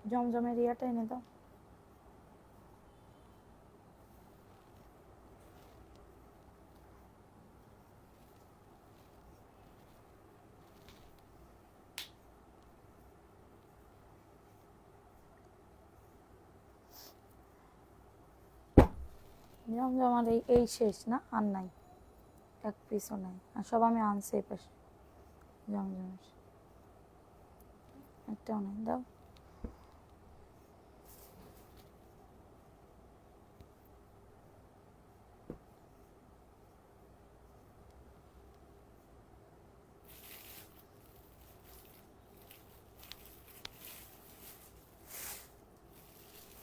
জমজমের ইয়াটা এনে দাও। জমজমার এই শেষ না, আর নাই, এক পিসও নাই, আর সব আমি আনছি এই পাশে। জমজমের একটাও নাই, দাও।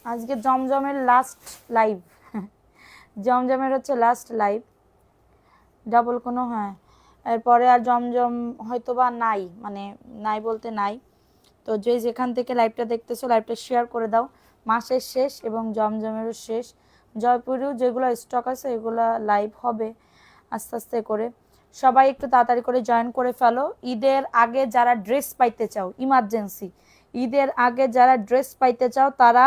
আজকে জমজমের লাস্ট লাইভ, জমজমের হচ্ছে লাস্ট লাইভ, ডাবল কোনো, হ্যাঁ এরপরে আর জমজম হয়তো বা নাই, মানে নাই বলতে নাই। তো যে যেখান থেকে লাইভটা দেখতেছো লাইভটা শেয়ার করে দাও। মাসের শেষ এবং জমজমেরও শেষ, জয়পুরেও যেগুলো স্টক আছে এগুলো লাইভ হবে আস্তে আস্তে করে। সবাই একটু তাড়াতাড়ি করে জয়েন করে ফেলো। ঈদের আগে যারা ড্রেস পাইতে চাও, ইমার্জেন্সি ঈদের আগে যারা ড্রেস পাইতে চাও তারা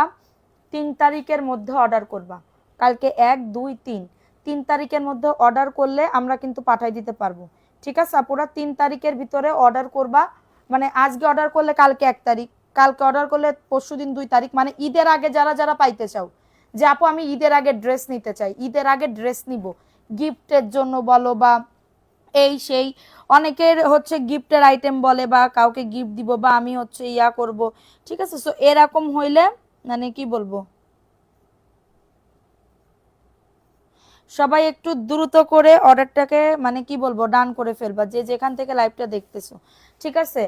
3 তারিখের মধ্যে অর্ডার করবা। কালকে 1, 2, 3 তারিখের মধ্যে অর্ডার করলে আমরা কিন্তু পাঠাই দিতে পারবো। ঠিক আছে আপুরা, 3 তারিখের ভিতরে অর্ডার করবা। মানে আজকে অর্ডার করলে কালকে 1 তারিখ, কালকে অর্ডার করলে পরশুদিন 2 তারিখ, মানে ঈদের আগে যারা যারা পাইতে চাও, যে আপু আমি ঈদের আগে ড্রেস নিতে চাই, ঈদের আগে ড্রেস নিব গিফটের জন্য বলো বা এই সেই, অনেকের হচ্ছে গিফটের আইটেম বলে বা কাউকে গিফট দিব বা আমি হচ্ছে ইয়া করব, ঠিক আছে। সো এরকম হইলে মানে কি বলবো, সবাই একটু দ্রুত করে অর্ডারটাকে মানে কি বলবো ডান করে ফেলবা, যে যেখান থেকে লাইভটা দেখতেছো। ঠিক আছে,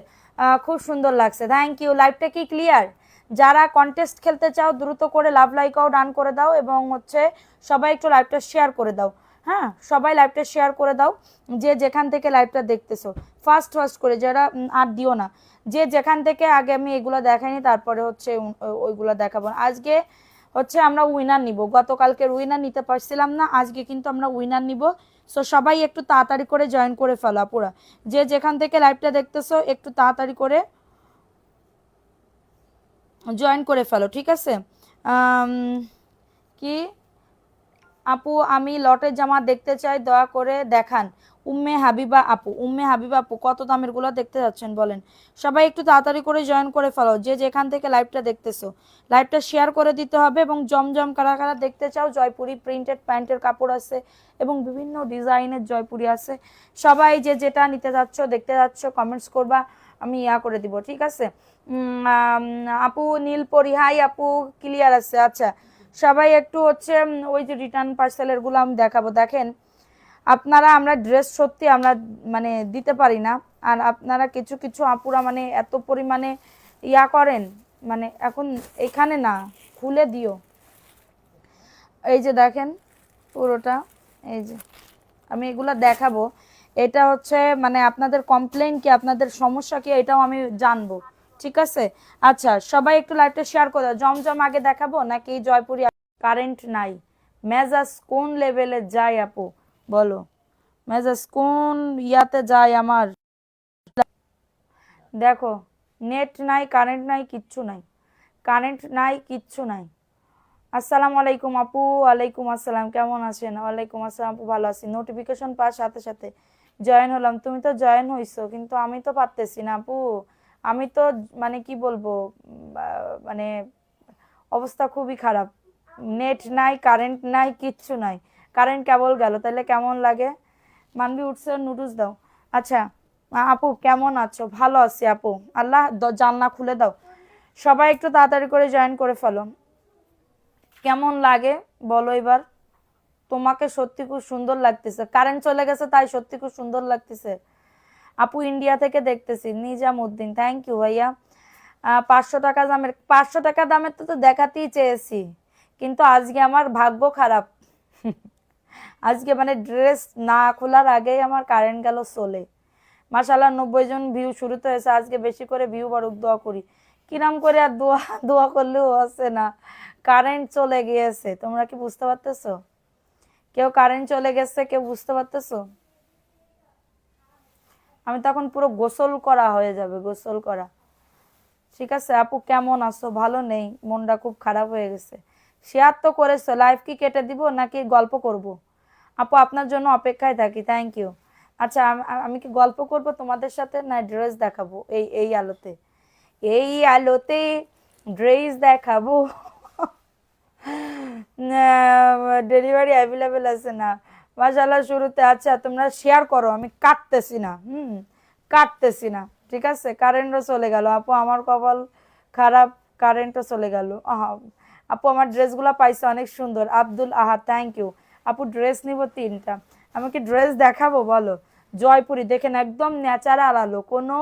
খুব সুন্দর লাগছে, থ্যাংক ইউ। লাইভটা কি ক্লিয়ার? যারা কন্টেস্ট খেলতে চাও দ্রুত করে লাভ লাইকও ডান করে দাও এবং হচ্ছে সবাই একটু লাইভটা শেয়ার করে দাও। হ্যাঁ সবাই লাইভটা শেয়ার করে দাও, যে যেখান থেকে লাইভটা দেখতেছো ফার্স্ট ফার্স্ট করে, যারা আর দিও না, যে যেখান থেকে। আগে আমি এগুলো দেখাইনি, তারপরে হচ্ছে ওইগুলো দেখাবো। আজকে হচ্ছে আমরা উইনার নিব, গতকালকের উইনার নিতে পারছিলাম না, আজকে কিন্তু আমরা উইনার নিব। সো সবাই একটু তাড়াতাড়ি করে জয়েন করে ফেলা পুরা, যে যেখান থেকে লাইভটা দেখতেছো একটু তাড়াতাড়ি করে জয়েন করে ফেলো। ঠিক আছে, কি আপু আমি লটের জামা দেখতে চাই, দয়া করে দেখান। উম্মে হাবিবা আপু, উম্মে হাবিবা আপু কত দামের গুলো দেখতে যাচ্ছেন বলেন? সবাই একটু তাড়াতাড়ি করে জয়েন করে ফেলো, যে যেখান থেকে লাইভটা দেখতেছো লাইভটা শেয়ার করে দিতে হবে। এবং জমজম কারা কারা দেখতে চাও, জয়পুরি প্রিন্টেড প্যান্টের কাপড় আছে এবং বিভিন্ন ডিজাইনের জয়পুরি আছে। সবাই যে যেটা নিতে যাচ্ছ দেখতে যাচ্ছ কমেন্টস করবা, আমি ইয়া করে দিব। ঠিক আছে, আপু নীলপরি হাই আপু, ক্লিয়ার আছে? আচ্ছা সবাই একটু হচ্ছে ওই যে রিটার্ন পার্সেলের গুলো আমি দেখাবো। দেখেন আপনারা, আমরা ড্রেস সত্যি আমরা মানে দিতে পারি না, আর আপনারা কিছু কিছু আপুরা মানে এত পরিমাণে ইয়া করেন, মানে এখন এখানে না খুলে দিও। এই যে দেখেন পুরোটা, এই যে আমি এগুলা দেখাবো। এটা হচ্ছে মানে আপনাদের কমপ্লেইন কি, আপনাদের সমস্যা কি, এটাও আমি জানবো। ঠিক আছে, আচ্ছা সবাই একটু লাইভটা শেয়ার করে দাও। জমজম আগে দেখাবো নাকি জয়পুরি? কারেন্ট নাই, মেজাজ কোন লেভেলে যায় আপু বলো, মেজাজ কোন ইয়াতে যায় আমার। দেখো নেট নাই, কারেন্ট নাই, কিচ্ছু নাই, কারেন্ট নাই, কিচ্ছু নাই। আসসালামু আলাইকুম আপু। ওয়ালাইকুম আসসালাম, কেমন আছেন? ওয়ালাইকুম আসসালাম আপু, ভালো আছি। নোটিফিকেশন পাওয়ার সাথে সাথে জয়েন হলাম, তুমি তো জয়েন হইছো কিন্তু আমি তো পারতেছি না আপু। আমি তো মানে কি বলবো, মানে অবস্থা খুবই খারাপ, নেট নাই, কারেন্ট নাই, কিচ্ছু নাই। কারেন্ট কেবল গেল, তাহলে কেমন লাগে? মানবি উঠছে, নুডলস দাও। আচ্ছা আপু কেমন আছো? ভালো আছি আপু, আল্লাহ জানলা খুলে দাও। সবাই একটু তাড়াতাড়ি করে জয়েন করে ফেলো। কেমন লাগে বলো এবার? তোমাকে সত্যি খুব সুন্দর লাগতেছে, কারেন্ট চলে গেছে তাই সত্যি খুব সুন্দর লাগতেছে। আপু ইন্ডিয়া থেকে দেখতেছি, নিজামউদ্দিন, থ্যাংক ইউ ভাইয়া। 500 টাকা দামের, 500 টাকা দামের তো দেখাতেই চেয়েছি, কিন্তু আজকে আমার ভাগ্য খারাপ। আজকে মানে ড্রেস না খোলার আগেই আমার কারেন্ট গেল চলে। মাশাআল্লাহ 90 জন ভিউ শুরুতে হয়েছে, আজকে বেশি করে ভিউ বাড়ুক, দোয়া করি। কিরাম করে আর দোয়া দোয়া করলেও হচ্ছে না, কারেন্ট চলে গিয়েছে। তোমরা কি বুঝতে পারতেছো? কেউ কারেন্ট চলে গেছে, কেউ বুঝতে পারতেছো? আমি তখন পুরো গোসল করা হয়ে যাবে, গোসল করা। ঠিক আছে আপু, কেমন আছো? ভালো নেই, মনটা খুব খারাপ হয়ে গেছে। শেয়ার তো করেছো, লাইভ কি কেটে দিব নাকি গল্প করব? আপু আপনার জন্য অপেক্ষায় থাকি, থ্যাংক ইউ। আচ্ছা আমি কি গল্প করব তোমাদের সাথে না ড্রেস দেখাবো? এই আলোতে, এই আলোতে ড্রেস দেখাবো। ডেলিভারি অ্যাভেলেবেল আছে না? মাশাআল্লাহ শুরুতে। আচ্ছা তোমরা শেয়ার করো, আমি কাটতেছি না, কাটতেছি না। ঠিক আছে, কারেন্টও চলে গেল আপু, আমার কপাল খারাপ, কারেন্টও চলে গেল। আপু আমার ড্রেসগুলো পাইছে অনেক সুন্দর। আব্দুল আহাদ, থ্যাংক ইউ। আপু ড্রেস নিব 3টা, আমাকে ড্রেস দেখাবো বলো? জয়পুরি দেখেন, একদম ন্যাচারাল আলো, কোনো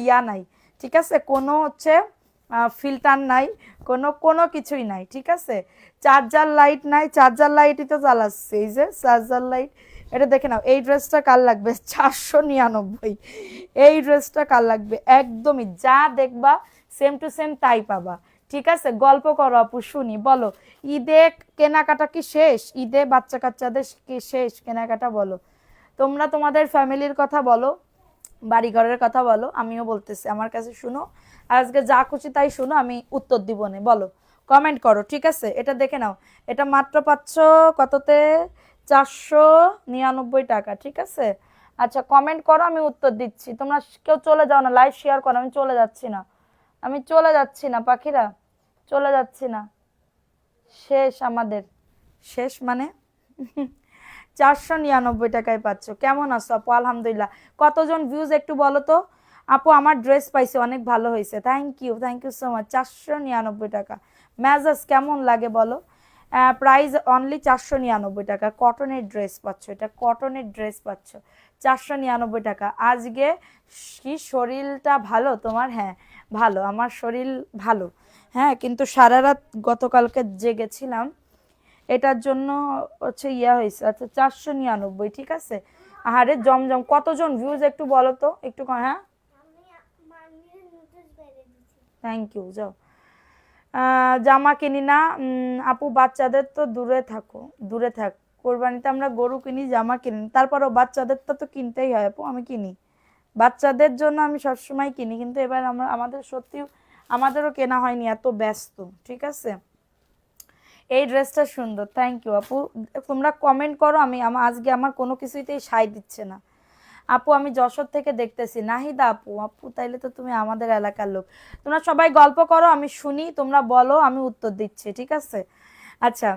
ইয়া নাই। ঠিক আছে, কোনো হচ্ছে ফিল্টার নাই, কোনো কোনো কিছুই নাই। ঠিক আছে, চার্জার লাইট নাই, চার্জার লাইটই তো জ্বালাচ্ছে, এই যে চার্জার লাইট। এটা দেখে নাও, এই ড্রেসটা কার লাগবে? 499। এই ড্রেসটা কার লাগবে? একদমই যা দেখবা সেম টু সেম তাই পাবা। ঠিক আছে, গল্প করো আপু, শুনি, বলো। ঈদে কেনাকাটা কি শেষ? ঈদে বাচ্চা কাচ্চাদের কি শেষ কেনাকাটা? বলো তোমরা তোমাদের ফ্যামিলির কথা বলো, বাড়ি ঘরের কথা বলো, আমিও বলতেছি, আমার কাছে শুনো। আজকে যা খুশি তাই শুনো, আমি উত্তর দিব না। বলো, কমেন্ট করো। ঠিক আছে, এটা দেখে নাও, এটা মাত্র পাচ্ছ কততে? 499 টাকা। ঠিক আছে, আচ্ছা কমেন্ট করো, আমি উত্তর দিচ্ছি। তোমরা কেউ চলে যাও না, লাইভ শেয়ার করো, আমি চলে যাচ্ছি না, আমি চলে যাচ্ছি না পাখিরা, চলে যাচ্ছি না। শেষ আমাদের, শেষ মানে 499 টাকায় পাচ্ছ। কেমন আছো আপু? আলহামদুলিল্লাহ। কতজন ভিউজ একটু বলো তো? আপু আমার ড্রেস পাইছে, অনেক ভালো হয়েছে, থ্যাংক ইউ সো মাচ। 499 টাকা। মেজাজ কেমন লাগে বলো? প্রাইস অনলি 499 টাকা। কটনের ড্রেস পাচ্ছ, এটা কটনের ড্রেস পাচ্ছ 499 টাকা। আজকে কি শরীরটা ভালো তোমার? হ্যাঁ ভালো, আমার শরীর ভালো। হ্যাঁ, কিন্তু সারা রাত গতকালকে জেগেছিলাম, এটার জন্য হচ্ছে ইয়া হয়েছে। আচ্ছা 499, ঠিক আছে। আরে জমজম, কতজন ভিউজ একটু বলো তো, একটু। হ্যাঁ থ্যাংক ইউ, যাও। জামা কিনি না আপু, বাচ্চাদের তো দূরে থাকো, দূরে থাক। কোরবানিতে আমরা গরু কিনি, জামা কিনি, তারপরও বাচ্চাদের তো কিনতেই হয় আপু, আমি কিনি বাচ্চাদের জন্য, আমি সবসময় কিনি। কিন্তু এবার আমাদের সত্যি আমাদেরও কেনা হয়নি, এত ব্যস্ত। ঠিক আছে, এই ড্রেসটা সুন্দর, থ্যাংক ইউ আপু। তোমরা কমেন্ট করো, আজকে আমার কোনো কিছুতেই সাই দিচ্ছে না। আপু আমি যশোর থেকে দেখতেছি। নাহিদা আপু, আপু তাইলে তো তুমি আমাদের এলাকার লোক। তোমরা সবাই গল্প করো, আমি শুনি, তোমরা বলো, আমি উত্তর দিচ্ছি। ঠিক আছে, আচ্ছা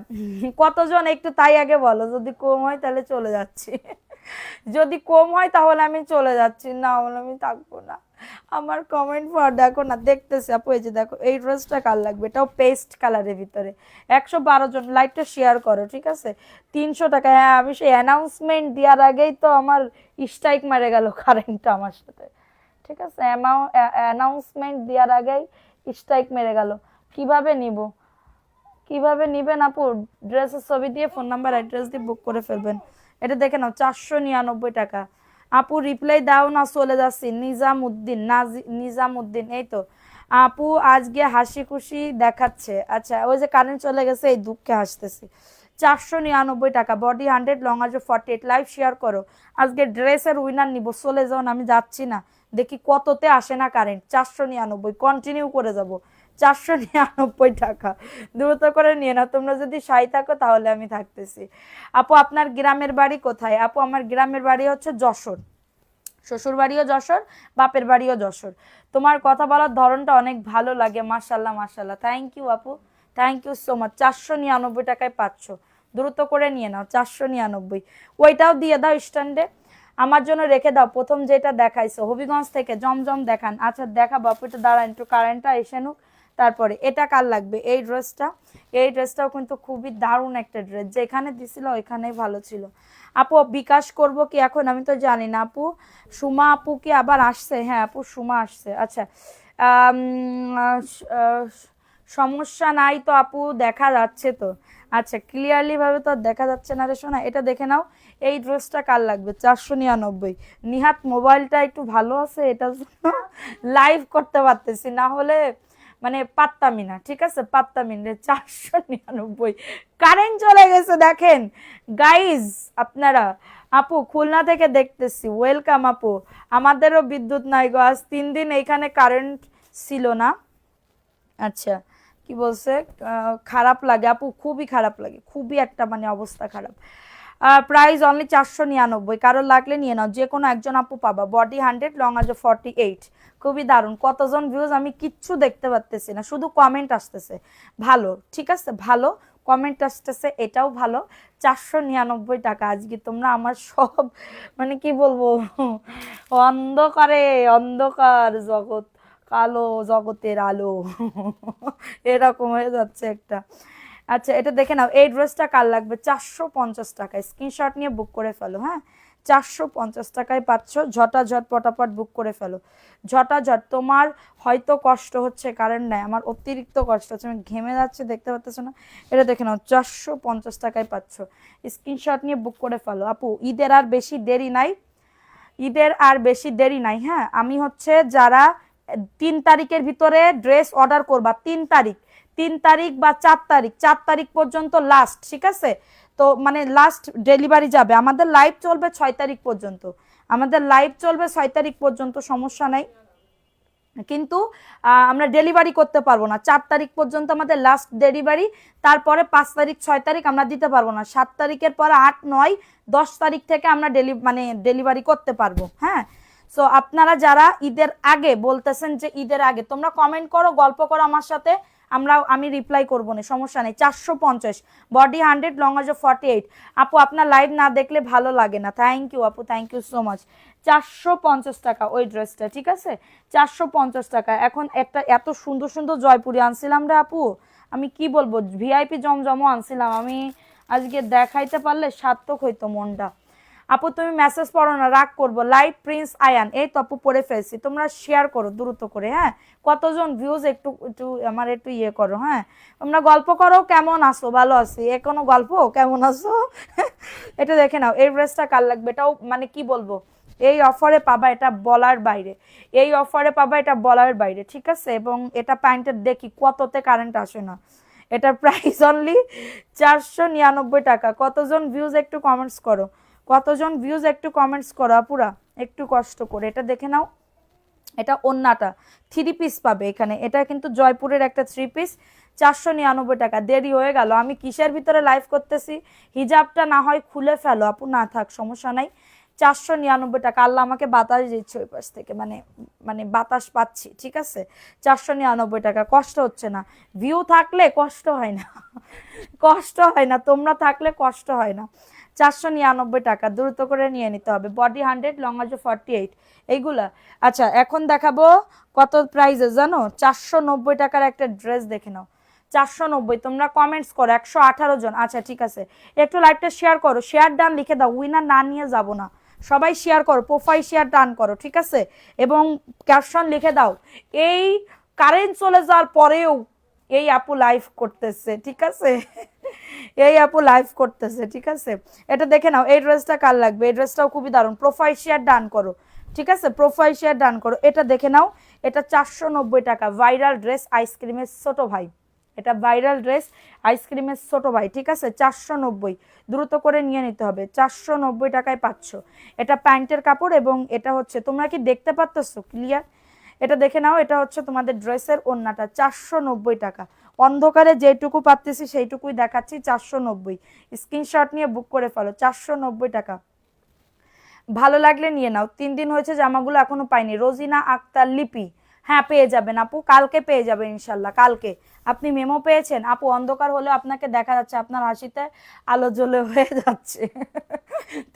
কতজন একটু তাই আগে বলো, যদি কম হয় তাহলে চলে যাচ্ছি। যদি কম হয় তাহলে আমি চলে যাচ্ছি, না হলে আমি থাকবো না। আমার কমেন্ট পড়, দেখো না, দেখতেছি আপু। এই যে দেখো, এই ড্রেসটা কার লাগবে? এটাও পেস্ট কালারের ভিতরে। 112 জন লাইভটা শেয়ার করো। ঠিক আছে, 300 টাকা। হ্যাঁ, আমি সেই অ্যানাউন্সমেন্ট দেওয়ার আগেই তো আমার স্ট্রাইক মারে গেল কারেন্টটা আমার সাথে। ঠিক আছে, অ্যানাউন্সমেন্ট দেওয়ার আগেই স্ট্রাইক মেরে গেল। কিভাবে নিব? কিভাবে নিবেন আপু? ড্রেসের ছবি দিয়ে ফোন নাম্বার অ্যাড্রেস দিয়ে বুক করে ফেলবেন। এটা দেখে নাও, 499 টাকা। আপু রিপ্লাই দাও না, চলে যাচ্ছি। নিজামউদ্দিন, নিজামউদ্দিন, এই তো। আপু আজকে হাসি খুশি দেখাচ্ছে। আচ্ছা, ওই যে কারেন্ট চলে গেছে, এই দুঃখে হাসতেছি। 499 টাকা, বডি 100, লং আজ 48। লাইভ শেয়ার করো, আজকে ড্রেসের উইনার নিব। চলে যাও না, আমি যাচ্ছি না, দেখি কততে আসে না কারেন্ট। 499, কন্টিনিউ করে যাব। 499 টাকা, দ্রুত করে নিয়ে নাও। তোমরা যদি সাই থাকো তাহলে আমি থাকতেছি। আপু আপনার গ্রামের বাড়ি কোথায়? আপু আমার গ্রামের বাড়ি হচ্ছে যশোর, শ্বশুর বাড়িও যশোর, বাপের বাড়িও যশোর। তোমার কথা বলার ধরনটা অনেক ভালো লাগে, মাশাল্লাহ মাশাল্লাহ, থ্যাংক ইউ আপু, থ্যাংক ইউ সো মাচ। 499 টাকায় পাচ্ছ, দ্রুত করে নিয়ে নাও। 499, ওইটাও দিয়ে দাও স্ট্যান্ডে, আমার জন্য রেখে দাও। প্রথম যেটা দেখাইছো হবিগঞ্জ থেকে, জমজম দেখান। আচ্ছা দেখাবো আপু, একটু দাঁড়ান, একটু কারেন্টটা এসে নুক, তারপরে। এটা কার লাগবে? এই ড্রেসটা, এই ড্রেসটাও কিন্তু খুবই দারুণ একটা ড্রেস, যেখানে দিছিল ওইখানেই ভালো ছিল। আপু বিকাশ করব কি এখন? আমি তো জানি না আপু। সুমা আপু কি আবার আসছে? হ্যাঁ আপু, সুমা আসছে। আচ্ছা আম, আহ, সমস্যা নাই তো আপু, দেখা যাচ্ছে তো। আচ্ছা ক্লিয়ারলি ভাবে তো দেখা যাচ্ছে না রে সোনা। এটা দেখে নাও, এই ড্রেসটা কার লাগবে? 499। নিহাত মোবাইলটা একটু ভালো আছে, এটার জন্য লাইভ করতে পারতেছি, না হলে মানে পাত্তামি না। ঠিক আছে, পাত্তামি না। 499, কারেন্ট চলে গেছে দেখেন গাইজ আপনারা। আপু খুলনা থেকে দেখতেছি, ওয়েলকাম আপু। আমাদেরও বিদ্যুৎ নাই গো, আজ 3 দিন এইখানে কারেন্ট ছিল না। আচ্ছা, কি বলছে? খারাপ লাগে আপু, খুবই খারাপ লাগে, খুবই একটা মানে অবস্থা খারাপ। প্রাইস অনলি 499, কারোর লাগলে নিয়ে নাও, যে কোনো একজন আপু পাবা। বডি 100, লং আছে 48, খুবই দারুণ। কতজন ভিউজ আমি কিচ্ছু দেখতে পারতেছি না, শুধু কমেন্ট আসতেছে ভালো, ঠিক আছে ভালো কমেন্ট আসতেছে, এটাও ভালো। 499 টাকা। আজকে তোমরা আমার সব মানে কি বলবো, অন্ধকারে, অন্ধকার জগৎ, কালো জগতের আলো এরকম হয়ে যাচ্ছে একটা। আচ্ছা, এটা দেখে নাও, এই ড্রেসটা কার লাগবে? 450 টাকায় স্ক্রিনশট নিয়ে বুক করে ফেলো। হ্যাঁ, 450 টাকায় পাচ্ছ, ঝটাঝট পটাপট বুক করে ফেলো, ঝটাঝট। তোমার হয়তো কষ্ট হচ্ছে, কারেন্ট নাই, আমার অতিরিক্ত কষ্ট হচ্ছে, আমি ঘেমে যাচ্ছে, দেখতে পাচ্ছ না? এটা দেখে নাও, 450 টাকায় পাচ্ছ, স্ক্রিনশট নিয়ে বুক করে ফেলো। আপু ঈদের আর বেশি দেরি নাই, ঈদের আর বেশি দেরি নাই। হ্যাঁ, আমি হচ্ছে যারা 3 তারিখের ভিতরে ড্রেস অর্ডার করবা, 3 তারিখ, 3 তারিখ বা 4 তারিখ, 4 তারিখ পর্যন্ত লাস্ট, ঠিক আছে? তো মানে লাস্ট ডেলিভারি যাবে, আমাদের লাইভ চলবে 6 তারিখ পর্যন্ত, আমাদের লাইভ চলবে 6 তারিখ পর্যন্ত, সমস্যা নাই। কিন্তু আমরা ডেলিভারি করতে পারবো না, 4 তারিখ পর্যন্ত আমাদের লাস্ট ডেলিভারি, তারপরে 5 তারিখ 6 তারিখ আমরা দিতে পারবো না, 7 তারিখের পরে 8, 9, 10 তারিখ থেকে আমরা মানে ডেলিভারি করতে পারবো। হ্যাঁ, সো আপনারা যারা ঈদের আগে বলতেছেন যে ঈদের আগে, তোমরা কমেন্ট করো, গল্প করো আমার সাথে, আমি রিপ্লাই করবো না, সমস্যা নেই। 450, বডি 100, লং আছে 48। আপু আপনার লাইভ না দেখলে ভালো লাগে না, থ্যাংক ইউ আপু, থ্যাংক ইউ সো মাচ। 450 টাকা ওই ড্রেসটা, ঠিক আছে? 450 টাকা। এখন একটা এত সুন্দর সুন্দর জয়পুরি আনছিলাম রে আপু, আমি কি বলবো, ভিআইপি জমজমও আনছিলাম, আমি আজকে দেখাইতে পারলে সার্থক হইতো মনটা। আপু তুমি মেসেজ পড়ো না, রাগ করবো। লাইভ প্রিন্স আয়ান, এই তো আপু পড়ে ফেলছি, তোমরা শেয়ার করো দ্রুত করে। হ্যাঁ, কতজন ভিউজ একটু একটু আমার একটু ইয়ে করো। হ্যাঁ, তোমরা গল্প করো, কেমন আসো? ভালো আছি, এ কোনো গল্প, কেমন আসো? এটা দেখে নাও, এই ড্রেসটা কার লাগবে? এটাও মানে কি বলবো, এই অফারে পাবা, এটা বলার বাইরে, এই অফারে পাবা, এটা বলার বাইরে, ঠিক আছে? এবং এটা প্যান্টের দেখি কততে কারেন্ট আসে না, এটার প্রাইস অনলি 499 টাকা। কতজন ভিউজ একটু কমেন্টস করো, কতজন ভিউজ একটু কমেন্টস করো আপুরা, একটু কষ্ট করে। এটা দেখে নাও, এটা ওন্নাটা 3 পিস পাবে এখানে, এটা কিন্তু জয়পুরের একটা 3 পিস, 499 টাকা। দেরি হয়ে গেল, আমি কিসের ভিতরে লাইভ করতেছি, হিজাবটা না হয় খুলে ফেলো আপু, না থাক সমস্যা নাই। 499 টাকা, আল্লাহ আমাকে বাতাস দিচ্ছে ওই পাশ থেকে, মানে মানে বাতাস পাচ্ছি, ঠিক আছে? 499 টাকা, কষ্ট হচ্ছে না, ভিউ থাকলে কষ্ট হয় না কষ্ট হয় না, তোমরা থাকলে কষ্ট হয় না। 499 টাকা, দ্রুত করে নিয়ে নিতে হবে। বডি 100, লং আছে 48, এইগুলা। আচ্ছা, এখন দেখাবো কত প্রাইসে জানো, 490 টাকার একটা ড্রেস দেখে নাও, 490। তোমরা কমেন্টস করো, 118 জন। আচ্ছা ঠিক আছে, একটু লাইভটা শেয়ার করো, শেয়ার ডান লিখে দাও, উইনার না নিয়ে যাব না, সবাই শেয়ার করো, প্রোফাইল শেয়ার ডান করো, ঠিক আছে? এবং ক্যাপশন লিখে দাও, এই কারেন্ট চলে যাওয়ার পরেও এই আপু লাইভ করতেছে, ঠিক আছে? এই আপু লাইভ করতেছে, ঠিক আছে? এটা দেখে নাও, এই ড্রেসটা কার লাগবে? এই ড্রেসটাও খুবই দারুণ, প্রোফাইল শেয়ার ডান করো, ঠিক আছে? প্রোফাইল শেয়ার ডান করো। এটা দেখে নাও, এটা 490 টাকা, ভাইরাল ড্রেস, আইসক্রিমের ছোট ভাই, এটা ভাইরাল ড্রেস, আইসক্রিমের ছোট ভাই, ঠিক আছে? 490, দ্রুত করে নিয়ে নিতে হবে, 490 টাকায় পাচ্ছ। এটা প্যান্টের কাপড়, এবং এটা হচ্ছে, তোমরা কি দেখতে পাচ্ছ ক্লিয়ার? এটা দেখে নাও, এটা হচ্ছে তোমাদের ড্রেসের ওড়নাটা, 490 টাকা। অন্ধকারে যেটুকু পাচ্ছি সেইটুকুই দেখাচ্ছি, 490। স্ক্রিনশট নিয়ে বুক করে ফেলো, 490 টাকা। ভালো লাগলে নিয়ে নাও। 3 দিন হয়েছে, জামাগুলো এখনো পাইনি। রোজিনা আক্তার লিপি, হ্যাঁ পেয়ে যাবেন আপু, কালকে পেয়ে যাবেন ইনশাল্লাহ, কালকে। আপনি মেমো পেয়েছেন আপু? অন্ধকার হলে আপনাকে দেখা যাচ্ছে, আপনার হাসিতে আলো জ্বলে হয়ে যাচ্ছে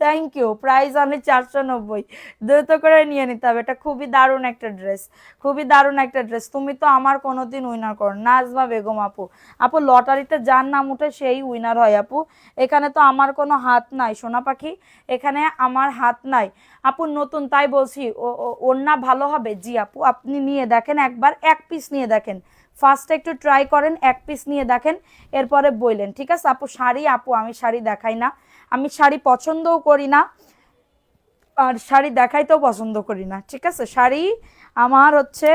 থ্যাংক ইউ। প্রাইস অনলি 490, দ্রুত করে নিয়ে নিতে হবে। এটা খুবই দারুণ একটা ড্রেস, খুবই দারুণ একটা ড্রেস। তুমি তো আমার কোনোদিন উইনার করো, নাজমা বেগম আপু। আপু লটারিতে যার নাম উঠে সেই উইনার হয় আপু, এখানে তো আমার কোনো হাত নাই সোনা পাখি, এখানে আমার হাত নাই। আপু নতুন তাই বলছি, ওড়না ভালো হবে? জি আপু, আপনি নিয়ে দেখেন একবার, 1 পিস নিয়ে দেখেন, ফার্স্টে একটু ট্রাই করেন, 1 পিস নিয়ে দেখেন, এরপরে বললেন, ঠিক আছে? আপু শাড়ি, আপু আমি শাড়ি দেখাই না, আমি শাড়ি পছন্দও করি না, আর শাড়ি দেখাইতেও পছন্দ করি না, ঠিক আছে? শাড়ি আমার হচ্ছে,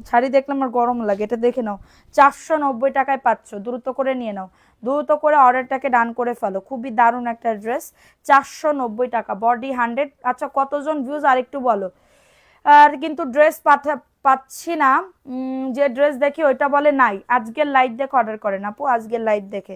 শাড়ি দেখলে আমার গরম লাগে। এটা দেখে নাও, 490 টাকায় পাচ্ছ, দ্রুত করে নিয়ে নাও, দ্রুত করে অর্ডারটাকে ডান করে ফেলো। খুবই দারুণ একটা ড্রেস, 490 টাকা, বডি 100। আচ্ছা কতজন ভিউজ আরেকটু বলো। আর কিন্তু ড্রেস পাচ্ছি না, যে ড্রেস দেখি ওইটা বলে নাই। আজকের লাইট দেখে অর্ডার করেন আপু, আজকের লাইট দেখে।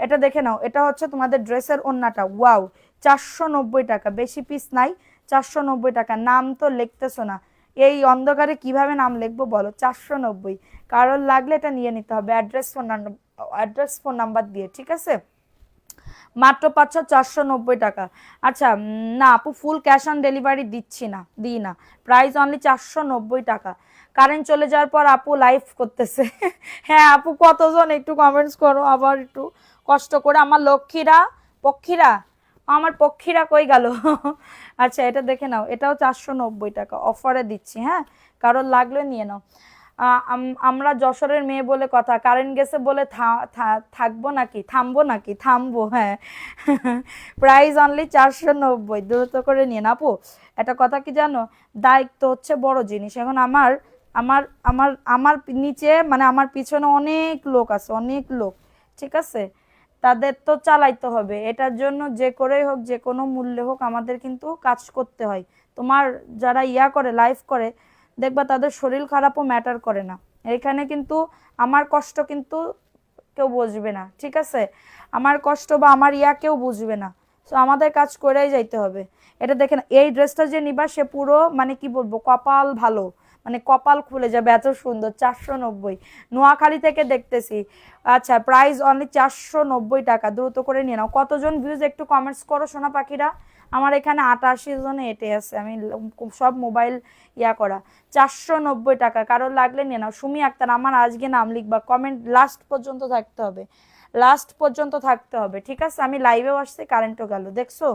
এটা দেখে নাও, এটা হচ্ছে তোমাদের ড্রেসের ওন্নাটা। ওয়াও, 490 টাকা, বেশি পিস নাই, 490 টাকা। নাম তো লিখতেছো না, এই অন্ধকারে কিভাবে নাম লিখবো বলো? 490। কারোর লাগলে এটা নিয়ে নিতে হবে অ্যাড্রেস ফোন নাম্বার দিয়ে, ঠিক আছে? মাত্র পাচ্ছ 490 টাকা। আচ্ছা, না আপু, ফুল ক্যাশ অন ডেলিভারি দিই না, প্রাইস অনলি 490 টাকা। কারেন্ট চলে যাওয়ার পর আপু লাইভ করতেছে। হ্যাঁ আপু, কতজন একটু কমেন্টস করো আবার একটু কষ্ট করে। আমার আমার পক্ষীরা কই গেল? আচ্ছা, এটা দেখে নাও, এটাও 490 টাকা অফারে দিচ্ছি। হ্যাঁ, কারোর লাগলে নিয়ে নাও। আমরা যশোরের মেয়ে বলে কথা, কারেন্ট গেছে বলে থামবো নাকি? থামবো, হ্যাঁ। প্রাইস অনলি 490, দ্রুত করে নিয়ে না আপু। একটা কথা কি জানো, দায়িত্ব হচ্ছে বড় জিনিস। এখন আমার আমার আমার আমার নিচে মানে আমার পিছনে অনেক লোক আছে, অনেক লোক, ঠিক আছে? তাদের তো চালাইতে হবে, এটার জন্য যে করেই হোক, যে কোনো মূল্যে হোক, আমাদের কিন্তু কাজ করতে হয়। তোমার যারা করে, লাইভ করে, দেখবা তাদের শরীর খারাপও ম্যাটার করে না। এখানে কিন্তু আমার কষ্ট কিন্তু কেউ বুঝবে না, ঠিক আছে? আমার কষ্ট বা আমার কেউ বুঝবে না। সো আমাদের কাজ করেই যাইতে হবে। এটা দেখেন, এই ড্রেসটা যে নিবা সে পুরো মানে কি বলবো, কপাল ভালো, মানে কপাল খুলে যাবে, এত সুন্দর। 490, নোয়াখালী থেকে দেখতেছি। আচ্ছা, প্রাইস অনলি 490 টাকা, দ্রুত করে নিয়ে নাও। কতজন ভিউজ একটু কমেন্টস করো সোনা পাখিরা। আমার এখানে 88 জনে এটে আছে, আমি সব মোবাইল করা। 490 টাকা, কারোর লাগলে নিয়ে নাও। সুমি আক্তার, আমার আজকে নাম লিখবা, কমেন্ট লাস্ট পর্যন্ত থাকতে হবে, ঠিক আছে? আমি লাইভেও আসছি, কারেন্টও গেল, দেখছো?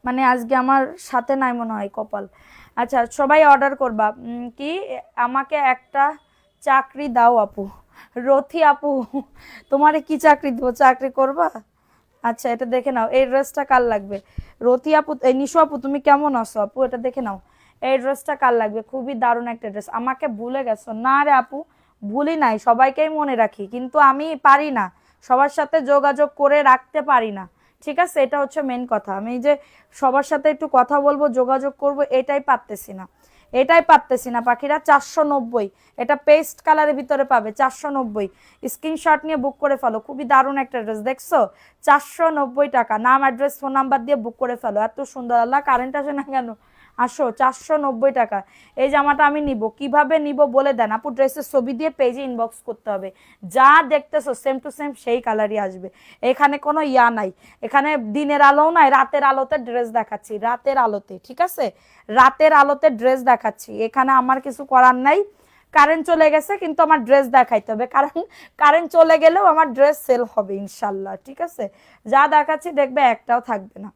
মানে আজকে আমার সাথে নাই মনে হয় কপাল। আচ্ছা, সবাই অর্ডার করবা। কি, আমাকে একটা চাকরি দাও আপু। রথি আপু, তোমারে কি চাকরি দেবো? চাকরি করবা? আচ্ছা, এটা দেখে নাও, এই ড্রেসটা কার লাগবে? রথি আপু, এই নিশু আপু, তুমি কেমন আছো আপু? এটা দেখে নাও, এই ড্রেসটা কার লাগবে? খুবই দারুণ একটা ড্রেস। আমাকে ভুলে গেছো? না রে আপু, ভুলি নাই, সবাইকেই মনে রাখি, কিন্তু আমি পারি না, সবার সাথে যোগাযোগ করে রাখতে পারি না, ঠিক আছে? এটা হচ্ছে মেন কথা। আমি যে সবার সাথে একটু কথা বলবো, যোগাযোগ করব, এটাই পারতেছি না পাখিরা। 490, এটা পেস্ট কালারের ভিতরে পাবে, 490। স্ক্রিনশট নিয়ে বুক করে ফেলো, খুবই দারুণ একটা ড্রেস, দেখছো? 490 টাকা, নাম অ্যাড্রেস ফোন নাম্বার দিয়ে বুক করে ফেলো। এত সুন্দর, আল্লাহ কারেন্ট আসে না কেন? আসো, 490 টাকা। এই জামাটা আমি নিব, কিভাবে নিব বলে দেন আপু। ড্রেসের ছবি দিয়ে পেজে ইনবক্স করতে হবে, যা দেখতেছো সেম টু সেম সেই কালারই আসবে। এখানে কোনো নাই, এখানে দিনের আলো নাই, রাতের আলোতে ড্রেস দেখাচ্ছি, রাতের আলোতে, ঠিক আছে? রাতের আলোতে ড্রেস দেখাচ্ছি, এখানে আমার কিছু করার নাই। কারেন্ট চলে গেছে কিন্তু আমার ড্রেস দেখাইতে হবে, কারণ কারেন্ট চলে গেলেও আমার ড্রেস সেল হবে ইনশাল্লাহ, ঠিক আছে? যা দেখাচ্ছি দেখবে একটাও থাকবে না।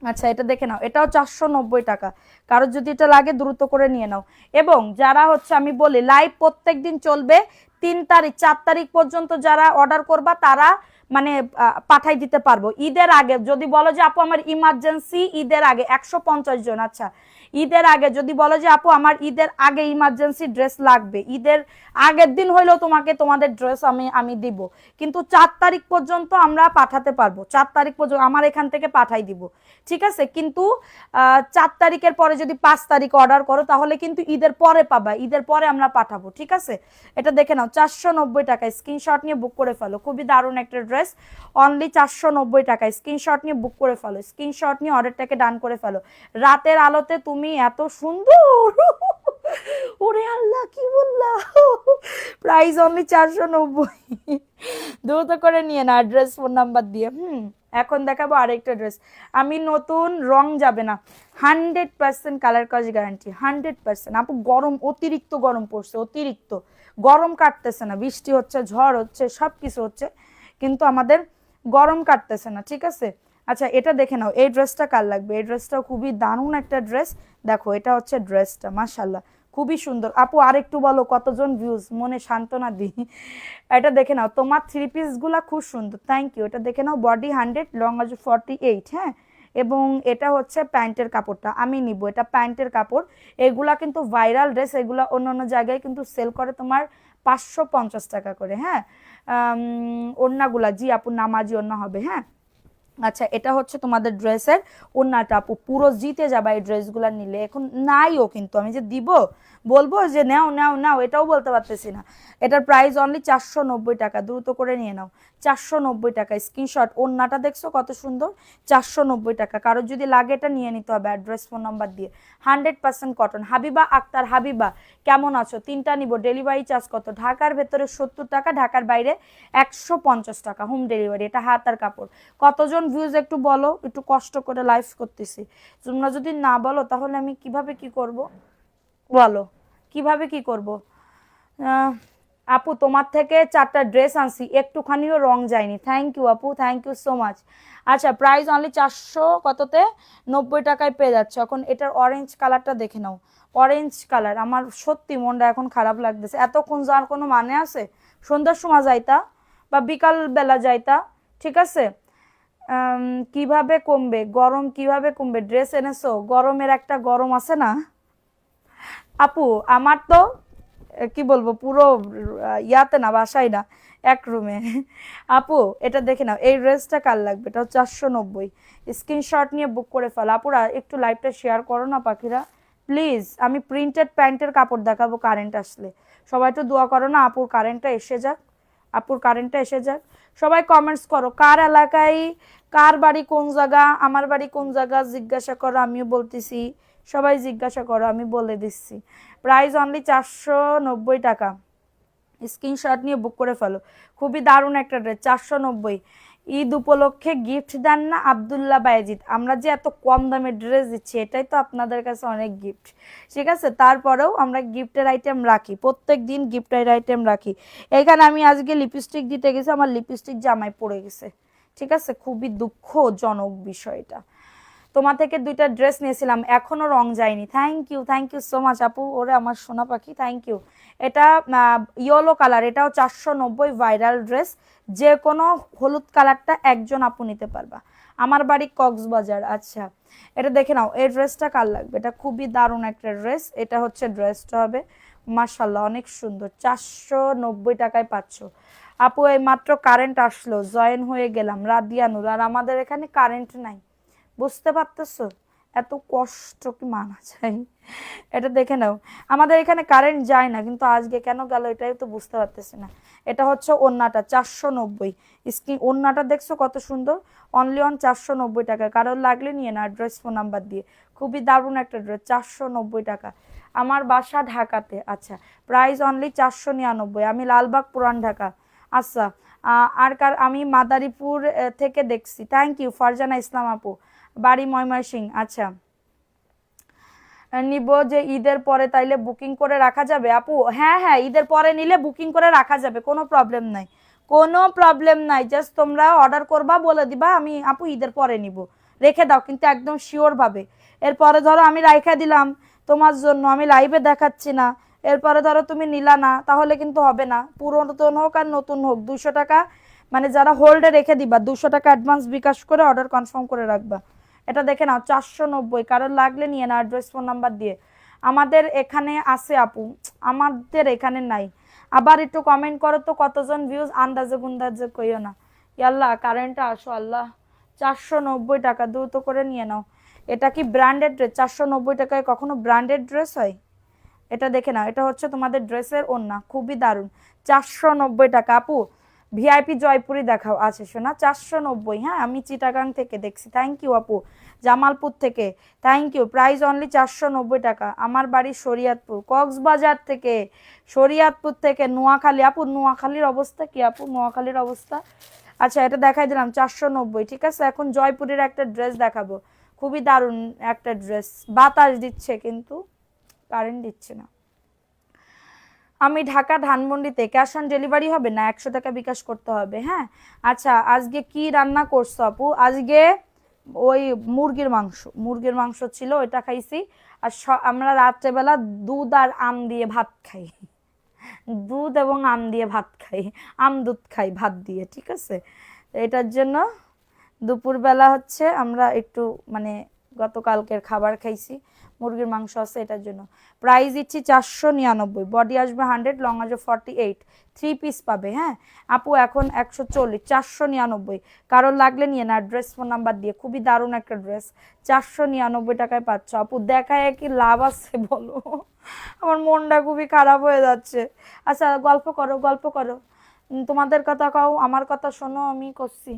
আচ্ছা, এটা দেখে নাও, এটাও 490 টাকা। কারোর যদি এটা লাগে দ্রুত করে নিয়ে নাও। এবং যারা হচ্ছে, আমি বলি লাইভ প্রত্যেক দিন চলবে, 3 তারিখ 4 তারিখ পর্যন্ত যারা অর্ডার করবা তারা মানে পাঠাই দিতে পারবো। ঈদের আগে যদি বলো যে আপু আমার ইমার্জেন্সি ঈদের আগে, 150 জন। আচ্ছা, ঈদের আগে যদি বলো যে আপু আমার ঈদের আগে ইমার্জেন্সি ড্রেস লাগবে, ঈদের আগের দিন হইলেও তোমাদের ড্রেস আমি দিব, কিন্তু 4 তারিখ পর্যন্ত আমরা পাঠাতে পারবো। 4 তারিখ পর্যন্ত আমার এখান থেকে পাঠাই দিব, ঠিক আছে? কিন্তু 4 তারিখের পরে যদি 5 তারিখ অর্ডার করো তাহলে কিন্তু ঈদের পরে পাবা, ঈদের পরে আমরা পাঠাবো, ঠিক আছে? এটা দেখে নাও, 490 টাকায়, স্ক্রিনশট নিয়ে বুক করে ফেলো। খুবই দারুণ একটা ড্রেস, অনলি 490 টাকায়। স্ক্রিনশট নিয়ে বুক করে ফেলো, স্ক্রিনশট নিয়ে অর্ডারটাকে ডান করে ফেলো। রাতের আলোতে তুমি এত সুন্দর, ওরে আল্লাহ কি বললা! প্রাইস অনলি 490, দ্রুত করে নিয়ে না, অ্যাড্রেস ফোন নাম্বার দিয়ে। এখন দেখাবো আরেকটা ড্রেস। আমি নতুন, রং যাবে না, 100% কালার কজ গ্যারান্টি, 100%। আপু গরম, অতিরিক্ত গরম পড়ছে, অতিরিক্ত গরম কাটতেছে না, বৃষ্টি হচ্ছে, ঝড় হচ্ছে, সব কিছু হচ্ছে, কিন্তু আমাদের গরম কাটতেছে না, ঠিক আছে? আচ্ছা, এটা দেখে নাও, এই ড্রেসটা কার লাগবে? এই ড্রেসটাও খুবই দারুণ একটা ড্রেস, দেখো এটা হচ্ছে ড্রেসটা, মাশাল্লাহ খুবই সুন্দর। আপু আর একটু বলো কতজন ভিউজ, মনে সান্ত্বনা দিই। এটা দেখে নাও, তোমার 3 পিসগুলা খুব সুন্দর, থ্যাংক ইউ। এটা দেখে নাও, বডি 100, লং আছে 48, হ্যাঁ? এবং এটা হচ্ছে প্যান্টের কাপড়টা, আমি নিব, এটা প্যান্টের কাপড়। এগুলা কিন্তু ভাইরাল ড্রেস, এগুলা অন্য অন্য জায়গায় কিন্তু সেল করে তোমার 550 টাকা করে, হ্যাঁ? ওড়নাগুলা, জি আপু নামাজি ওড়না হবে, হ্যাঁ? আচ্ছা, এটা হচ্ছে তোমাদের ড্রেসের ওন্নাটা আপু, পুরো জিতে যাবে এই ড্রেসগুলো নিলে। এখন নাইও কিন্তু, আমি যে দিব বলবো যে নাও নাও নাও এটাও বলতে পারতেছি না। এটার প্রাইস অনলি 490 টাকা, দ্রুত করে নিয়ে নাও। 490 টাকা স্ক্রিনশট। ওন্নাটা দেখছো কত সুন্দর, 490 টাকা। কারোর যদি লাগে এটা নিয়ে নিতে হবে অ্যাড্রেস ফোন নাম্বার দিয়ে। 100% কটন। হাবিবা আক্তার, হাবিবা কেমন আছো? তিনটা নিব, ডেলিভারি চার্জ কত? ঢাকার ভেতরে 70 টাকা, ঢাকার বাইরে 150 টাকা হোম ডেলিভারি। এটা হাত আর কাপড়। কতজন ভিউজ একটু বলো, একটু কষ্ট করে লাইভ করতেছি, তোমরা যদি না বলো তাহলে আমি কিভাবে কি করব, বলো কিভাবে কি করব। আপু তোমার থেকে 4টা ড্রেস আনছি, একটুখানিও রং যায়নি। থ্যাংক ইউ আপু, থ্যাংক ইউ সো মাচ। আচ্ছা, প্রাইস অনলি 490 টাকায় পেয়ে যাচ্ছে। এখন এটার অরেঞ্জ কালারটা দেখে নাও, অরেঞ্জ কালার। আমার সত্যি মনটা এখন খারাপ লাগতেছে, এতক্ষণ যাওয়ার কোনো মানে আছে? সন্ধ্যার সময় যাইতা বা বিকাল বেলা যাইতা, ঠিক আছে। কিভাবে কমবে গরম, কিভাবে কমবে? ড্রেস এনেছো, গরমের একটা গরম আছে না আপু। আমার তো কি বলবো, পুরো ইয়াতে না, বাসায় না, এক রুমে। আপু এটা দেখে নাও, এই ড্রেসটা কার লাগবে? এটা 490। স্ক্রিনশট নিয়ে বুক করে ফেলো। আপুরা একটু লাইভটা শেয়ার করো না পাখিরা প্লিজ। আমি প্রিন্টেড প্যান্টের কাপড় দেখাবো কারেন্ট আসলে। সবাই একটু দোয়া করো না আপুর কারেন্টটা এসে যাক, আপুর কারেন্টটা এসে যাক। সবাই কমেন্টস করো কার এলাকায়, কার বাড়ি কোন জায়গা, আমার বাড়ি কোন জায়গা জিজ্ঞাসা করো, আমিও বলতেছি। সবাই জিজ্ঞাসা করো, আমি বলে দিচ্ছি। প্রাইস অনলি 490 টাকা। স্ক্রিনশট নিয়ে বুক করে ফেলো। খুবই দারুণ একটা ড্রেস, 490। ঈদ উপলক্ষে গিফট দেন না আবদুল্লাহ বায়েজিদ? আমরা যে এত কম দামে ড্রেস দিচ্ছি এটাই তো আপনাদের কাছে অনেক গিফট, ঠিক আছে। তারপরেও আমরা গিফটের আইটেম রাখি, প্রত্যেক দিন গিফটের আইটেম রাখি। এখানে আমি আজকে লিপস্টিক দিতে গেছি, আমার লিপস্টিক জামায় পড়ে গেছে, ঠিক আছে। খুবই দুঃখজনক বিষয়টা। তোমার থেকে 2টা ড্রেস নিয়েছিলাম, এখনো রং যায়নি। থ্যাংক ইউ সো মাচ আপু, ওরে আমার সোনা পাখি, থ্যাংক ইউ। এটা ইয়েলো কালার, এটাও 490 ভাইরাল ড্রেস। যে কোনো হলুদ কালারটা একজন আপু নিতে পারবা। আমার বাড়ি কক্সবাজার। আচ্ছা, এটা দেখে নাও, এই ড্রেসটা কার লাগবে? এটা খুবই দারুণ একটা ড্রেস। এটা হচ্ছে ড্রেসটা হবে, মাশাল্লাহ অনেক সুন্দর। 490 টাকায় পাচ্ছ আপু। এই মাত্র কারেন্ট আসলো, জয়েন হয়ে গেলাম। রাদিয়ানুর, আর আমাদের এখানে কারেন্ট নাই, বুঝতে পারতেছো? এত কষ্ট কি মানা যায়? এটা দেখে নাও, আমাদের এখানে কারেন্ট যায় না, কিন্তু আজকে কেন গেল এটাই তো বুঝতে পারতেছি না। এটা হচ্ছে ওন্নাটা 490। স্ক্রিন ওন্নাটা দেখছো কত সুন্দর, অনলি অন 490 টাকা। কারোর লাগলে নিয়ে না অ্যাড্রেস ফোন নাম্বার দিয়ে। খুবই দারুণ একটা ড্রেস, 490 টাকা। আমার বাসা ঢাকাতে। আচ্ছা, প্রাইস অনলি 499। আমি লালবাগ পুরান ঢাকা। আচ্ছা, আর আমি মাদারীপুর থেকে দেখছি। থ্যাংক ইউ ফারজানা ইসলাম আপু, বাড়ি ময়মনসিংহ। আচ্ছা, নিব যে ঈদের পরে, তাইলে বুকিং করে রাখা যাবে আপু? হ্যাঁ হ্যাঁ, ঈদের পরে নিলে বুকিং করে রাখা যাবে, কোনো প্রবলেম নাই, কোনো প্রবলেম নাই। জাস্ট তোমরা অর্ডার করবা, বলে দিবা আমি আপু ঈদের পরে নিব, রেখে দাও কিন্তু একদম শিওর ভাবে। এরপরে ধরো আমি রাইখা দিলাম তোমার জন্য, আমি লাইভে দেখাচ্ছি না, এরপরে ধরো তুমি নিলা না, তাহলে কিন্তু হবে না। পুরাতন হোক আর নতুন হোক, 200 টাকা মানে যারা হোল্ডে রেখে দিবা, 200 টাকা অ্যাডভান্স বিকাশ করে অর্ডার কনফার্ম করে রাখবা। এটা দেখে নাও, 490। কারোর লাগলে নিয়ে না অ্যাড্রেস ফোন নাম্বার দিয়ে। আমাদের এখানে আছে আপু, আমাদের এখানে নাই। আবার একটু কমেন্ট করো তো কতজন ভিউজ, আন্দাজে গুন্দাজে কইও না। ইয়াল্লাহ কারেন্টটা আসো আল্লাহ। 490 টাকা, দ্রুত করে নিয়ে নাও। এটা কি ব্র্যান্ডেড ড্রেস? 490 টাকায় কখনো ব্র্যান্ডেড ড্রেস হয়? এটা দেখে নাও, এটা হচ্ছে তোমাদের ড্রেসের ওন্না, খুবই দারুণ। 490 টাকা আপু। ভিআইপি জয়পুরি দেখাও। আচ্ছা শোনা, 490। হ্যাঁ, আমি চিটাগাং থেকে দেখছি। থ্যাংক ইউ আপু, জামালপুর থেকে। Thank you. প্রাইস অনলি 490 টাকা। আমার বাড়ি শরিয়াতপুর, কক্সবাজার থেকে, শরিয়াতপুর থেকে নোয়াখালী। আপু নোয়াখালীর অবস্থা কি আপু, নোয়াখালীর অবস্থা? আচ্ছা, এটা দেখাই দিলাম 490, ঠিক আছে। এখন জয়পুরের একটা ড্রেস দেখাবো, খুবই দারুণ একটা ড্রেস। বাতাস দিচ্ছে কিন্তু কারেন্ট দিচ্ছে না। আমি ঢাকা ধানমন্ডিতে। ক্যাশ অন ডেলিভারি হবে না, 100 টাকা বিকাশ করতে হবে। হ্যাঁ, আচ্ছা আজকে কি রান্না করছো আপু? আজকে ওই মুরগির মাংস ছিল, ওইটা খাইছি। আর আমরা রাত্রেবেলা দুধ আর আম দিয়ে ভাত খাই, দুধ এবং আম দিয়ে ভাত খাই, আম দুধ খাই ভাত দিয়ে, ঠিক আছে। এটার জন্য দুপুরবেলা হচ্ছে আমরা একটু মানে গতকালকের খাবার খাইছি। মুরগির মাংস আছে এটার জন্য। প্রাইস দিচ্ছি 499, বডি আসবে 100, লং আসবে 48, 3 পিস পাবে। হ্যাঁ আপু এখন 140, 499, কারোর লাগলে নিয়ে না ড্রেস ফোন নাম্বার দিয়ে। খুবই দারুণ একটা ড্রেস, 499 টাকায় পাচ্ছ আপু। দেখায় কি লাভ আছে বলো? আমার মনটা খুবই খারাপ হয়ে যাচ্ছে। আচ্ছা গল্প করো, গল্প করো, তোমাদের কথা কও, আমার কথা শোনো, আমি করছি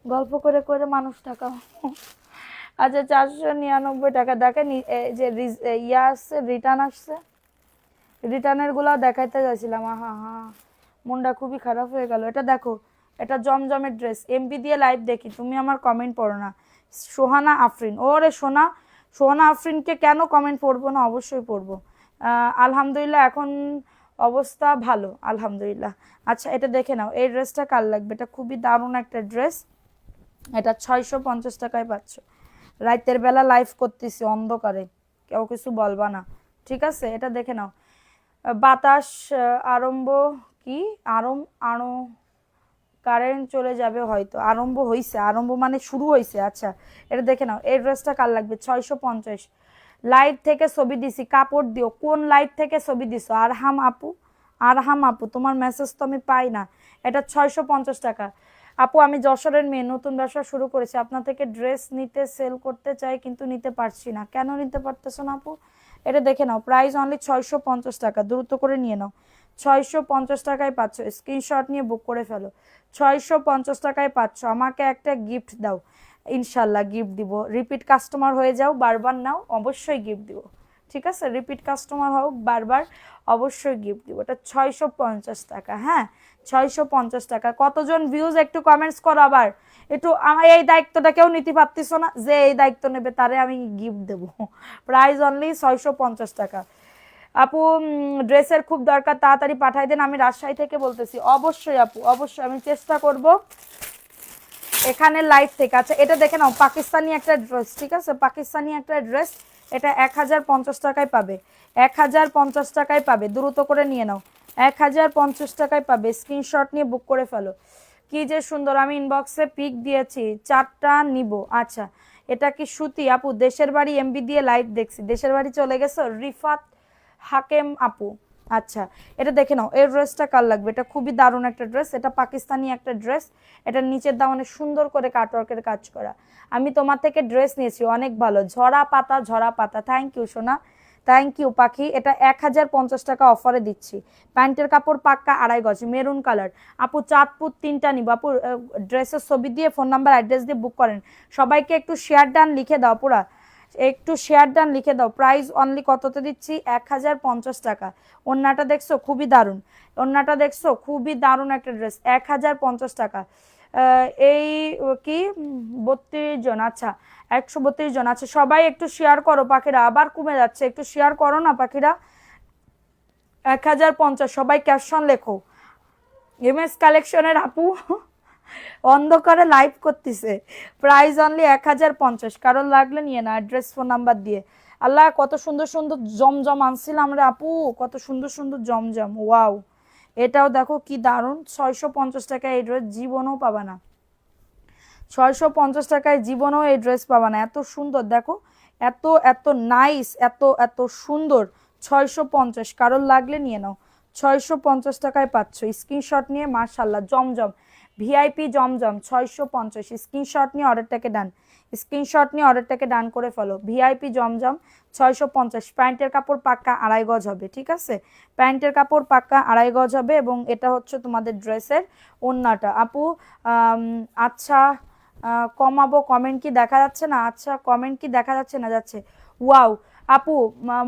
গল্প করে করে মানুষ টাকা। আচ্ছা 499 টাকা। দেখেন যে ইয়া আসছে, রিটার্ন আসছে, রিটার্নের গুলা দেখাইতে যাচ্ছিলাম। হা হা, মনটা খুবই খারাপ হয়ে গেল। এটা দেখো, এটা জমজমের ড্রেস। এমবি দিয়ে লাইভ দেখি, তুমি আমার কমেন্ট পড়ো না। সোহানা আফরিন, ওরে সোনা, সোহানা আফরিনকে কেন কমেন্ট পড়বো না, অবশ্যই পড়বো। আলহামদুলিল্লাহ এখন অবস্থা ভালো, আলহামদুলিল্লাহ। আচ্ছা এটা দেখে নাও, এই ড্রেসটা কার লাগবে? এটা খুবই দারুণ একটা ড্রেস, এটা 650 টাকায় পাচ্ছ। রাতের বেলা লাইভ করতেছি অন্ধকারে, কেউ কিছু বলবা না, ঠিক আছে? এটা দেখে নাও, বাতাস আরম্ভ, কি আরো কারেন্ট চলে যাবে হয়তো, আরম্ভ হইছে, আরম্ভ মানে শুরু হইছে। আচ্ছা এটা দেখে নাও, এই ড্রেসটা কার লাগবে? 650। লাইট থেকে ছবি দিছি, কাপড় দিও। কোন লাইট থেকে ছবি দিছো? আরহাম আপু, আরহাম আপু, তোমার মেসেজ তো আমি পাই না। এটা 650 টাকা। আপু আমি যশোরের মেয়ে, নতুন ব্যবসা শুরু করেছি, আপনার থেকে ড্রেস নিতে সেল করতে চাই কিন্তু নিতে পারছি না। কেন নিতে পারতেছো না আপু? এটা দেখে নাও, প্রাইস অনলি 650 টাকা, দ্রুত করে নিয়ে নাও। 650 টাকায় পাচ্ছ, স্ক্রিনশট নিয়ে বুক করে ফেলো। 650 টাকায় পাচ্ছ। আমাকে একটা গিফট দাও, ইনশাল্লাহ গিফট দিব। রিপিট কাস্টমার হয়ে যাও, বারবার নাও, অবশ্যই গিফট দিব, ঠিক আছে? রিপিট কাস্টমার হও বারবার, অবশ্যই গিফট দিব। এটা 650 টাকা। হ্যাঁ 650 টাকা। কতজন ভিউজ একটু কমেন্টস করো আবার একটু। আমার এই দায়িত্বটা কেউ নিতে পারতেছ না, যে এই দায়িত্ব নেবে তারে আমি গিফট দেব। প্রাইস অনলি 650 টাকা। আপু ড্রেসের খুব দরকার, তাড়াতাড়ি পাঠাই দেন, আমি রাজশাহী থেকে বলতেছি। অবশ্যই আপু, অবশ্যই আমি চেষ্টা করব এখানে লাইভ থেকে। আচ্ছা এটা দেখে নাও, পাকিস্তানি একটা ড্রেস, ঠিক আছে? পাকিস্তানি একটা ড্রেস, এটা 1050 টাকায় পাবে, 1050 টাকায় পাবে, দ্রুত করে নিয়ে নাও। 1050 টাকায় পাবে, স্ক্রিনশট নিয়ে বুক করে ফেলো। কি যে সুন্দর, আমি ইনবক্সে পিক দিয়েছি, 4টা নিব। আচ্ছা এটা কি সুতি আপু? দেশের বাড়ি এমবি দিয়ে লাইভ দেখছি, দেশের বাড়ি চলে গেছো রিফাত হাকেম আপু। আচ্ছা এটা দেখে নাও, এই ড্রেসটা কার লাগবে? এটা খুবই দারুণ একটা ড্রেস, এটা পাকিস্তানি একটা ড্রেস, এটার নিচের দাম অনেক সুন্দর করে কাটওয়ার্কের কাজ করা। আমি তোমার থেকে ড্রেস নিয়েছি, অনেক ভালো, ঝরা পাতা, ঝরা পাতা। থ্যাংক ইউ সোনা, থ্যাংক ইউ পাখি। এটা 1050 টাকা অফারে দিচ্ছি। প্যান্টের কাপড় পাক্কা 2.5 গজ, মেরুন কালার। আপু চাঁদপুর 3টা নিব আপু। ড্রেসের ছবি দিয়ে, ফোন নাম্বার, অ্যাড্রেস দিয়ে বুক করেন। সবাইকে একটু শেয়ার ডান লিখে দাও পুরা, একটু শেয়ার ডান লিখে দাও। প্রাইস অনলি কততে দিচ্ছি? 1050 টাকা। ওন্নাটা দেখছো খুবই দারুণ, ওন্নাটা দেখছো খুবই দারুণ একটা ড্রেস, 1050 টাকা। এই কি 32 জন? আচ্ছা 132 জন। আচ্ছা সবাই একটু শেয়ার করো পাখিরা, আবার কমে যাচ্ছে, একটু শেয়ার করো না পাখিরা। 1050, সবাই ক্যাপশন লেখো। এমএস কালেকশনের আপু অন্ধকারে লাইভ করতেছে। প্রাইস অনলি 1050, কারণ লাগলে নিয়ে না, অ্যাড্রেস ফোন নাম্বার দিয়ে। আল্লাহ কত সুন্দর সুন্দর জমজম আনছিলাম রে আপু, কত সুন্দর সুন্দর জমজম, ওয়াও। এটাও দেখো কি দারুণ, 650 টাকায় এই ড্রেস জীবনেও পাবা না, 650 টাকায় জীবনেও এই ড্রেস পাবা না। এত সুন্দর দেখো, এত এত নাইস, এত এত সুন্দর। 650, কারণ লাগলে নিয়ে নাও। 650 টাকায় পাচ্ছ, স্ক্রিনশট নিয়ে। মাশাল্লাহ জমজম, ভিআইপি জমজম, 650। স্ক্রিনশট নিয়ে অর্ডারটাকে ডান, স্ক্রিনশট নিয়ে অর্ডারটাকে ডান করে ফেলো। ভিআইপি জমজম 650। প্যান্টের কাপড় পাক্কা 2.5 গজ হবে, ঠিক আছে? প্যান্টের কাপড় পাক্কা 2.5 গজ হবে, এবং এটা হচ্ছে তোমাদের ড্রেসের ওন্নাটা আপু। আচ্ছা কমাবো, কমেন্ট কি দেখা যাচ্ছে না? আচ্ছা কমেন্ট কি দেখা যাচ্ছে না? যাচ্ছে, ওয়াও। আপু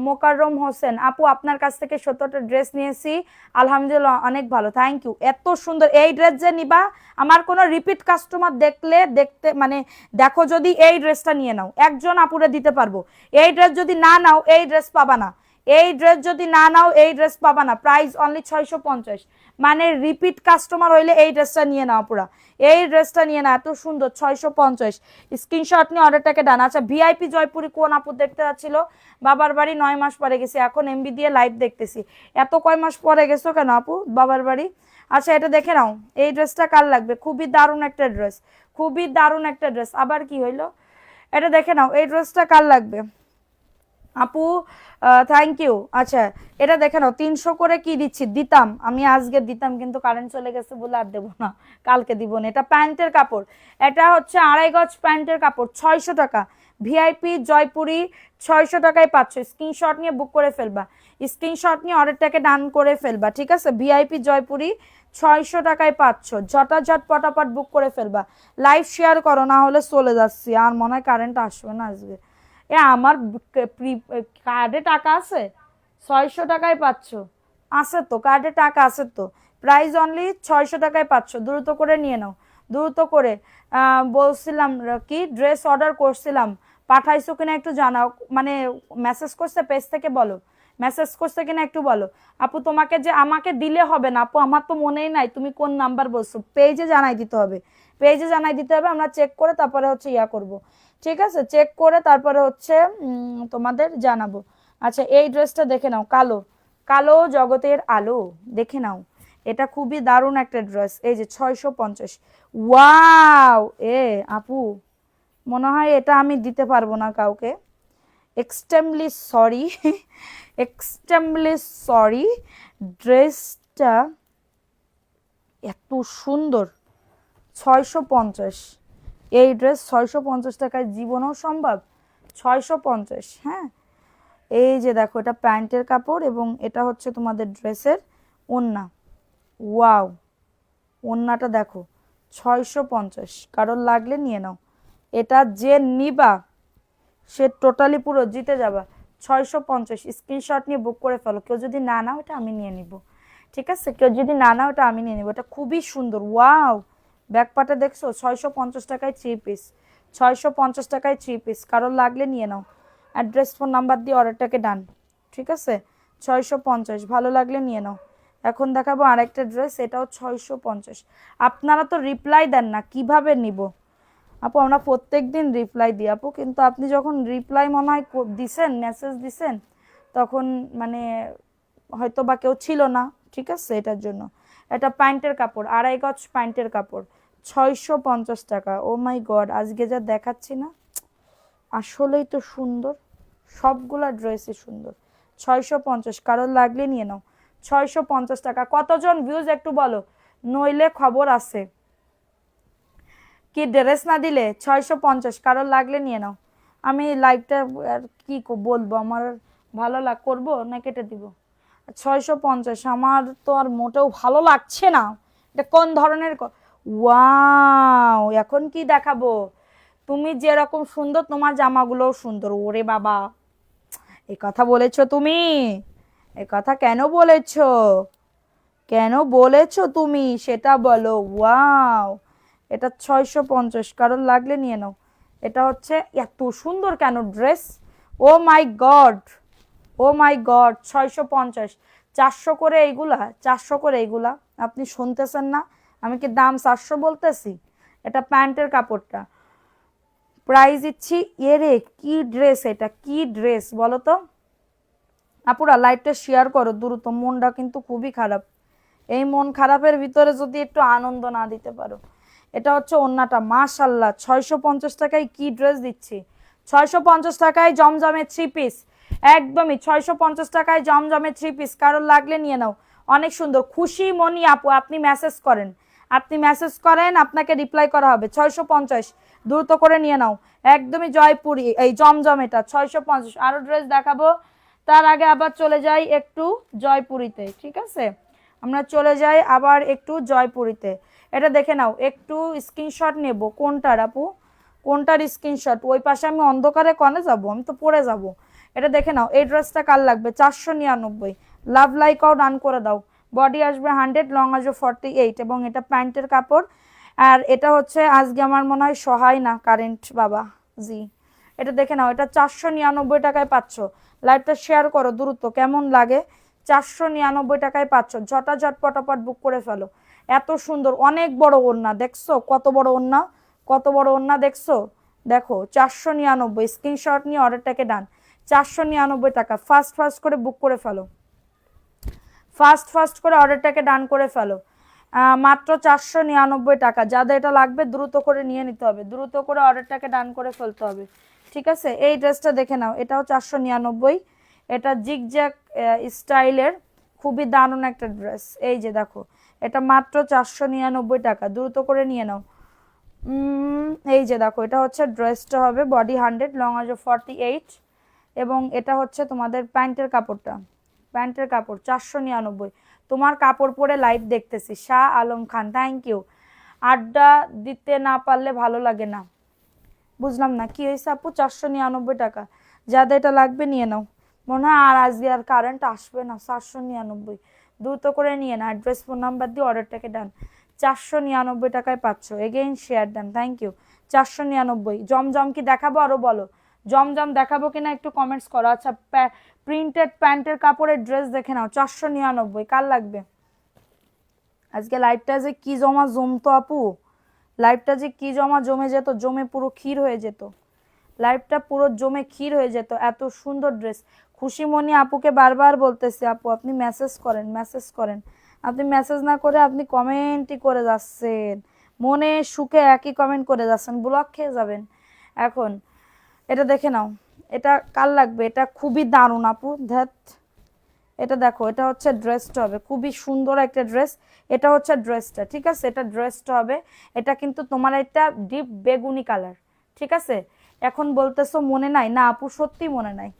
মোকাররম হোসেন আপু, আপনার কাছ থেকে 17টা ড্রেস নিয়েছি, আলহামদুলিল্লাহ অনেক ভালো, থ্যাংক ইউ। এত সুন্দর এই ড্রেস যে নিবা, আমার কোনো রিপিট কাস্টমার দেখলে দেখতে মানে দেখো, যদি এই ড্রেসটা নিয়ে নাও, একজন আপুরে দিতে পারবো। এই ড্রেস যদি না নাও, এই ড্রেস পাবা না, এই ড্রেস যদি না নাও, এই ড্রেস পাবা না। প্রাইস অনলি 650, মানে রিপিট কাস্টমার হইলে এই ড্রেসটা নিয়ে নাও পুরা, এই ড্রেসটা নিয়ে না, এত সুন্দর। 650, স্ক্রিনশট নিয়ে অর্ডারটাকে ডান। আচ্ছা ভিআইপি জয়পুরি কোন আপু দেখতে যাচ্ছিল? বাবার বাড়ি 9 মাস পরে গেছি, এখন এমবি দিয়ে লাইভ দেখতেছি। এত কয় মাস পরে গেছো কেন আপু বাবার বাড়ি? আচ্ছা এটা দেখে নাও, এই ড্রেসটা কার লাগবে? খুবই দারুণ একটা ড্রেস, খুবই দারুণ একটা ড্রেস। আবার কি হইলো? এটা দেখে নাও, এই ড্রেসটা কার লাগবে? আপু থ্যাংক ইউ। আচ্ছা এটা দেখে নাও 300 করে কি দিচ্ছি, দিতাম আমি আজকে দিতাম, কিন্তু কারেন্ট চলে গেছে বলে আর দেবো না, কালকে দিব না। এটা প্যান্টের কাপড়, এটা হচ্ছে 2.5 গজ প্যান্টের কাপড়, 600 টাকা। ভিআইপি জয়পুরি 600 টাকায় পাচ্ছ। স্ক্রিনশট নিয়ে বুক করে ফেলবা, স্ক্রিনশট নিয়ে অর্ডারটাকে ডান করে ফেলবা, ঠিক আছে? ভিআইপি জয়পুরি 600 টাকায় পাচ্ছ, ঝটাঝট পটাপট বুক করে ফেলবা। লাইভ শেয়ার করো, না হলে চলে যাচ্ছি, আর মনে হয় কারেন্ট আসবে না আজকে। এ আমার কার্ডে টাকা আছে, 600 টাকায় পাচ্ছ। আছে তো কার্ডে টাকা আছে তো, প্রাইস অনলি 600 টাকায় পাচ্ছ, দ্রুত করে নিয়ে নাও, দ্রুত করে। বলছিলাম কি ড্রেস অর্ডার করছিলাম, পাঠাইছো কিনা একটু জানাও, মানে মেসেজ করছে পেজ থেকে, বলো মেসেজ করছে কিনা একটু বলো। আপু তোমাকে যে আমাকে দিলে হবে না আপু, আমার তো মনেই নাই তুমি কোন নাম্বার বলছো, পেজে জানাই দিতে হবে, পেজে জানাই দিতে হবে, আমরা চেক করে তারপরে হচ্ছে ইয়া করব, ঠিক আছে? চেক করে তারপরে হচ্ছে তোমাদের জানাবো। আচ্ছা এই ড্রেসটা দেখে নাও, কালো, কালো জগতের আলো, দেখে নাও, এটা খুবই দারুণ একটা ড্রেস। এই যে 650। ওয়াও এ আপু, মনে হয় এটা আমি দিতে পারবো না কাউকে, এক্সট্রিমলি সরি, এক্সট্রিমলি সরি। ড্রেসটা এত সুন্দর, 650। এই ড্রেস 650 টাকায় জীবনও সম্ভব, 650। হ্যাঁ এই যে দেখো, এটা প্যান্টের কাপড় এবং এটা হচ্ছে তোমাদের ড্রেসের ওড়না। ওয়াও, ওড়নাটা দেখো, 650। কারোর লাগলে নিয়ে নাও, এটা যে নিবা সে টোটালি পুরো জিতে যাবা। 650, স্ক্রিনশট নিয়ে বুক করে ফেলো, কেউ যদি না নাও এটা আমি নিয়ে নিব, ঠিক আছে? কেউ যদি না নাও এটা আমি নিয়ে নিব, এটা খুবই সুন্দর। ওয়াও, ব্যাকপাটা দেখছো, 650 টাকায় 3 পিস, 650 টাকায় 3 পিস, কারোর লাগলে নিয়ে নাও, অ্যাড্রেস ফোন নাম্বার দিয়ে অর্ডারটাকে ডান, ঠিক আছে? 650, ভালো লাগলে নিয়ে নাও। এখন দেখাবো আরেকটা ড্রেস, এটাও 650। আপনারা তো রিপ্লাই দেন না, কিভাবে নিব আপু? আমরা প্রত্যেক দিন রিপ্লাই দিই আপু, কিন্তু আপনি যখন রিপ্লাই মনে হয় দিছেন, মেসেজ দিছেন, তখন মানে হয়তো বা কেউ ছিল না, ঠিক আছে? এটার জন্য। এটা প্যান্টের কাপড়, 2.5 গজ প্যান্টের কাপড়, 650 টাকা। ও মাই গড, আজকে যা দেখাচ্ছি না, আসলেই তো সুন্দর, সবগুলা ড্রেসই সুন্দর। 650, কারোর লাগলে নিয়ে নাও, 650 টাকা। কতজন ভিউজ একটু বলো, নইলে খবর আছে। কি ড্রেস না দিলে 650, কারোর লাগলে নিয়ে নাও। আমি লাইভটা আর কি বলবো, আমার ভালো করবো না কেটে দিব? 650 আমার তো আর মোটেও ভালো লাগছে না, এটা কোন ধরনের ওয়াও, এখন কি দেখাবো? তুমি যেরকম সুন্দর তোমার জামাগুলোও সুন্দর। ওরে বাবা, এ কথা বলেছো তুমি, এ কথা কেন বলেছো, কেন বলেছো তুমি সেটা বলো। ওয়াও, এটা 650, কারোর লাগলে নিয়ে নাও। এটা হচ্ছে এত সুন্দর কেন ড্রেস, ও মাই গড, ও মাই গড, 650। 400 করে এইগুলা, 400 করে এইগুলা, আপনি শুনতেছেন না? আমি কি দাম 400 বলতেছি? এটা প্যান্টের কাপড়টা, প্রাইস দিচ্ছি। এরে কি ড্রেস, এটা কি ড্রেস বলো তো? আপুরা লাইভটা শেয়ার করো দ্রুত, মনটা কিন্তু খুবই খারাপ, এই মন খারাপের ভিতরে যদি একটু আনন্দ না দিতে পারো। এটা হচ্ছে ওন্নাটা, মাশাল্লাহ 650 টাকায় কি ড্রেস দিচ্ছি, 650 টাকায় জমজমে 3 পিস, একদমই 650 টাকায় জমজমে 3 পিস, কারোর লাগলে নিয়ে নাও। অনেক সুন্দর, খুশি মনি আপু, আপনি মেসেজ করেন, আপনি মেসেজ করেন, আপনাকে রিপ্লাই করা হবে। 650, দ্রুত করে নিয়ে নাও, একদমই জয়পুরি, এই জমজমেটা 650। আরো ড্রেস দেখাবো, তার আগে আবার চলে যাই একটু জয়পুরিতে, ঠিক আছে? আমরা চলে যাই আবার একটু জয়পুরিতে। এটা দেখে নাও, একটু স্ক্রিনশট নেব, কোনটার আপু, কোনটার স্ক্রিনশট? ওই পাশে আমি অন্ধকারে কনে যাব, আমি তো পড়ে যাব। এটা দেখে নাও, এই ড্রেসটা কার লাগবে? 499, লাভ লাইকাও ডান করে দাও। বডি আসবে 100, লং আসবে 48, এবং এটা প্যান্টের কাপড়। আর এটা হচ্ছে আজকে আমার মনে হয় সহায় না কারেন্ট বাবা জি। এটা দেখে নাও, এটা 499 টাকায় পাচ্ছ। লাইভটা শেয়ার করো দ্রুত, কেমন লাগে? 499 টাকায় পাচ্ছ, ঝটাঝট পটাপট বুক করে ফেলো। এত সুন্দর, অনেক বড় ওড়না, দেখছো কত বড় ওড়না, কত বড় ওড়না দেখছো? দেখো 499, স্ক্রিনশট নিয়ে অর্ডারটাকে ডান। 499 টাকা, ফাস্ট ফাস্ট করে বুক করে ফেলো, ফাস্ট ফাস্ট করে অর্ডারটাকে ডান করে ফেলো। মাত্র 499 টাকা, যাদের এটা লাগবে দ্রুত করে নিয়ে নিতে হবে, দ্রুত করে অর্ডারটাকে ডান করে ফেলতে হবে। ঠিক আছে, এই ড্রেসটা দেখে নাও, এটাও 499। এটা জিগজ্যাগ স্টাইলের খুবই দারুণ একটা ড্রেস। এই যে দেখো, এটা মাত্র 499 টাকা, দ্রুত করে নিয়ে নাও। এই যে দেখো, এটা হচ্ছে ড্রেসটা হবে বডি 100, লং আছে 48, এবং এটা হচ্ছে তোমাদের প্যান্টের কাপড়টা, প্যান্টের কাপড় 499। তোমার কাপড় পরে লাইভ দেখতেছি, শাহ আলম খান, থ্যাংক ইউ। আড্ডা দিতে না পারলে ভালো লাগে না, বুঝলাম না কি হয়েছে আপু। 499 টাকা, যাদের এটা লাগবে নিয়ে নাও। মনে হয় আর আজকে আর কারেন্ট আসবে না। 499, দ্রুত করে নিয়ে না। অ্যাড্রেস ফোন নাম্বার দিয়ে অর্ডারটাকে ডান। 499 টাকায় পাচ্ছ। Again share done, thank you. 499। জমজম কি দেখাবো আরো? বলো জমজম দেখাবো কিনা একটু কমেন্টস করো। আচ্ছা, প্রিন্টেড প্যান্টের কাপড়ের ড্রেস দেখে নাও, 499। কার লাগবে? আজকে লাইভটা যে কি জমতো আপু, লাইভটা যে কি জমে যেত, জমে পুরো ক্ষীর হয়ে যেত, লাইভটা পুরো জমে ক্ষীর হয়ে যেত। এত সুন্দর ড্রেস। খুশিমণি আপুকে বারবার বলতেছি, আপু আপনি মেসেজ করেন, মেসেজ করেন। আপনি মেসেজ না করে আপনি কমেন্টই করে যাচ্ছেন, মনে সুখে একই কমেন্ট করে যাচ্ছেন, ব্লক খেয়ে যাবেন। এখন এটা দেখে নাও, এটা কার লাগবে? এটা খুবই দারুণ আপু, ধ্যাত। এটা দেখো, এটা হচ্ছে ড্রেসটা হবে, খুবই সুন্দর একটা ড্রেস। এটা হচ্ছে ড্রেসটা, ঠিক আছে, এটা ড্রেসটা হবে। এটা কিন্তু তোমার একটা ডিপ বেগুনি কালার, ঠিক আছে। এখন বলতেছো মনে নাই, না আপু সত্যি মনে নাই,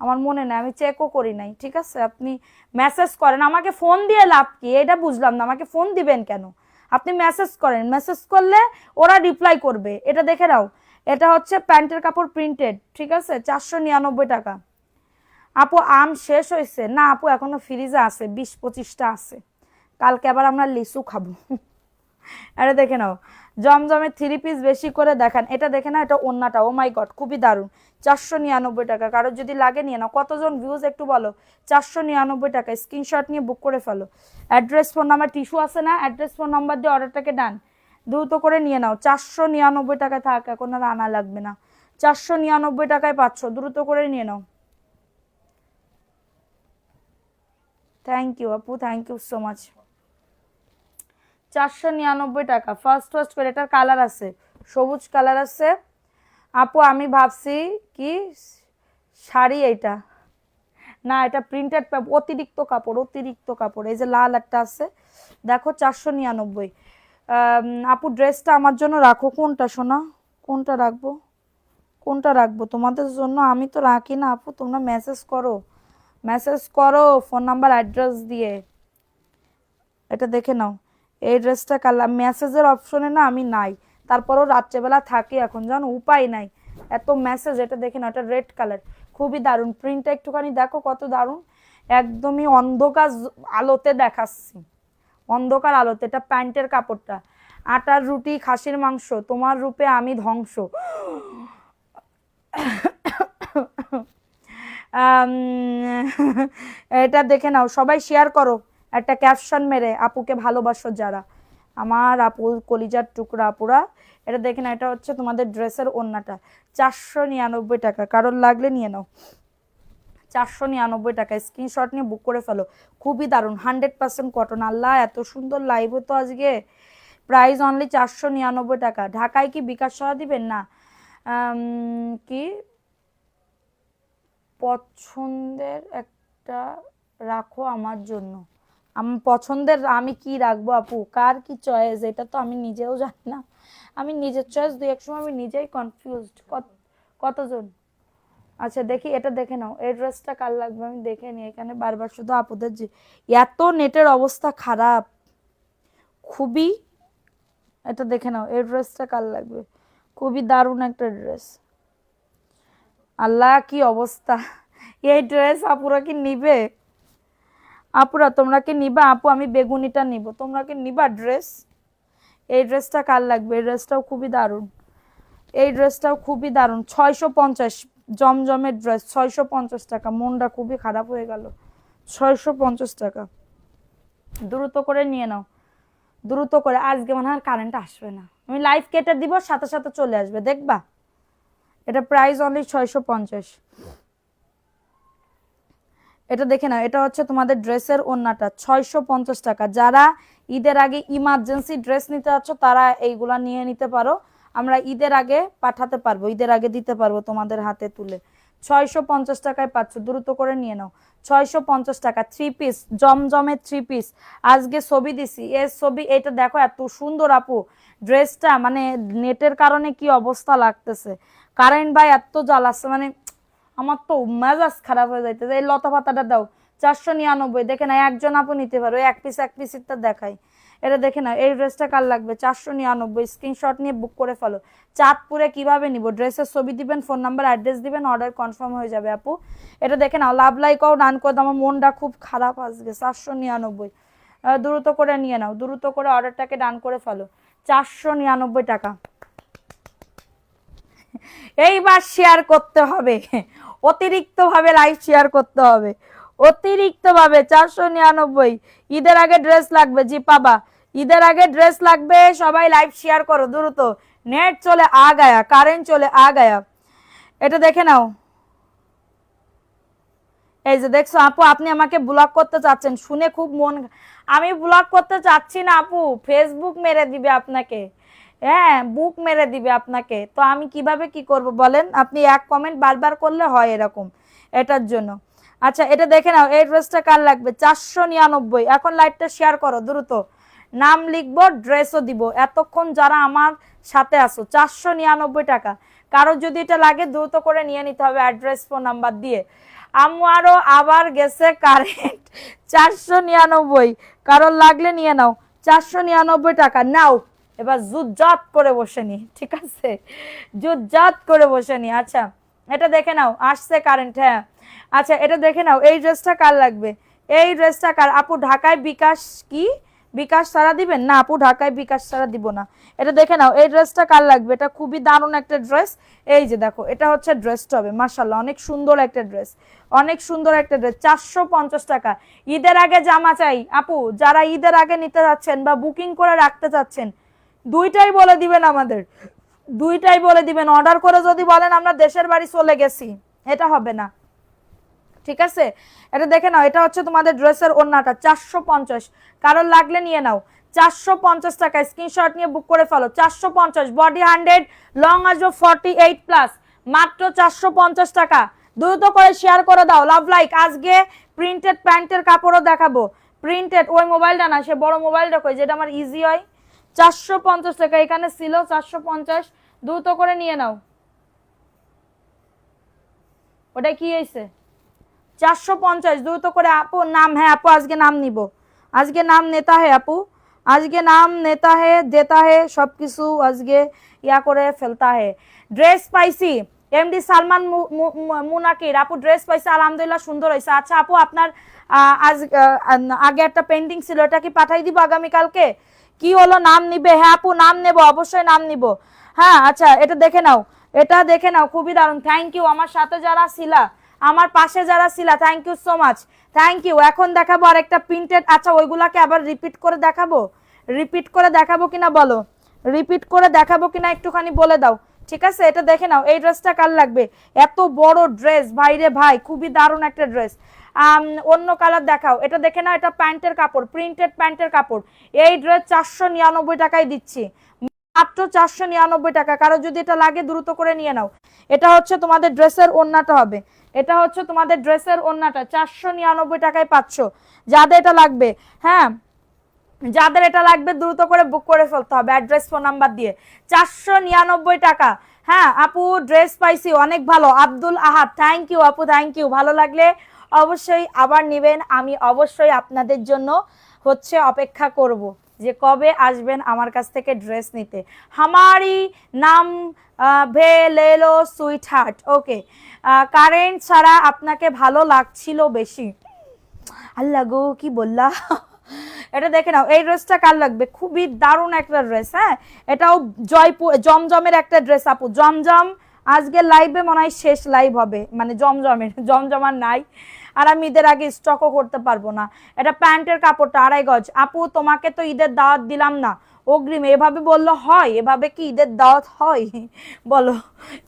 আমার মনে নাই, আমি চেকও করি নাই, ঠিক আছে। আপনি মেসেজ করেন, আমাকে ফোন দিয়ে লাভ কি এটা বুঝলাম না, আমাকে ফোন দিবেন কেন? আপনি মেসেজ করেন, মেসেজ করলে ওরা রিপ্লাই করবে। এটা দেখে নাও, এটা হচ্ছে প্যান্টের কাপড় প্রিন্টেড, ঠিক আছে, 499 টাকা। আপু আম শেষ হয়েছে? না আপু, এখনো ফ্রিজে আছে, 20-25টা আছে, কালকে আবার আমরা লিচু খাবো। এটা দেখে নাও, জমজমের 3 পিস বেশি করে দেখান। এটা দেখে না, এটা ওন্নাটা, ও মাই গড খুবই দারুণ। 499 টাকা, কারোর যদি লাগে নিয়ে নাও। কতজন ভিউজ একটু বলো? 499 টাকা, স্ক্রিনশট নিয়ে বুক করে ফেলো। অ্যাড্রেস ফোন নাম্বার, টিস্যু আছে না, অ্যাড্রেস ফোন নাম্বার দিয়ে অর্ডারটাকে ডান, দ্রুত করে নিয়ে নাও। 499 টাকায় থাক, এখন আর আনা লাগবে না। 499 টাকায় পাচ্ছ, দ্রুত করে নিয়ে নাও। থ্যাংক ইউ আপু, থ্যাংক ইউ সো মাচ। 499 টাকা, ফার্স্ট ফার্স্ট করে। এটার কালার আছে, সবুজ কালার আছে। আপু আমি ভাবছি কি শাড়ি, এইটা না, এটা প্রিন্টেড, অতিরিক্ত কাপড়, অতিরিক্ত কাপড়। এই যে লাল একটা আছে, দেখো 499। আপু ড্রেসটা আমার জন্য রাখো। কোনটা সোনা, কোনটা রাখবো, কোনটা রাখবো তোমাদের জন্য? আমি তো রাখি না আপু, তোমরা মেসেজ করো, মেসেজ করো ফোন নাম্বার অ্যাড্রেস দিয়ে। এটা দেখে নাও, এই ড্রেসটা কালার, মেসেজের অপশনে না আমি নাই, তারপরও রাত্রেবেলা থাকি এখন, জানো, উপায় নাই, এত মেসেজ। এটা দেখে নাও, এটা রেড কালার, খুবই দারুণ। প্রিন্টটা একটুখানি দেখো কত দারুণ, একদমই অন্ধকার আলোতে দেখাচ্ছি, অন্ধকার আলোতে। এটা প্যান্টের কাপড়টা, আটার রুটি খাসির মাংস, তোমার রূপে আমি ধ্বংস। এটা দেখে নাও, সবাই শেয়ার করো একটা ক্যাপশন মেরে, আপুকে ভালোবাসো যারা, আমার আপু কলিজার টুকরা আপুরা। এটা দেখে নাও, এটা হচ্ছে তোমাদের ড্রেসের ওড়নাটা, 499 টাকা, কারোর লাগলে নিয়ে নাও। 499 টাকা, স্ক্রিনশট নিয়ে বুক করে ফেলো। খুবই দারুণ, 100% কটন। আল্লাহ এত সুন্দর লাইভ হতো আজকে। প্রাইস অনলি 499 টাকা। ঢাকায় কি বিকাশ সহ দিবেন? না, কি পছন্দের একটা রাখো আমার জন্য। আমার পছন্দের আমি কি রাখবো আপু, কার কি চয়েস, এটা তো আমি নিজেও জানি না। আমি নিজের চয়েস দুই এক সময় আমি নিজেই কনফিউজড। কতজন? আচ্ছা দেখি, এটা দেখে নাও, এই ড্রেসটা কার লাগবে আমি দেখে নিই। এখানে বারবার শুধু আপুদের যে এত নেটের অবস্থা খারাপ, খুবই। এটা দেখে নাও, এই ড্রেসটা কার লাগবে, খুবই দারুণ একটা ড্রেস। আল্লাহ কি অবস্থা, এই ড্রেস আপুরা কি নিবে? আপুরা তোমরা কি নিবা? আপু আমি বেগুনিটা নিব, তোমরা কি নিবা ড্রেস? এই ড্রেসটা কার লাগবে? এই ড্রেসটাও খুবই দারুণ, এই ড্রেসটাও খুবই দারুণ। 650, জমজমের ড্রেস, 650 টাকা। মনটা খুবই খারাপ হয়ে গেল, 650 টাকা। দ্রুত করে নিয়ে নাও, দ্রুত করে। আজকে মনে হয় কারেন্ট আসবে না, আমি লাইভ কেটে দিব, সাথে সাথে চলে আসবে, দেখবা। এটা প্রাইস অনলি 650। এটা দেখে নাও, এটা হচ্ছে তোমাদের ড্রেসের ওড়নাটা, 650 টাকা। যারা ঈদের আগে ইমার্জেন্সি ড্রেস নিতে যাচ্ছ তারা এইগুলা নিয়ে নিতে পারো। আমরা ঈদের আগে পাঠাতে পারবো, ঈদের আগে দিতে পারবো তোমাদের হাতে তুলে। 650 টাকায় পাচ্ছ, দ্রুত করে নিয়ে নাও। 650 টাকা 3 পিস, জমজমের 3 পিস। আজকে ছবি দিছি, এর ছবি এটা দেখো, এত সুন্দর আপু ড্রেসটা, মানে নেটের কারণে কি অবস্থা লাগতেছে, কারেন্ট ভাই এত জ্বালাচ্ছে, মানে আমার তো মেজাজ খারাপ হয়ে যাইতেছে। এই লতা পাতাটা দাও, 499। দেখে না, একজন আপু নিতে পারো, এক পিস এক পিস এটা দেখাই। এটা দেখে না, এই ড্রেসটা কার লাগবে, 499, স্ক্রিনশট নিয়ে বুক করে ফেলো। চাঁদপুরে কিভাবে নিব, ড্রেসের ছবি দিবেন, ফোন নাম্বার অ্যাড্রেস দিবেন, অর্ডার কনফার্ম হয়ে যাবে আপু। এটা দেখে নাও, লাভ লাইকও ডান করে দাও, আমার মনটা খুব খারাপ আজকে। 499, দ্রুত করে নিয়ে নাও, দ্রুত করে অর্ডারটাকে ডান করে ফেলো। 499 টাকা। এইবার শেয়ার করতে হবে, অতিরিক্ত ভাবে লাইভ শেয়ার করতে হবে, অতিরিক্ত ভাবে। 499, ঈদের আগে ড্রেস লাগবে, জি পাবা, ঈদের আগে ড্রেস লাগবে, সবাই লাইভ শেয়ার করো দ্রুত। নেট চলে আ গায়া, কারেন্ট চলে আ গায়া। এটা দেখে নাও, এই যে দেখছো আপু, আপনি আমাকে ব্লক করতে চাচ্ছেন, শুনে খুব মন, আমি ব্লক করতে চাচ্ছি না আপু, ফেসবুক মেরে দিবে আপনাকে, হ্যাঁ বুক মেরে দিবে আপনাকে। তো আমি কিভাবে কি করব বলেন, আপনি এক কমেন্ট বারবার করলে হয় এরকম, এটার জন্য। আচ্ছা এটা দেখে নাও, এই ড্রেসটা কার লাগবে, 499। এখন লাইভটা শেয়ার করো দ্রুত, নাম লিখবো, ড্রেসও দিব। এতক্ষণ যারা আমার সাথে আসো, 499 টাকা। কারো যদি এটা লাগে দ্রুত করে নিয়ে নিতে হবে, অ্যাড্রেস ফোন নাম্বার দিয়ে। আমারও আবার গেছে কারেন্ট, 499, কারোর লাগলে নিয়ে নাও, 499 টাকা নাও। এবার জুজ্জাত করে বসে নি, ঠিক আছে, জুজ্জাত করে বসে নি। আচ্ছা এটা দেখে নাও, আসছে কারেন্ট, হ্যাঁ। আচ্ছা এটা দেখে নাও, এই ড্রেসটা কার লাগবে, এই ড্রেসটা কার আপু, ঢাকায় বিকাশ কি, বিকাশ ছাড়া দিবেন না আপু, ঢাকায় বিকাশ ছাড়া দিব না। এটা দেখে নাও, এই ড্রেসটা কার লাগবে, এটা খুবই দারুণ একটা ড্রেস। এই যে দেখো, এটা হচ্ছে ড্রেসটা হবে, মাশাআল্লাহ অনেক সুন্দর একটা ড্রেস, অনেক সুন্দর একটা ড্রেস। 450 টাকা। ঈদের আগে জামা চাই আপু, যারা ঈদের আগে নিতে যাচ্ছেন বা বুকিং করে রাখতে চাচ্ছেন, দুইটাই বলে দিবেন আমাদের, দুইটাই বলে দিবেন। অর্ডার করে যদি বলেন আমরা দেশের বাড়ি চলে গেছি, এটা হবে না, ঠিক আছে। এটা দেখে নাও, এটা হচ্ছে তোমাদের ড্রেসের ওড়নাটা, 450, কারোর লাগলে নিয়ে নাও। 450 টাকা, স্ক্রিনশট নিয়ে বুক করে ফেলো। 450, বডি 100, লং আসবে 48+, মাত্র 450 টাকা। দ্রুত করে শেয়ার করে দাও, লাভ লাইক। আজকে প্রিন্টেড প্যান্টের কাপড়ও দেখাবো, প্রিন্টেড। ওই মোবাইলটা না, সে বড় মোবাইলটা কই, যেটা আমার ইজি হয়। 450 টাকা, এখানে ছিল 450, দ্রুত করে নিয়ে নাও। ওটা কি হয়েছে, 450, দ্রুত করে আপু। নাম, হ্যাঁ আপু আজকে নাম নিব, আজকে নাম নেতা হে আপু, আজকে নাম নেতা হে, দেতা হে, সবকিছু আজকে ইয়া করে ফেলতা হে। ড্রেস পাইছি, এমডি সালমান মুনাকির আপু, ড্রেস পাইছি আলহামদুলিল্লাহ, সুন্দর হয়েছে। আচ্ছা আপু আপনার আজ আগে একটা পেন্ডিং ছিল, এটা কি পাঠাই দিব আগামীকালকে, কি হলো, নাম নিবে, হ্যাঁ আপু নাম নেব, অবশ্যই নাম নিব, হ্যাঁ। আচ্ছা এটা দেখে নাও, এটা দেখে নাও, খুবই দারুণ। থ্যাংক ইউ আমার সাথে যারা ছিলা, আমার পাশে যারা ছিলা, thank you so much, thank you. এখন দেখাবো আরেকটা প্রিন্টেড। আচ্ছা ওইগুলাকে আবার রিপিট করে দেখাবো, রিপিট করে দেখাবো কিনা বলো, রিপিট করে দেখাবো কিনা একটুখানি বলে দাও, ঠিক আছে। এটা দেখে নাও, এই ড্রেসটা কার লাগবে, এত বড় ড্রেস ভাই রে ভাই, খুবই দারুণ একটা ড্রেস। অন্য কালার দেখাও। এটা দেখে নাও, এটা প্যান্টের কাপড়, প্রিন্টেড প্যান্টের কাপড়। এই ড্রেস 499 টাকায় দিচ্ছি, মাত্র 499 টাকা। কারো যদি এটা লাগে দ্রুত করে নিয়ে নাও। এটা হচ্ছে তোমাদের ড্রেসের ওড়নাটা হবে, এটা হচ্ছে তোমাদের ড্রেসের ওড়নাটা, 499 টাকায় পাচ্ছ। যাদের এটা লাগবে, হ্যাঁ যাদের এটা লাগবে দ্রুত করে বুক করে ফেলতে হবে, অ্যাড্রেস ফোন নাম্বার দিয়ে। 499 টাকা, হ্যাঁ আপু ড্রেস পাইছি, অনেক ভালো। আব্দুল আহাদ, থ্যাংক ইউ আপু, থ্যাংক ইউ। ভালো লাগলে অবশ্যই আবার নেবেন, আমি অবশ্যই আপনাদের জন্য হচ্ছে অপেক্ষা করব যে কবে আসবেন আমার কাছ থেকে ড্রেস নিতে। হামারি নাম ভে লেলো সুইট হার্ট, ওকে। কারেন্ট ছাড়া আপনাকে ভালো লাগছিল বেশি, আল্লাহ গো কি বললা। এটা দেখে নাও, এই ড্রেসটা কার লাগবে, খুবই দারুণ একটা ড্রেস, হ্যাঁ। এটাও জয়পুর জমজমের একটা ড্রেস আপু, জমজম আজকে লাইভে মনে হয় শেষ লাইভ হবে, মানে জমজমের, জমজমার নাই, আর আমি ঈদের আগে স্টকও করতে পারবো না। এটা প্যান্টের কাপড়টা 2.5 গজ। আপু তোমাকে তো ঈদের দাওয়াত দিলাম না অগ্রিম, এভাবে বললো হয়, এভাবে কি ঈদের দাওয়াত হয় বলো।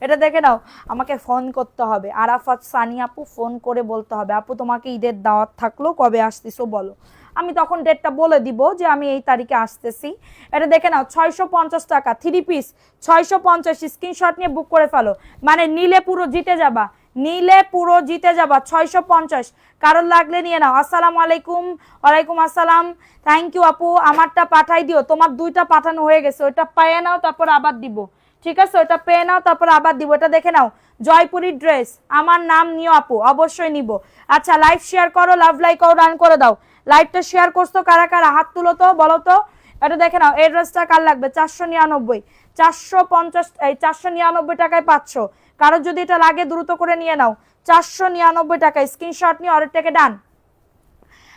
এটা দেখে নাও, আমাকে ফোন করতে হবে, আরাফাত সানি আপু ফোন করে বলতে হবে, আপু তোমাকে ঈদের দাওয়াত থাকলো, কবে আসতেছো বলো। আমি তখন ডেটটা বলে দিব যে আমি এই তারিখে আসতেছি। এটা দেখে নাও 650 টাকা 3 পিস, 650। স্ক্রিনশট নিয়ে বুক করে ফেলো, মানে নিলে পুরো জিতে যাবা, নিলে পুরো জিতে যাবা। 650, কারণ লাগলে নিয়ে নাও। আসসালামু আলাইকুম। ওয়ালাইকুম আসসালাম। থ্যাংক ইউ আপু, আমারটা পাঠাই দিও। তোমার 2টা পাঠানো হয়ে গেছে, ওইটা পেয়ে নাও তারপর আবার দিব, ঠিক আছে? ওইটা পেয়ে নাও তারপর আবার দিব। এটা দেখে নাও, জয়পুরি ড্রেস, আমার নাম নিও আপু, অবশ্যই নিব। আচ্ছা, লাইভ শেয়ার করো, লাভ লাইক ও রান করে দাও। লাইভটা শেয়ার করছো কারা কারা, হাত তুলো তো, বলো তো। এটা দেখে নাও, এই ড্রেসটা কার লাগবে? 499, 450, এই 499 টাকায় পাচ্ছ। কারো যদি এটা লাগে দ্রুত করে নিয়ে নাও, 499 টাকা। স্ক্রিনশট নিয়ে অর্ডারটাকে ডান।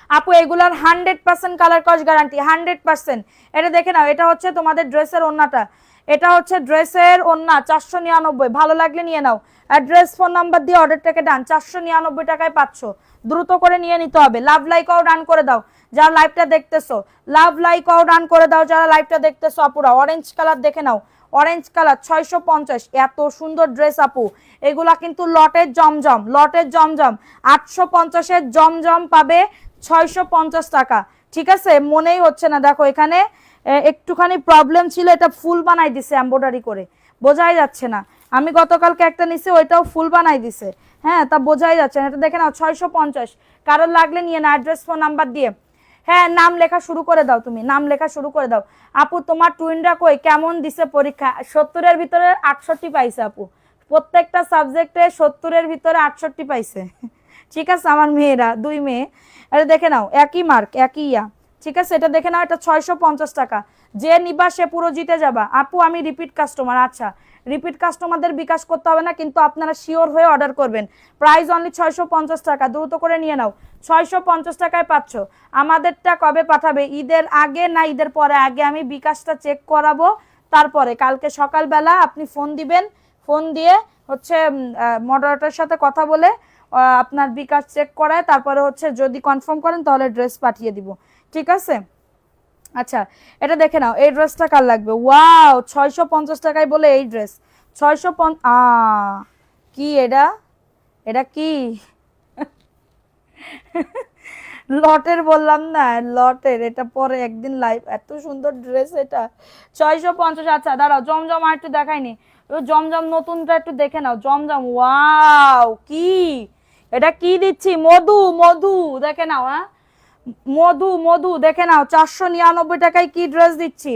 আপু এগুলার 100% কালার কস গ্যারান্টি, 100%। এটা দেখে নাও, এটা হচ্ছে তোমাদের ড্রেসের ওন্নাটা, এটা হচ্ছে ড্রেসের ওন্না। 499, ভালো লাগলে নিয়ে নাও। অ্যাড্রেস ফোন নাম্বার দিয়ে অর্ডারটাকে ডান। 499 টাকায় পাচ্ছ, দ্রুত করে নিয়ে নিতে হবে। লাভ লাইক ও ডান করে দাও যারা লাইভটা দেখতেছো, লাভ লাইক ও ডান করে দাও যারা লাইভটা দেখতেছো। আপুরা অরেঞ্জ কালার দেখে নাও, অরেঞ্জ কালার 650। এত সুন্দর ড্রেস আপু, এগুলা কিন্তু লটের জমজম, লটের জমজম। 850-এর জমজম পাবে 650 টাকা, ঠিক আছে? মনেই হচ্ছে না, দেখো এখানে একটুখানি প্রবলেম ছিল, এটা ফুল বানাই দিছে এমব্রয়ডারি করে, বোঝাই যাচ্ছে না। আমি গতকালকে একটা নিছি, ওইটাও ফুল বানাই দিছে, হ্যাঁ, তা বোঝাই যাচ্ছে না। এটা দেখে নাও 650, কারোর লাগলে নিয়ে না, অ্যাড্রেস ফোন নাম্বার দিয়ে। হ্যাঁ, নাম লেখা শুরু করে দাও, তুমি নাম লেখা শুরু করে দাও। আপু তোমার টুইনরা কই, কেমন দিছে পরীক্ষা? 70-এর ভিতরে 68 পাইছে আপু, প্রত্যেকটা সাবজেক্টে 70-এর ভিতরে 68 পাইছে, ঠিক আছে? আমার মেয়েরা, 2 মেয়ে। এটা দেখে নাও, একই মার্ক, একই ইয়া, ঠিক আছে? এটা দেখে নাও, এটা 650 টাকা। যে নিবা সে পুরো জিতে যাবা। আপু আমি রিপিট কাস্টমার। আচ্ছা, রিপিট কাস্টমারদের বিকাশ করতে হবে না, কিন্তু আপনারা শিওর হয়ে অর্ডার করবেন। প্রাইস অনলি 650 টাকা, দ্রুত করে নিয়ে নাও। 650 টাকায় পাচ্ছ। আমাদেরটা কবে পাঠাবে? ঈদের আগে না ঈদের পরে? আগে আমি বিকাশটা চেক করাবো, তারপরে কালকে সকালবেলা আপনি ফোন দিবেন, ফোন দিয়ে হচ্ছে মডারেটরের সাথে কথা বলে আপনার বিকাশ চেক করায়, তারপরে হচ্ছে যদি কনফার্ম করেন তাহলে ড্রেস পাঠিয়ে দিব, ঠিক আছে? আচ্ছা, এটা দেখে নাও, এই ড্রেসটা কার লাগবে? ওয়াও, 650 টাকায় বলে এই ড্রেস 650। কি এটা, এটা কি লটের বললাম না, লটের। এটা পরে একদিন লাইভ, এত সুন্দর ড্রেস এটা 650। আচ্ছা দাঁড়াও, জমজম আর একটু দেখাইনি, জমজম নতুনটা একটু দেখে নাও। জমজম, ওয়াও, কি এটা, কি দিচ্ছি? মধু, মধু দেখে নাও, হ্যাঁ, মধু, মধু দেখে নাও। 499 টাকায় কি ড্রেস দিচ্ছি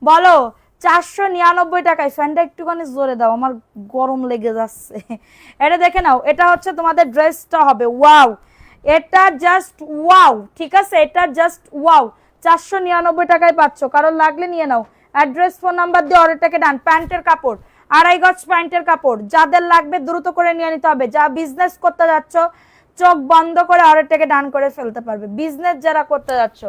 বলো? 499 টাকায়। ফ্যানটা একটুখানি জোরে দাও, আমার গরম লেগে যাচ্ছে। এটা দেখে নাও, এটা হচ্ছে তোমাদের ড্রেসটা হবে। ওয়াও, এটা জাস্ট ওয়াও, ঠিক আছে? এটা জাস্ট ওয়াও। 499 টাকায় পাচ্ছ, কারণ লাগলে নিয়ে নাও। অ্যাড্রেস ফোন নাম্বার দিয়ে অর্ডারটাকে ডান। প্যান্টের কাপড়, 2.5 গজ প্যান্টের কাপড়, যাদের লাগবে দ্রুত করে নিয়ে নিতে হবে। যা বিজনেস করতে যাচ্ছ চোখ বন্ধ করে অর্ডারটাকে ডান করে ফেলতে পারবে। বিজনেস যারা করতে যাচ্ছ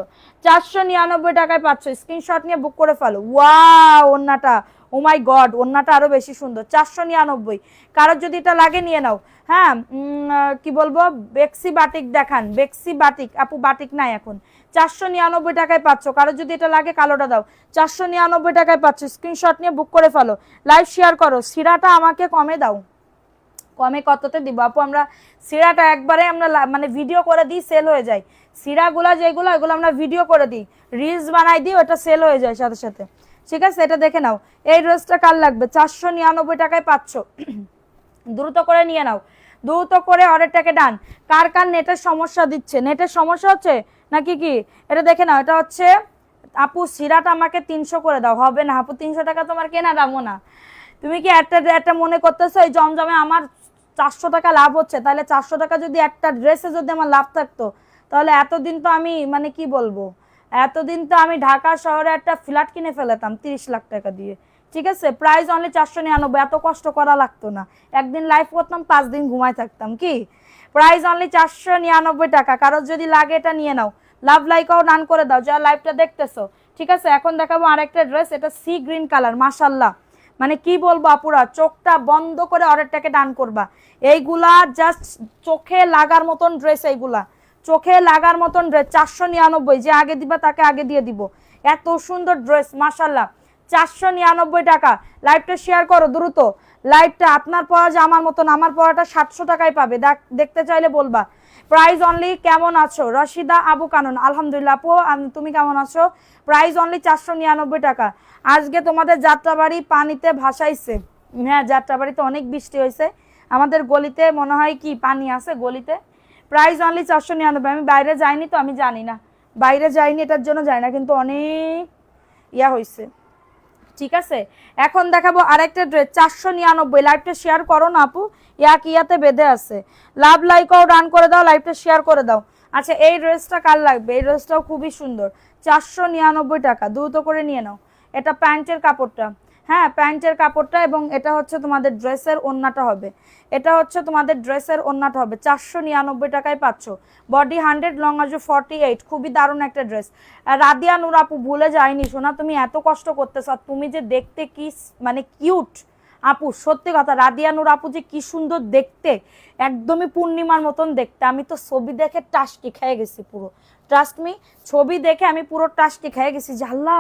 499 টাকায় পাচ্ছ, স্ক্রিনশট নিয়ে বুক করে ফেলো। ওয়াও, ওন্নাটা, ও মাই গড, ওন্নাটা আরো বেশি সুন্দর। 499, কারোর যদি এটা লাগে নিয়ে নাও। হ্যাঁ, কি বলবো, বেক্সি বাটিক দেখান, বেক্সি বাটিক। আপু বাটিক নাই এখন। 499 টাকায় পাচ্ছ, কারোর যদি এটা লাগে কালোটা দাও। 499 টাকায় পাচ্ছ, স্ক্রিনশট নিয়ে বুক করে ফেলো। লাইভ শেয়ার করো। সিরাটা আমাকে কমে দাও, কমে কততে দিব আপু? আমরা সিরাটা একবারে আমরা মানে ভিডিও করে দিই, সেল হয়ে যায়। সিরাগুলা যেগুলো, এগুলো আমরা ভিডিও করে দিই, রিলস বানাই দিই, ওটা সেল হয়ে যায় সাথে সাথে, ঠিক আছে? এটা দেখে নাও, এই ড্রেসটা কার লাগবে? 499 টাকায় পাচ্ছ, দ্রুত করে নিয়ে নাও, দ্রুত করে অর্ডারটাকে ডান। কার কার নেটের সমস্যা দিচ্ছে, নেটের সমস্যা হচ্ছে নাকি কি? এটা দেখে নাও, এটা হচ্ছে আপু সিরাটা আমাকে 300 করে দাও। হবে না আপু, 300 টাকা তোমার কেনা দামও না। তুমি কি একটা মনে করতেছো এই জমজমে আমার 400 টাকা লাভ হচ্ছে? তাহলে 400 টাকা যদি একটা ড্রেসে যদি আমার লাভ থাকতো, তাহলে এতদিন তো আমি মানে কি বলবো, এতদিন তো আমি ঢাকা শহরে একটা ফ্ল্যাট কিনে ফেলতাম 30 লাখ টাকা দিয়ে, ঠিক আছে? প্রাইস অনলি 499, এত কষ্ট করা লাগতো না। একদিন লাইভ করতাম, 5 দিন ঘুমাই থাকতাম। কি প্রাইস অনলি 499 টাকা। কারোর যদি লাগে এটা নিয়ে নাও। লাভ লাইকও ডান করে দাও যারা লাইভটা দেখতেছো, ঠিক আছে? এখন দেখাবো আরেকটা ড্রেস, এটা সি গ্রিন কালার, মাশাআল্লাহ, মানে কি বলবো আপুরা, চোখটা বন্ধ করে অর্ডারটাকে ডান করবা। এইগুলা জাস্ট চোখে লাগার মতন ড্রেস, এইগুলা চোখে লাগার মতন ড্রেস। 499, যে আগে দিবা তাকে আগে দিয়ে দিব। এত সুন্দর ড্রেস, মাশাআল্লাহ। 499 টাকা। লাইভটা শেয়ার করো দ্রুত, লাইভটা আপনার পরা যে আমার মতন, আমার পরাটা 700 টাকায় পাবে, দেখতে চাইলে বলবা। Price only. কেমন আছো রশিদা আবু কানন? আলহামদুলিল্লাহ আপু, তুমি কেমন আছো? প্রাইস অনলি 499 টাকা। আজকে তোমাদের যাত্রাবাড়ি পানিতে ভাসাইছে। হ্যাঁ, যাত্রাবাড়িতে অনেক বৃষ্টি হয়েছে, আমাদের গলিতে মনে হয় কি পানি আছে গলিতে। Price only 499। আমি বাইরে যাইনি তো, আমি জানি না, বাইরে যাইনি এটার জন্য যাই না, কিন্তু অনেক ইয়া হয়েছে। ঠিক আছে, এখন দেখাবো আরেকটা ড্রেস 499। লাইভটা শেয়ার করো না আপু, ইয়াতে বেঁধে আছে। লাভ লাইকও রান করে দাও, লাইভটা শেয়ার করে দাও। আচ্ছা, এই ড্রেসটা কার লাগবে? এই ড্রেসটাও খুবই সুন্দর, 499 টাকা, দ্রুত করে নিয়ে নাও। এটা প্যান্টের কাপড়টা, হ্যাঁ প্যান্টের কাপড়টা, এবং এটা হচ্ছে তোমাদের ড্রেসের ওড়নাটা হবে, এটা হচ্ছে তোমাদের ড্রেসের ওড়নাটা হবে। 499 টাকায় পাচ্ছ। বডি 100, লং আজু 48, খুবই দারুণ একটা ড্রেস। রাদিয়া নূর আপু, ভুলে যায়নি শোনা, তুমি এত কষ্ট করতেছ, তুমি যে দেখতে কি মানে কিউট আপু, সত্যি কথা। রাদিয়া নূর আপু যে কি সুন্দর দেখতে, একদমই পূর্ণিমার মতন দেখতে। আমি তো ছবি দেখে টাসকি খেয়ে গেছি পুরো, ট্রাস্ট মি, ছবি দেখে আমি পুরো টাসকি খেয়ে গেছি, জাল্লা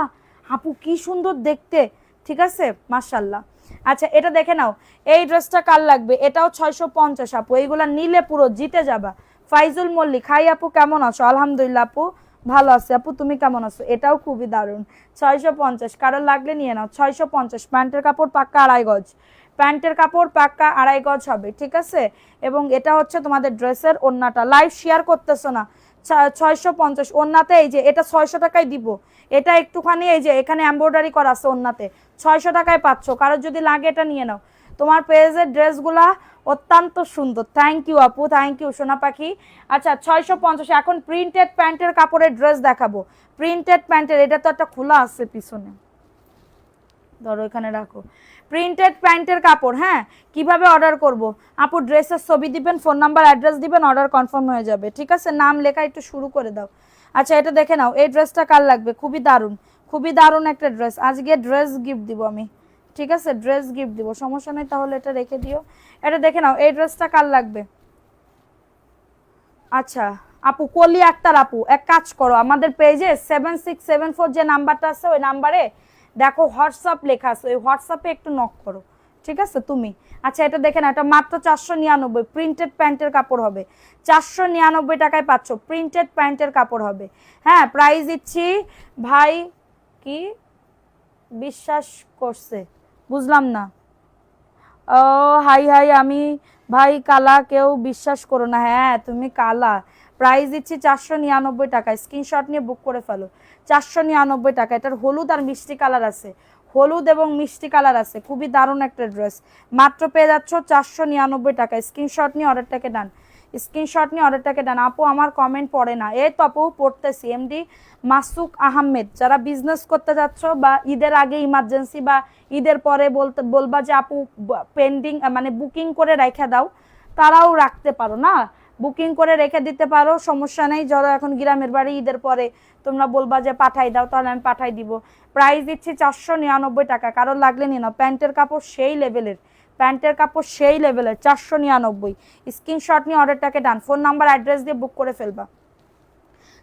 আপু কি সুন্দর দেখতে। ঠিক আছে, মাশাল্লাহ। আচ্ছা, এটা দেখে নাও, এই ড্রেসটা কার লাগবে? এটাও 650 আপু, এইগুলা নিলে পুরো জিতে যাবা। ফাইজুল মল্লিক, হাই আপু কেমন আছো? আলহামদুলিল্লাহ আপু, ভালো আছে আপু, তুমি কেমন আছো? এটাও খুবই দারুণ, 650, কারোর লাগলে নিয়ে নাও। 650, প্যান্টের কাপড় পাক্কা 2.5 গজ, প্যান্টের কাপড় পাক্কা 2.5 গজ হবে। ঠিক আছে, এবং এটা হচ্ছে তোমাদের ড্রেসের ওড়নাটা। লাইভ শেয়ার করতেছো না। 650 ওড়নাতে, এই যে এটা 600 টাকায় দিব, এটা একটুখানি এই যে এখানে এমব্রয়ডারি করা আছে ওড়নাতে, 600 টাকায় পাচ্ছ। কারোর যদি লাগে এটা নিয়ে নাও। তোমার পেজের ড্রেসগুলা অত্যন্ত সুন্দর। থ্যাংক ইউ আপু, থ্যাংক ইউ সোনা পাখি। আচ্ছা, 650। এখন প্রিন্টেড প্যান্টের কাপড়ের ড্রেস দেখাবো। প্রিন্টেড প্যান্টের, এটা তো একটা খোলা আছে পিছনে, ধরো এখানে রাখো। প্রিন্টেড প্যান্টের কাপড়, হ্যাঁ কিভাবে অর্ডার করব আপু? ড্রেসের ছবি দিবেন, ফোন নাম্বার অ্যাড্রেস দিবেন, অর্ডার কনফার্ম হয়ে যাবে। ঠিক আছে, নাম লেখা একটু শুরু করে দাও। আচ্ছা, এটা দেখে নাও, এই ড্রেসটা কার লাগবে? খুবই দারুণ, খুবই দারুণ একটা ড্রেস। আজকে ড্রেস গিফট দিব আমি, ঠিক আছে, ড্রেস গিফট দিব, সমস্যা নেই, তাহলে এটা রেখে দিও। এটা দেখে নাও, এই ড্রেসটা কার লাগবে? আচ্ছা আপু, কলি আক্তার আপু, এক কাজ করো, আমাদের পেজে 7674 যে নাম্বারটা আছে ওই নাম্বারে দেখো হোয়াটসঅ্যাপ লেখা আছে, ওই হোয়াটসঅ্যাপে একটু নক করো। ঠিক আছে তুমি। আচ্ছা, এটা দেখে না, এটা মাত্র 499, প্রিন্টেড প্যান্টের কাপড় হবে। 499 টাকায় পাচ্ছ, প্রিন্টেড প্যান্টের কাপড় হবে। হ্যাঁ, প্রাইস দিচ্ছি। ভাই কি বিশ্বাস করছে, বুঝলাম না। ও হাই হাই, আমি ভাই কালা, কেউ বিশ্বাস করো না। হ্যাঁ তুমি কালা। প্রাইস দিচ্ছি 499 টাকা, স্ক্রিনশট নিয়ে বুক করে ফেলো। 499 টাকা। এটার হলুদ আর মিষ্টি কালার আছে, হলুদ এবং মিষ্টি কালার আছে, খুবই দারুণ একটা ড্রেস। মাত্র পেয়ে যাচ্ছ 499 টাকা। স্ক্রিনশট নিয়ে অর্ডারটাকে ডান, স্ক্রিনশট নিয়ে অর্ডারটাকে ডান। আপু আমার কমেন্ট পড়ে না, এই তো আপু পড়তেছি। এমডি মাসুক আহমেদ, যারা বিজনেস করতে যাচ্ছ বা ঈদের আগে ইমার্জেন্সি বা ঈদের পরে বলবা যে আপু পেন্ডিং মানে বুকিং করে রেখে দাও, তারাও রাখতে পারো না, বুকিং করে রেখে দিতে পারো, সমস্যা নেই। যারা এখন গ্রামের বাড়ি, ঈদের পরে তোমরা বলবা যে পাঠাই দাও, তাহলে আমি পাঠাই দিব। প্রাইস দিচ্ছি 499 টাকা, কারোর লাগলে নিয়ে নাও। প্যান্টের কাপড় সেই লেভেলের, প্যান্টের কাপড় সেই লেভেলের, 499। স্ক্রিনশট নিয়ে অর্ডারটাকে ডান, ফোন নাম্বার অ্যাড্রেস দিয়ে বুক করে ফেলবা।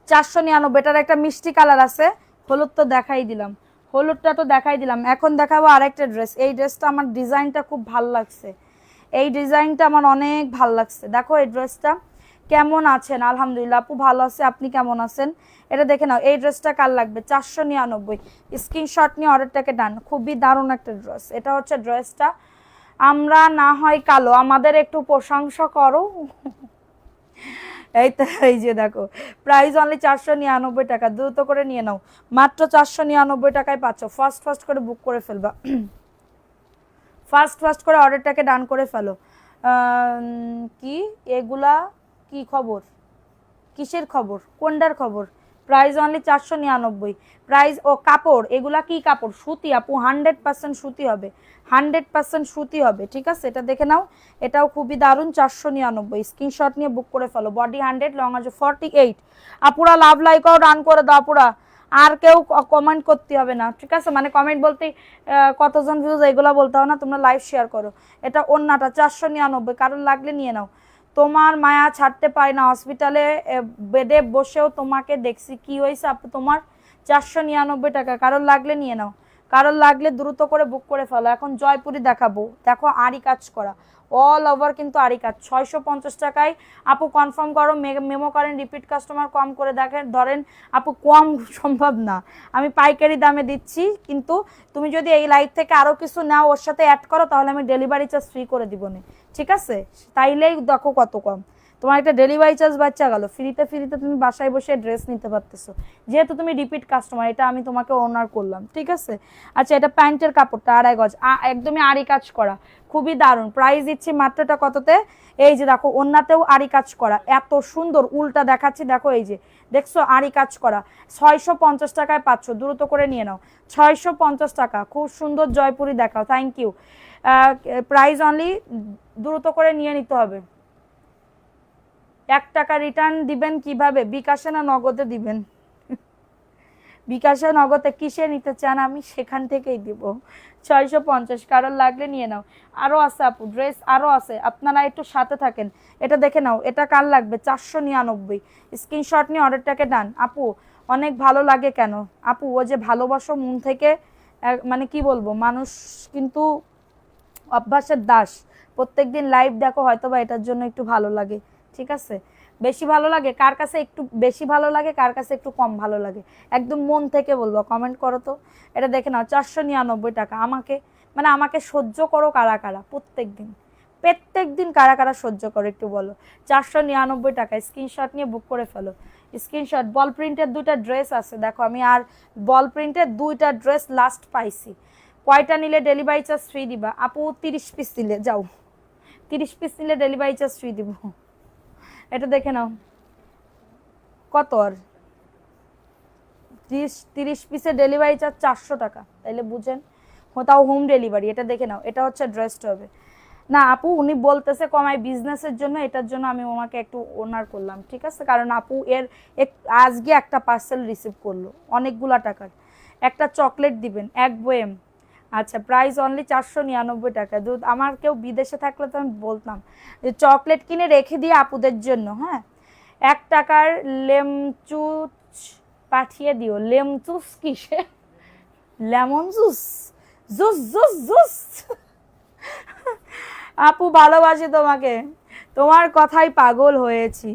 499। এটার একটা মিষ্টি কালার আছে, হলুদ তো দেখাই দিলাম, হলুদটা তো দেখাই দিলাম। এখন দেখাবো আরেকটা ড্রেস। এই ড্রেসটা আমার ডিজাইনটা খুব ভাল লাগছে, এই ডিজাইনটা আমার অনেক ভাল লাগছে। দেখো এই ড্রেসটা কেমন আছেন? আলহামদুলিল্লাহ আপু ভালো আছে, আপনি কেমন আছেন? এটা দেখে নাও, এই ড্রেসটা কার লাগবে? 499। স্ক্রিনশট নিয়ে অর্ডারটাকে ডান, খুবই দারুণ একটা ড্রেস। এটা হচ্ছে ড্রেসটা। আমরা না হয় কালো, আমাদের একটু প্রশংসা করো। এই তো, এই যে দেখো, প্রাইস অনলি 499 টাকা, দ্রুত করে নিয়ে নাও। মাত্র 499 টাকায় পাচ্ছ। ফার্স্ট করে বুক করে ফেলবা, ফার্স্ট করে অর্ডারটাকে ডান করে ফেলো। কি এগুলা, কি খবর, কিসের খবর, কোনটার খবর? Price only 499। প্রাইস ও কাপড়, এগুলা কি কাপড়? সুতি আপু, 100% সুতি হবে, 100% সুতি হবে। ঠিক আছে, এটা দেখে নাও, এটাও খুবই দারুণ, 499। স্ক্রিনশট নিয়ে বুক করে ফেলো। বডি 100, লং আছে 48। আপুরা লাভ লাইকও রান করে দাও আপুরা, আর কেউ কমেন্ট করতে হবে না। ঠিক আছে, মানে কমেন্ট বলতে কতজন ভিউজ এগুলো বলতে হবে না, তোমরা লাইভ শেয়ার করো। এটা ওন্নাটা 499, কারণ লাগলে নিয়ে নাও। তোমার মায়া ছাড়তে পারি না, হসপিটালে বেডে বসেও তোমাকে দেখছি, কি হয়েছে আপু তোমার? 499 টাকা, কারণ লাগলে নিয়ে নাও, কারোর লাগলে দ্রুত করে বুক করে ফেলো। এখন জয়পুরি দেখাবো, দেখো আরি কাজ করা, অল ওভার কিন্তু আরি কাজ। 650 টাকায় আপু কনফার্ম করো, মেমো করেন, রিপিট কাস্টমার কম করে দেখেন ধরেন আপু, কম সম্ভব না, আমি পাইকারি দামে দিচ্ছি, কিন্তু তুমি যদি এই লাইভ থেকে আরও কিছু নাও ওর সাথে অ্যাড করো তাহলে আমি ডেলিভারি চার্জ ফ্রি করে দিব না, ঠিক আছে? তাইলেই দেখো কত কম, তোমার একটা ডেলিভারি চার্জ বাচ্চা গেল, ফ্রিতে তুমি বাসায় বসে ড্রেস নিতে পারতেছো, যেহেতু তুমি রিপিট কাস্টমার, এটা আমি তোমাকে অনার করলাম, ঠিক আছে? আচ্ছা, এটা প্যান্টের কাপড়টা 2.5 গজ, একদমই আরি কাজ করা, খুবই দারুণ। প্রাইস দিচ্ছি মাত্রটা কততে? এই যে দেখো, ওন্নাতেও আরি কাজ করা, এত সুন্দর, উল্টা দেখাচ্ছি, দেখো এই যে দেখছো আরি কাজ করা, 650 টাকায় পাচ্ছ, দ্রুত করে নিয়ে নাও, 650 টাকা, খুব সুন্দর জয়পুরি দেখাও, থ্যাংক ইউ। প্রাইস অনলি, দ্রুত করে নিয়ে নিতে হবে। 1 টাকা রিটার্ন দিবেন কিভাবে? বিকাশে না নগদে দিবেন? বিকাশে নগদে কিসে নিতে চান আমি সেখান থেকেই দিব। 650, কারোর লাগলে নিয়ে নাও। আরও আছে আপু ড্রেস, আরও আছে, আপনারা একটু সাথে থাকেন। এটা দেখে নাও, এটা কার লাগবে? 499, স্ক্রিনশট নিয়ে অর্ডারটাকে ডান। আপু অনেক ভালো লাগে কেন? আপু ও যে ভালোবাসো মন থেকে, মানে কি বলবো, মানুষ কিন্তু অভ্যাসের দাস, প্রত্যেকদিন লাইভ দেখো, হয়তো বা এটার জন্য একটু ভালো লাগে, ঠিক আছে? বেশি ভালো লাগে কার কাছে? একটু বেশি ভালো লাগে কার কাছে? একটু কম ভালো লাগে? একদম মন থেকে বলবো, কমেন্ট করো তো। এটা দেখে নাও, 499 টাকা। আমাকে সহ্য করো কারা কারা প্রত্যেক দিন কারা কারা সহ্য করো একটু বলো। 499 টাকা, স্ক্রিনশট নিয়ে বুক করে ফেলো। স্ক্রিনশট, বল প্রিন্টের 2টা ড্রেস আছে, দেখো আমি আর বল প্রিন্টের 2টা ড্রেস লাস্ট পাইছি। কয়টা নিলে ডেলিভারি চার্জ ফ্রি দিবা? আপু 30 পিস দিলে যাও, 30 পিস নিলে ডেলিভারি চার্জ ফ্রি দিব। এটা দেখে নাও কত, আর 30 পিসে ডেলিভারি চার্জ 400 টাকা, তাইলে বুঝেন, তাও হোম ডেলিভারি। এটা দেখে নাও, এটা হচ্ছে ড্রেসটা হবে না আপু, উনি বলতেছে কমাই বিজনেসের জন্য, এটার জন্য আমি ওনাকে একটু অনার করলাম, ঠিক আছে? কারণ আপু আজকে একটা পার্সেল রিসিভ করলো অনেকগুলা টাকার, একটা চকলেট দিবেন 1 বয়েম। আচ্ছা, প্রাইস অনলি 499 টাকা। দুধ, আমার কেউ বিদেশে থাকলে তো আমি বলতাম যে চকলেট কিনে রেখে দিয়ে আপুদের জন্য, হ্যাঁ, 1 টাকার লেমচুস পাঠিয়ে দিও। লেমচুস কিসে? Lemon juice, juice juice juice. আপু ভালোবাসি তোমাকে, তোমার কথাই পাগল হয়েছি।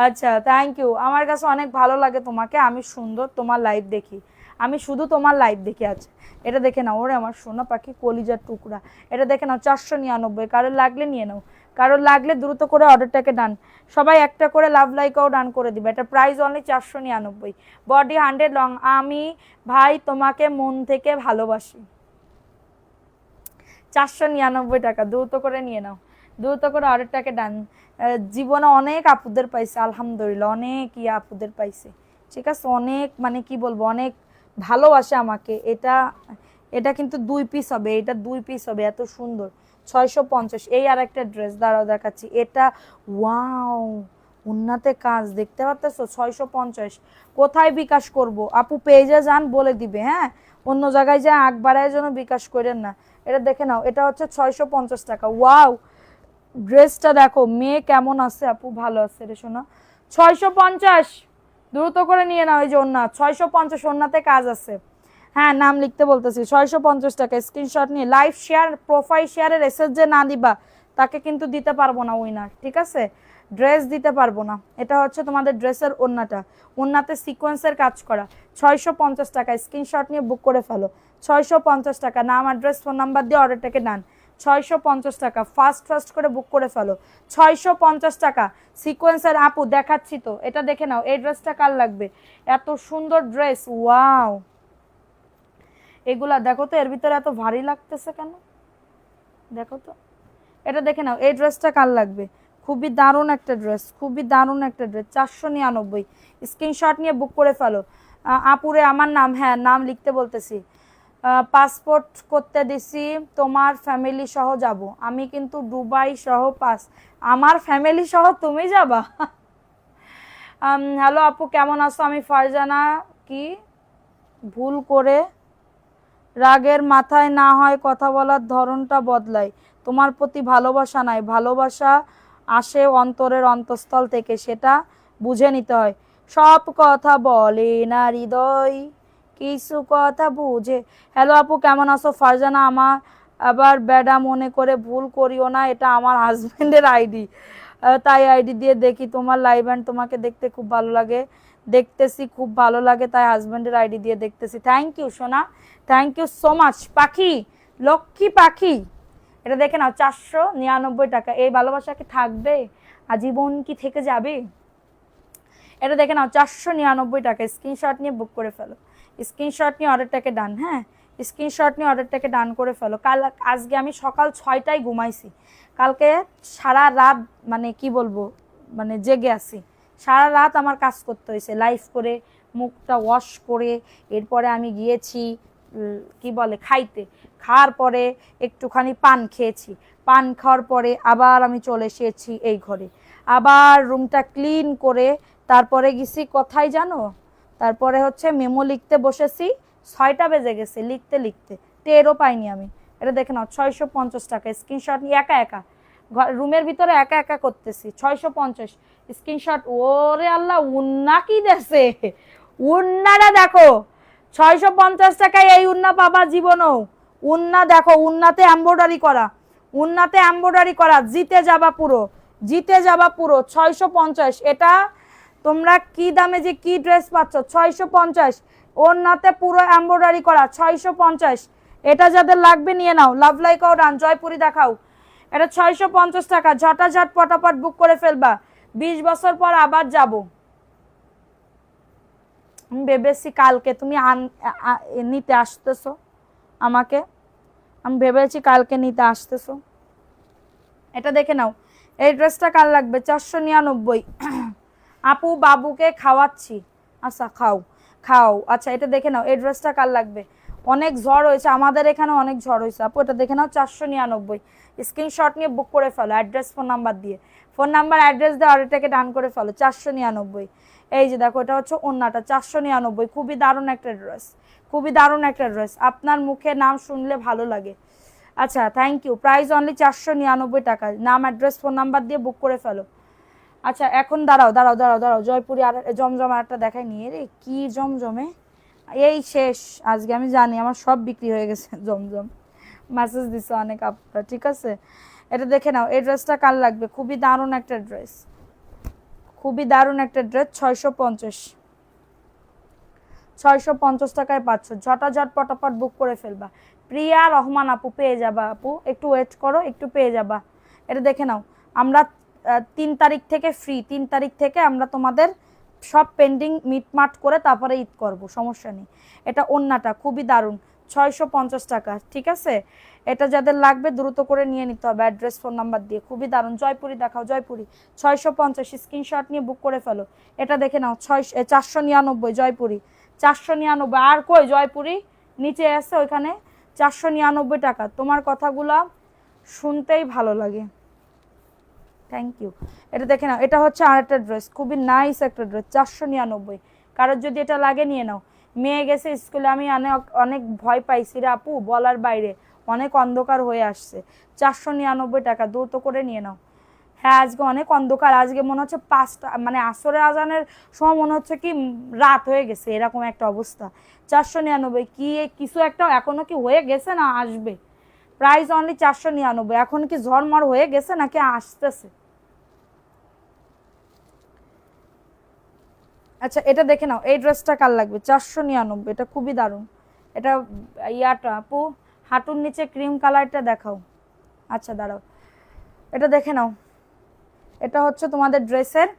আচ্ছা, থ্যাংক ইউ, আমার কাছে অনেক ভালো লাগে তোমাকে, আমি সুন্দর, তোমার লাইভ দেখি, আমি শুধু তোমার লাইভ দেখি। আচ্ছা, এটা দেখে নাও, ওরে আমার সোনা পাখি, কলিজার টুকরা, এটা দেখে নাও, 499, কারোর লাগলে নিয়ে নাও, কারোর লাগলে দ্রুত করে অর্ডারটাকে ডান। সবাই একটা করে লাভ লাইকও ডান করে দিবে। এটা প্রাইস অনলি 499, বডি 100 লং। আমি ভাই তোমাকে মন থেকে ভালোবাসি। 499 টাকা, দ্রুত করে নিয়ে নাও, দ্রুত করে অর্ডারটাকে ডান। জীবনে অনেক আপুদের পাইছে, আলহামদুলিল্লাহ, অনেক আপুদের পাইছে, ঠিক আছে? অনেক, মানে কি বলবো, অনেক ভালোবাসে আমাকে। এটা কিন্তু 2 পিস হবে, এটা 2 পিস হবে, এত সুন্দর। 650। এই আর একটা ড্রেস, দাঁড়াও দেখাচ্ছি, এটা ওয়াও, উন্নাতে কাজ দেখতে পাচ্তেছো, 650। কোথায় বিকাশ করব আপু? পেজে যান, বলে দিবে, হ্যাঁ, অন্য জায়গায় যা আগ বাড়ায় যেন বিকাশ করেন না। এটা দেখে নাও, এটা হচ্ছে 650 টাকা। ওয়াও, ড্রেসটা দেখো, মেয়ে কেমন আছে আপু? ভালো আছে রে শোনা। 650, দ্রুত করে নিয়ে নাও। এই যে ওন্না 650, ওন্নাতে কাজ আছে, হ্যাঁ, নাম লিখতে বলতেছি। 650 টাকা, স্ক্রিনশট নিয়ে লাইভ শেয়ার, প্রোফাইল শেয়ারের এসএস যে না দিবা তাকে কিন্তু দিতে পারবো না উইনার, ঠিক আছে? ড্রেস দিতে পারবো না। এটা হচ্ছে তোমাদের ড্রেসের ওন্নাটা, ওন্নাতে সিকোয়েন্সের কাজ করা, 650 টাকা, স্ক্রিনশট নিয়ে বুক করে ফেলো। 650 টাকা, নাম, অ্যাড্রেস, ফোন নাম্বার দিয়ে অর্ডারটাকে ডান। 650 টাকা, ফাস্ট করে বুক করে ফেলো। 650 টাকা, সিকোয়েন্সের। আপু দেখাচ্ছি তো, এটা দেখে নাও, এই ড্রেসটা কার লাগবে? এত সুন্দর ড্রেস, ওয়াও, এগুলা দেখো তো, এর ভিতরে এত ভারী লাগতেছে কেন? দেখো তো, এটা দেখে নাও, এই ড্রেসটা কার লাগবে? খুবই দারুণ একটা ড্রেস, খুবই দারুণ একটা ড্রেস। 499, স্ক্রিনশট নিয়ে বুক করে ফেলো। আপুরে আমার নাম, হ্যাঁ, নাম লিখতে বলতেছি। পাসপোর্ট করতে দিছি, তোমার ফ্যামিলি সহ যাব আমি, কিন্তু দুবাই সহ আমার ফ্যামিলি সহ তুমি যাবা? হ্যালো আপু, কেমন আছো? আমি ফারজানা। কি ভুল করে রাগের মাথায় না হয় কথা বলার ধরনটা বদলাই, তোমার প্রতি ভালোবাসা নাই, ভালোবাসা আসে অন্তরের অন্তঃস্থল থেকে, সেটা বুঝে নিতে হয়। সব কথা বলে না হৃদয়, কিছু কথা বুঝে। হ্যালো আপু, কেমন আছো? ফারজানা, আমার আবার বেডা মনে করে ভুল করিও না, এটা আমার হাজবেন্ডের আইডি, তাই আইডি দিয়ে দেখি তোমার লাইভ অ্যান্ড তোমাকে দেখতে খুব ভালো লাগে, দেখতেছি খুব ভালো লাগে, তাই হাজবেন্ডের আইডি দিয়ে দেখতেছি। থ্যাংক ইউ সোনা, থ্যাংক ইউ সো মাচ। পাখি, লক্ষ্মী পাখি, এটা দেখে নাও 499 টাকা। এই ভালোবাসা কি থাকবে আজীবন, কি থেকে যাবে? এটা দেখে নাও 499 টাকা। স্ক্রিনশট নিয়ে বুক করে ফেলো, স্ক্রিনশট নিয়ে অর্ডারটাকে ডান। হ্যাঁ, স্ক্রিনশট নিয়ে অর্ডারটাকে ডান করে ফেলো। আজকে আমি সকাল 6টায় ঘুমাইছি, কালকে সারা রাত মানে কি বলবো, মানে জেগে আছি, সারা রাত আমার কাজ করতে হয়েছে, লাইভ করে মুখটা ওয়াশ করে এরপরে আমি গিয়েছি কি বলে খাইতে, খাওয়ার পরে একটুখানি পান খেয়েছি, পান খাওয়ার পরে আবার আমি চলে এসেছি এই ঘরে, আবার রুমটা ক্লিন করে তারপরে গেছি কোথায় জানো, তারপরে হচ্ছে মেমো লিখতে বসেছি, 6টা বেজে গেছে লিখতে লিখতে, টেরও পাইনি আমি। এটা দেখে নাও 650 টাকা। স্ক্রিনশট নিয়ে একা একা রুমের ভিতরে একা একা করতেছি, 650 স্ক্রিনশট। ওরে আল্লাহ, উন্না কি দেশে, উন্নাটা দেখো, 650 টাকায় এই উন্না পাবা জীবনও। উন্না দেখো, উন্নাতে এমব্রয়ডারি করা, উন্নাতে এমব্রয়ডারি করা, জিতে যাবা পুরো, জিতে যাবা পুরো। 650, এটা তোমরা কি দামে যে কি ড্রেস পাচ্ছ, 650, ওন্নাতে পুরো এমব্রয়ডারি করা, 650। এটা যাদের লাগবে নিয়ে নাও, লাভ লাইক ও রান। জয়পুরি দেখাও, এটা 650 টাকা। ঝটাঝট পটাপট বুক করে ফেলবা, 20 বছর পর আবার যাব। আমি ভেবেছি কালকে তুমি নিতে আসতেছো আমাকে, আমি ভেবেছি কালকে নিতে আসতেছো। এটা দেখে নাও, এই ড্রেসটা কার লাগবে? 499। আপু বাবুকে খাওয়াচ্ছি, আচ্ছা খাও খাও। আচ্ছা এটা দেখে নাও, এই ড্রেসটা কার লাগবে? অনেক ঝড় হয়েছে আমাদের এখানে, অনেক ঝড় হয়েছে আপু। এটা দেখে নাও 499। স্ক্রিনশট নিয়ে বুক করে ফেলো, অ্যাড্রেস ফোন নাম্বার দিয়ে, ফোন নাম্বার অ্যাড্রেস দিয়ে অর্ডারটাকে ডান করে ফেলো। 499। এই যে দেখো, এটা হচ্ছে ওন্নাটা, 499। খুবই দারুণ একটা ড্রেস, খুবই দারুণ একটা ড্রেস, আপনার মুখে নাম শুনলে ভালো লাগে। আচ্ছা থ্যাংক ইউ। প্রাইস অনলি 499 টাকা। নাম অ্যাড্রেস ফোন নাম্বার দিয়ে বুক করে ফেলো। আচ্ছা এখন দাঁড়াও দাঁড়াও দাঁড়াও দাঁড়াও, জয়পুরি আর জমজম আর একটা দেখাই নিয়ে রে, কি জমজমে এই শেষ আজকে, আমি জানি আমার সব বিক্রি হয়ে গেছে জমজম, মেসেজ দিছে অনেক আপনারা, ঠিক আছে। এটা দেখে নাও, এই ড্রেসটা কার লাগবে? খুবই দারুণ একটা ড্রেস, খুবই দারুণ একটা ড্রেস। 650, 650 টাকায় পাচ্ছ। ঝটাঝট পটাপট বুক করে ফেলবা। প্রিয়া রহমান আপু, পেয়ে যাবা আপু, একটু ওয়েট করো, একটু পেয়ে যাবা। এটা দেখে নাও, আমরা 3 তারিখ থেকে ফ্রি, 3 তারিখ থেকে আমরা তোমাদের সব পেন্ডিং মিটমাট করে তারপরে ঈদ করব, সমস্যা নেই। এটা ওন্নাটা খুবই দারুণ, 650 টাকা, ঠিক আছে। এটা যাদের লাগবে দ্রুত করে নিয়ে নিতে হবে অ্যাড্রেস ফোন নাম্বার দিয়ে। খুবই দারুণ। জয়পুরি দেখাও, জয়পুরি 650, স্ক্রিনশট নিয়ে বুক করে ফেলো। এটা দেখে নাও 499 জয়পুরি, 499। আর কই জয়পুরি? নিচে আছে ওইখানে, 499 টাকা। তোমার কথাগুলা শুনতেই ভালো লাগে, থ্যাংক ইউ। এটা দেখে নাও, এটা হচ্ছে আরেকটা ড্রেস, খুবই নাইস একটা ড্রেস, 499। কারোর যদি এটা লাগে নিয়ে নাও। মেয়ে গেছে স্কুলে, আমি অনেক অনেক ভয় পাইছি রে আপু, বলার বাইরে, অনেক অন্ধকার হয়ে আসছে। 499 টাকা, দ্রুত করে নিয়ে নাও। হ্যাঁ আজকে অনেক অন্ধকার, আজকে মনে হচ্ছে 5টা মানে আসরের আজানের সময় মনে হচ্ছে কি রাত হয়ে গেছে, এরকম একটা অবস্থা। 499, কি কিছু একটা এখনো কি হয়ে গেছে না আসবে? Price only 499। এখন কি ঝড়মড় হয়ে গেছে নাকি আসতেছে? আচ্ছা এটা দেখে নাও, এই ড্রেসটা কার লাগবে? 499, এটা খুবই দারুণ। এটা ইয়াটা আপু, হাঁটুর নিচে ক্রিম কালারটা দেখাও। আচ্ছা দাঁড়াও, এটা দেখে নাও, এটা হচ্ছে তোমাদের ড্রেসের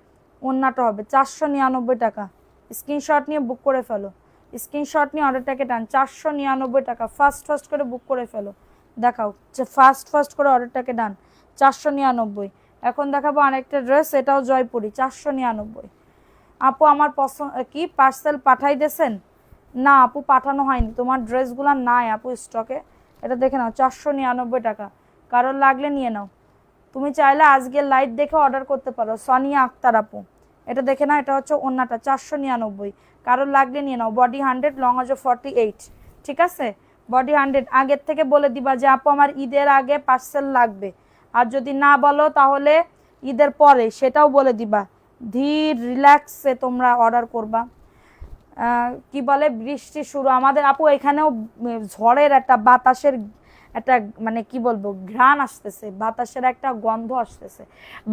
ওন্নাটা হবে, 499 টাকা। স্ক্রিনশট নিয়ে বুক করে ফেলো, স্ক্রিনশট নিয়ে অর্ডারটাকে টান। 499 টাকা, ফার্স্ট ফার্স্ট করে বুক করে ফেলো। দেখাও, ফার্স্ট ফার্স্ট করে অর্ডারটাকে ডান। 499। এখন দেখাবো আরেকটা ড্রেস, এটাও জয়পুরি, 499। আপু আমার পছন্দ কি পার্সেল পাঠাই দিয়েছেন? না আপু পাঠানো হয়নি, তোমার ড্রেসগুলো নাই আপু স্টকে। এটা দেখে নাও, 499 টাকা। কারোর লাগলে নিয়ে নাও। তুমি চাইলে আজকে লাইট দেখে অর্ডার করতে পারো, সোনিয়া আক্তার আপু। এটা দেখে নাও, এটা হচ্ছে ওন্নাটা, 499। কারোর লাগলে নিয়ে নাও। বডি 100, লং আছে 48, ঠিক আছে। বডি 100। আগের থেকে বলে দিবা যে আপু আমার ঈদের আগে পার্সেল লাগবে, আর যদি না বলো তাহলে ঈদের পরে, সেটাও বলে দিবা। ধীর রিল্যাক্সে তোমরা অর্ডার করবা। কি বলে বৃষ্টি শুরু আমাদের আপু, এখানেও ঝড়ের একটা বাতাসের একটা মানে কি বলবো ঘ্রাণ আসতেছে, বাতাসের একটা গন্ধ আসতেছে।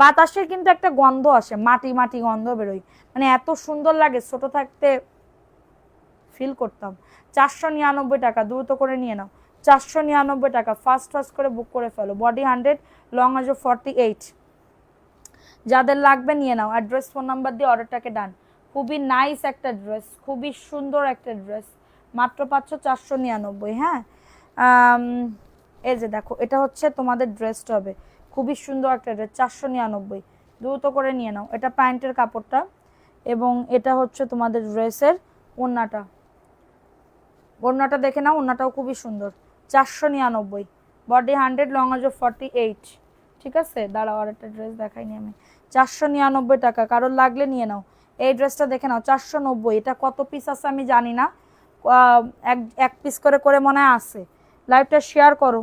বাতাসের কিন্তু একটা গন্ধ আসে, মাটি মাটি গন্ধ বেরোয়, মানে এত সুন্দর লাগে, ছোট থাকতে ফিল করতাম। 499 টাকা, দ্রুত করে নিয়ে নাও। 499 টাকা, ফাস্ট ফাস্ট করে বুক করে ফেলো। বডি 100, লং আজও 48। যাদের লাগবে নিয়ে নাও, অ্যাড্রেস ফোন নাম্বার দিয়ে অর্ডারটাকে ডান। খুবই নাইস একটা ড্রেস, খুবই সুন্দর একটা ড্রেস, মাত্র পাচ্ছ 499। হ্যাঁ, এই যে দেখো, এটা হচ্ছে তোমাদের ড্রেসটা হবে, খুবই সুন্দর একটা ড্রেস, 499, দ্রুত করে নিয়ে নাও। এটা প্যান্টের কাপড়টা এবং এটা হচ্ছে তোমাদের ড্রেসের ওড়নাটা। ওড়নাটা দেখে নাও, ওড়নাটাও খুবই সুন্দর, 499। বডি 100, লং আজও 48। ঠিক আছে, দাঁড়াও আর একটা ড্রেস দেখাইনি আমি। 499 টাকা, কারোর লাগলে নিয়ে নাও। এই ড্রেসটা দেখে নাও, 490। এটা কত পিস আছে আমি জানি না, এক পিস করে করে মনে হয় আছে। লাইভটা শেয়ার করো,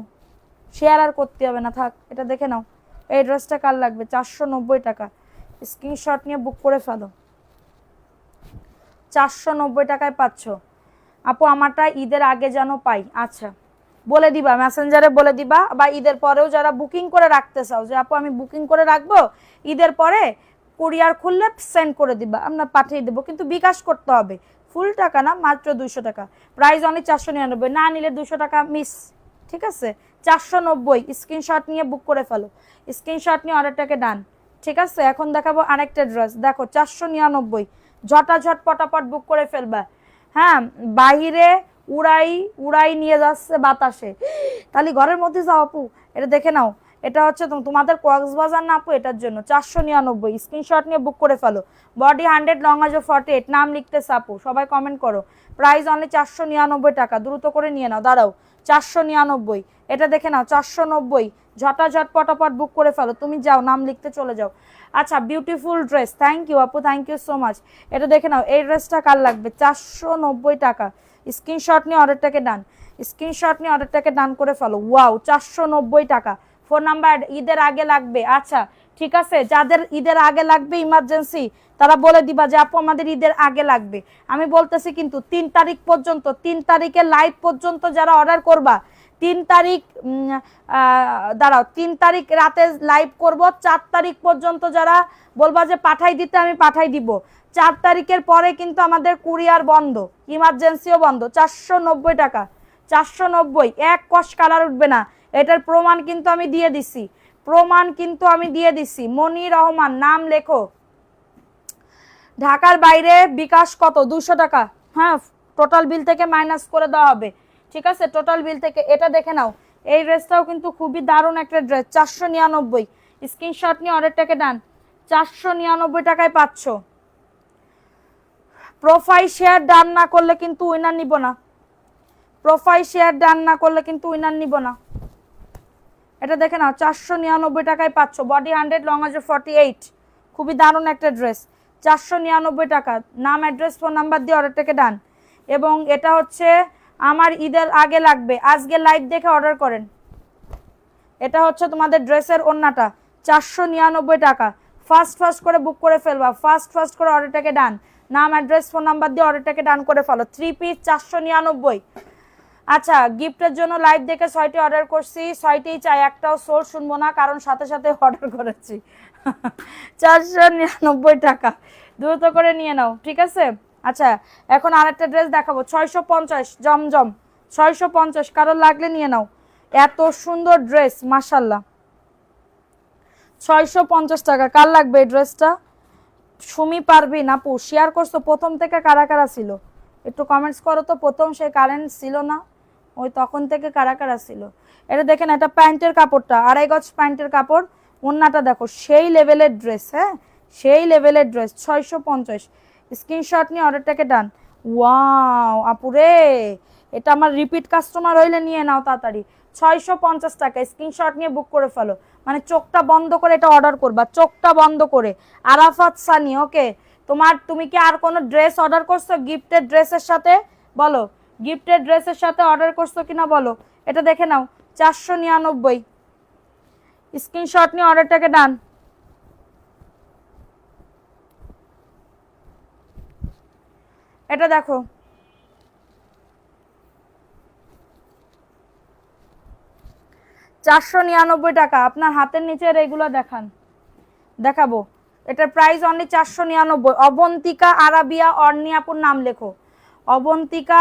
শেয়ার আর করতে হবে না, থাক। এটা দেখে নাও, এই ড্রেসটা কার লাগবে, 490 টাকা, স্ক্রিনশট নিয়ে বুক করে ফেলো। 490 টাকায় পাচ্ছ আপু। আমারটা ঈদের আগে যেন পাই। আচ্ছা, বলে দিবা, মেসেঞ্জারে বলে দিবা, বা ঈদের পরেও যারা বুকিং করে রাখতে চাও যে আপু আমি বুকিং করে রাখবো, ঈদের পরে কুরিয়ার খুললে সেন্ড করে দিবা, আমরা পাঠিয়ে দেবো, কিন্তু বিকাশ করতে হবে, ফুল টাকা না, মাত্র 200 টাকা। প্রাইস অনলি 499, না নিলে 200 টাকা মিস। ঠিক আছে, 490, স্ক্রিনশট নিয়ে বুক করে ফেলো, স্ক্রিনশট নিয়ে অর্ডারটাকে ডান। ঠিক আছে, এখন দেখাবো আরেকটা ড্রেস, দেখো 499, ঝটাঝট পটাপট বুক করে ফেলবা। হ্যাঁ, বাহিরে উড়াই উড়াই নিয়ে যাচ্ছে বাতাসে, তাহলে ঘরের মধ্যে যাও আপু। এটা দেখে নাও, এটা হচ্ছে তোমাদের কক্সবাজার না আপু, এটার জন্য 499, স্ক্রিনশট নিয়ে বুক করে ফেলো। বডি 100, লং আজও 48, নাম লিখতেছে আপু, সবাই কমেন্ট করো। প্রাইস অনলি 499 টাকা, দ্রুত করে নিয়ে নাও। দাঁড়াও, 499, এটা দেখে নাও, 490, ঝটাঝট পটাপট বুক করে ফেলো। তুমি যাও, নাম লিখতে চলে যাও। আচ্ছা, বিউটিফুল ড্রেস, থ্যাংক ইউ আপু, থ্যাংক ইউ সো মাচ। এটা দেখে নাও, এই ড্রেসটা কার লাগবে, 490 টাকা, স্ক্রিনশট নিয়ে অর্ডারটাকে ডান, স্ক্রিনশট নিয়ে অর্ডারটাকে ডান করে ফেলো। ওয়াও, 490 টাকা। ফোন নাম্বার ঈদের আগে লাগবে। আচ্ছা ঠিক আছে, যাদের ঈদের আগে লাগবে ইমার্জেন্সি, তারা বলে দিবা যে আপু আমাদের ঈদের আগে লাগবে। আমি বলতেছি কিন্তু 3 তারিখ পর্যন্ত, 3 তারিখের লাইভ পর্যন্ত যারা অর্ডার করবা, 3 তারিখ দাঁড়াও, 3 তারিখ রাতে লাইভ করব, 4 তারিখ পর্যন্ত যারা বলবা যে পাঠাই দিতে, আমি পাঠাই দিব। 4 তারিখের পরে কিন্তু আমাদের কুরিয়ার বন্ধ, ইমার্জেন্সিও বন্ধ। 490 টাকা, 490, এক কষ কালার উঠবে না। এটার প্রমাণ কিন্তু আমি দিয়ে দিছি, প্রমাণ কিন্তু আমি দিয়ে দিছি। মনি রহমান, নাম লেখো। ঢাকার বাইরে বিকাশ কত, 200 টাকা। হ্যাঁ, টোটাল বিল থেকে মাইনাস করে দেওয়া হবে। ঠিক আছে, টোটাল বিল থেকে। এটা দেখে নাও, এই ড্রেসটাও কিন্তু খুবই দারুণ একটা ড্রেস, 499, স্ক্রিনশট নিয়ে অর্ডারটাকে ডান। 499 টাকায় পাচ্ছ। প্রোফাইল শেয়ার ডান না করলে কিন্তু উইনার নিব না, প্রোফাইল শেয়ার ডান না করলে কিন্তু উইনার নিব না। এটা দেখে নাও, 499 টাকায় পাচ্ছ। বডি 100, লং আজও 48, খুবই দারুণ একটা ড্রেস, 499 টাকা। নাম, অ্যাড্রেস, ফোন নাম্বার দিয়ে অর্ডারটাকে ডান। এবং এটা হচ্ছে আমার ঈদের আগে লাগবে, আজকে লাইভ দেখে অর্ডার করেন। এটা হচ্ছে তোমাদের ড্রেসের ওড়নাটা, 499 টাকা। ফাস্ট ফাস্ট করে বুক করে ফেলবা, ফাস্ট ফাস্ট করে অর্ডারটাকে ডান। নাম, অ্যাড্রেস, ফোন নাম্বার দিয়ে অর্ডারটাকে ডান করে ফেলো। 3 পিস 499। আচ্ছা, গিফটের জন্য লাইভ দেখে 6টি অর্ডার করছি, 6টিই চাই, একটাও সোল শুনবো না, কারণ সাথে সাথে অর্ডার করেছি। 499 টাকা, দ্রুত করে নিয়ে নাও। ঠিক আছে, আচ্ছা এখন আরেকটা ড্রেস দেখাবো, 650, জমজম, 650, কারোর লাগলে নিয়ে নাও। এত সুন্দর ড্রেস, মাশাল্লাহ, 650 টাকা। কার লাগবে এই ড্রেসটা? সুমি পারভিন আপু, শেয়ার করছো প্রথম থেকে কারা কারা ছিল, একটু কমেন্টস করো তো। প্রথম সে কারেন্ট ছিল না, ওই তখন থেকে কারা কারা ছিল। এটা দেখেন, এটা প্যান্টের কাপড়টা, 2.5 গজ প্যান্টের কাপড়। ওন্নাটা দেখো, সেই লেভেলের ড্রেস, হ্যাঁ সেই লেভেলের ড্রেস, 650। স্ক্রিনশট নিয়ে অর্ডারটাকে ডান। ওয়াও আপুরে, এটা আমার রিপিট কাস্টমার হইলে নিয়ে নাও তাড়াতাড়ি। 650 টাকা, স্ক্রিনশট নিয়ে বুক করে ফেলো। মানে চোখটা বন্ধ করে এটা অর্ডার করবা, চোখটা বন্ধ করে। আরাফাত সানি, ওকে। তুমি কি আর কোনো ড্রেস অর্ডার করছো গিফটের ড্রেসের সাথে? বলো, গিফটের ড্রেসের সাথে অর্ডার করছো কিনা বলো। এটা দেখে নাও, 499, স্ক্রিনশট নিয়ে অর্ডারটাকে ডান। এটা দেখো, টাকা। আপনার হাতের নিচের এগুলো দেখাবো। এটার প্রাইস অনলি 499। অবন্তিকা আরাবিয়া অর্নিয়াপুর নাম লেখো, অবন্তিকা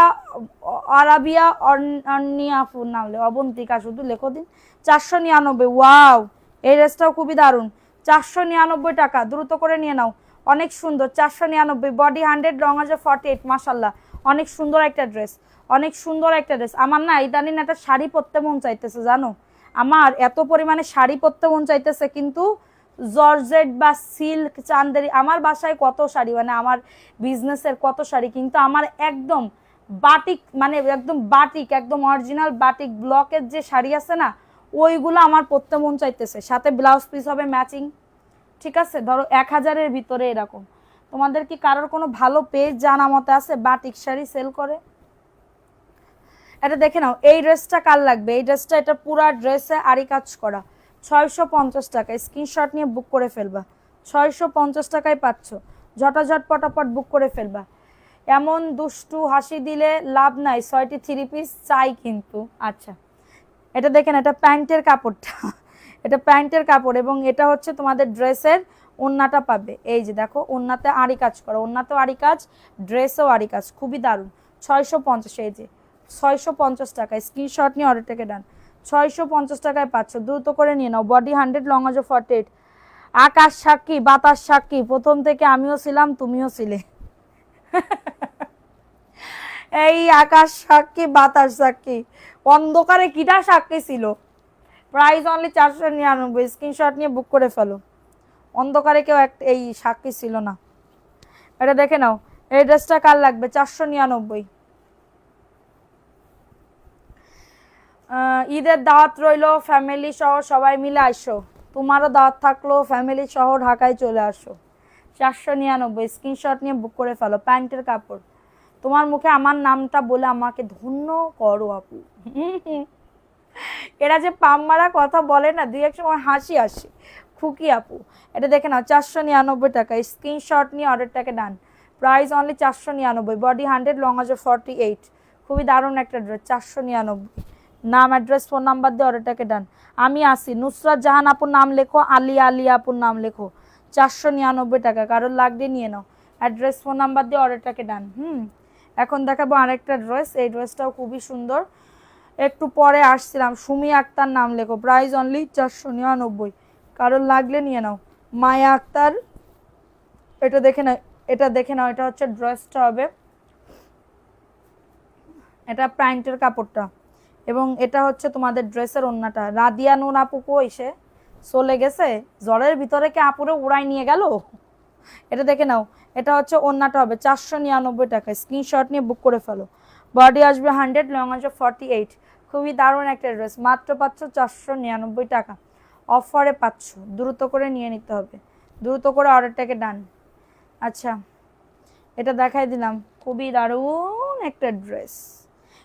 আরাবিয়া অর্নিয়াপুর নাম লেখো, অবন্তিকা শুধু লেখো দিন। 499। ওয়াও, এই ড্রেসটাও খুবই দারুণ। 499 টাকা, দ্রুত করে নিয়ে নাও। অনেক সুন্দর, 499। বডি 100, লং আছে 48। মাশাল্লাহ, অনেক সুন্দর একটা ড্রেস, অনেক সুন্দর একটা ড্রেস। আমার না ইদানিং একটা শাড়ি পরতে মন চাইতেছে জানো, আমার এত পরিমাণে শাড়ি পরতে মন চাইতেছে, কিন্তু জর্জেট বা সিল্ক চান্দেরি, আমার বাসায় কত শাড়ি, মানে আমার বিজনেসের কত শাড়ি, কিন্তু আমার একদম বাটিক, মানে একদম বাটিক, একদম অরিজিনাল বাটিক ব্লকের যে শাড়ি আছে না, ওইগুলো আমার পরতে মন চাইতেছে। সাথে ব্লাউজ পিস হবে ম্যাচিং, ঠিক আছে? ধরো 1000-এর ভিতরে এরকম। তোমাদের কি কারোর কোনো ভালো পেজ জানা মতে আছে বাটিক শাড়ি সেল করে? এটা দেখে নাও, এই ড্রেসটা কার লাগবে? এই ড্রেসটা, এটা পুরা ড্রেসে আরি কাজ করা, 650 টাকা। স্ক্রিনশট নিয়ে বুক করে ফেলবা, 650 টাকায় পাচ্ছ। ঝটাঝট পটাপট বুক করে ফেলবা। এমন দুষ্টু হাসি দিলে লাভ নাই, 6টি 3 পিস চাই কিন্তু। আচ্ছা, এটা দেখেন, এটা প্যান্টের কাপড়টা এটা প্যান্টের কাপড়, এবং এটা হচ্ছে তোমাদের ড্রেসের ওন্নাটা পাবে। এই যে দেখো, ওন্নাতে আরি কাজ করো, ওন্নাতেও আরি কাজ, ড্রেসেও আরি কাজ, খুবই দারুণ। 650, এই যে 650 টাকায়। স্ক্রিনশট নিয়ে অর্ডারটাকে ডান। 650 টাকায় পাচ্ছ, দ্রুত করে নিয়ে নাও। বডি 100, লং আছে 48। আকাশ সাক্ষী, বাতাস সাক্ষী, প্রথম থেকে আমিও ছিলাম, তুমিও ছিলে এই আকাশ সাক্ষী, বাতাস সাক্ষী, অন্ধকারে কিটা সাক্ষী ছিল। Price only 499। স্ক্রিনশট নিয়ে বুক করে ফেলো। অন্ধকারে কেউ এই সাক্ষী ছিল না। এটা দেখে নাও, এই ড্রেসটা কার লাগবে? 499। ঈদের দাওয়াত রইলো, ফ্যামিলি সহ সবাই মিলে আসো। তোমারও দাওয়াত থাকলো, ফ্যামিলি সহ ঢাকায় চলে আসো। 499। স্ক্রিনশট নিয়ে বুক করে ফেলো। প্যান্টের কাপড়, তোমার মুখে আমার নামটা বলে আমাকে ধন্য করো আপু এরা যে পাম মারা কথা বলে না, দুই এক সময় হাসি আসে। খুকি আপু, এটা দেখে নাও, 499 টাকা। স্ক্রিনশট নিয়ে অর্ডারটাকে done. Price only 499। Body 100, long আছে 48। খুবই দারুণ একটা ড্রেস, 499। নাম, অ্যাড্রেস, ফোন নাম্বার দিয়ে অর্ডারটাকে ডান। আমি আসি, নুসরাত জাহান আপুর নাম লেখো, আলিয়া আপুর নাম লেখো। 499 টাকা, কারোর লাগলে নিয়ে নাও। অ্যাড্রেস, ফোন নাম্বার দিয়ে অর্ডারটাকে ডান। এখন দেখাবো আরেকটা ড্রেস, এই ড্রেসটাও খুবই সুন্দর। একটু পরে আসছিলাম, সুমি আক্তার নাম লেখো। প্রাইস অনলি 499, কারোর লাগলে নিয়ে নাও। মায়া আক্তার, এটা দেখে নাও, এটা দেখে নাও। এটা হচ্ছে ড্রেসটা হবে, এটা প্যান্টের কাপড়টা, এবং এটা হচ্ছে তোমাদের ড্রেসের ওন্নাটা। রাদিয়া নুন আপু কই? সে চলে গেছে, জ্বরের ভিতরে কি আপুরে উড়াই নিয়ে গেল? এটা দেখে নাও, এটা হচ্ছে ওন্নাটা হবে 499 টাকা। স্ক্রিনশট নিয়ে বুক করে ফেলো। বডি আসবে 100, লং আসবে 48। খুবই দারুণ একটা ড্রেস, মাত্র পাচ্ছ 499 টাকা। অফারে পাচ্ছ, দ্রুত করে নিয়ে নিতে হবে, দ্রুত করে অর্ডারটাকে ডান। আচ্ছা, এটা দেখাই দিলাম, খুবই দারুণ একটা ড্রেস।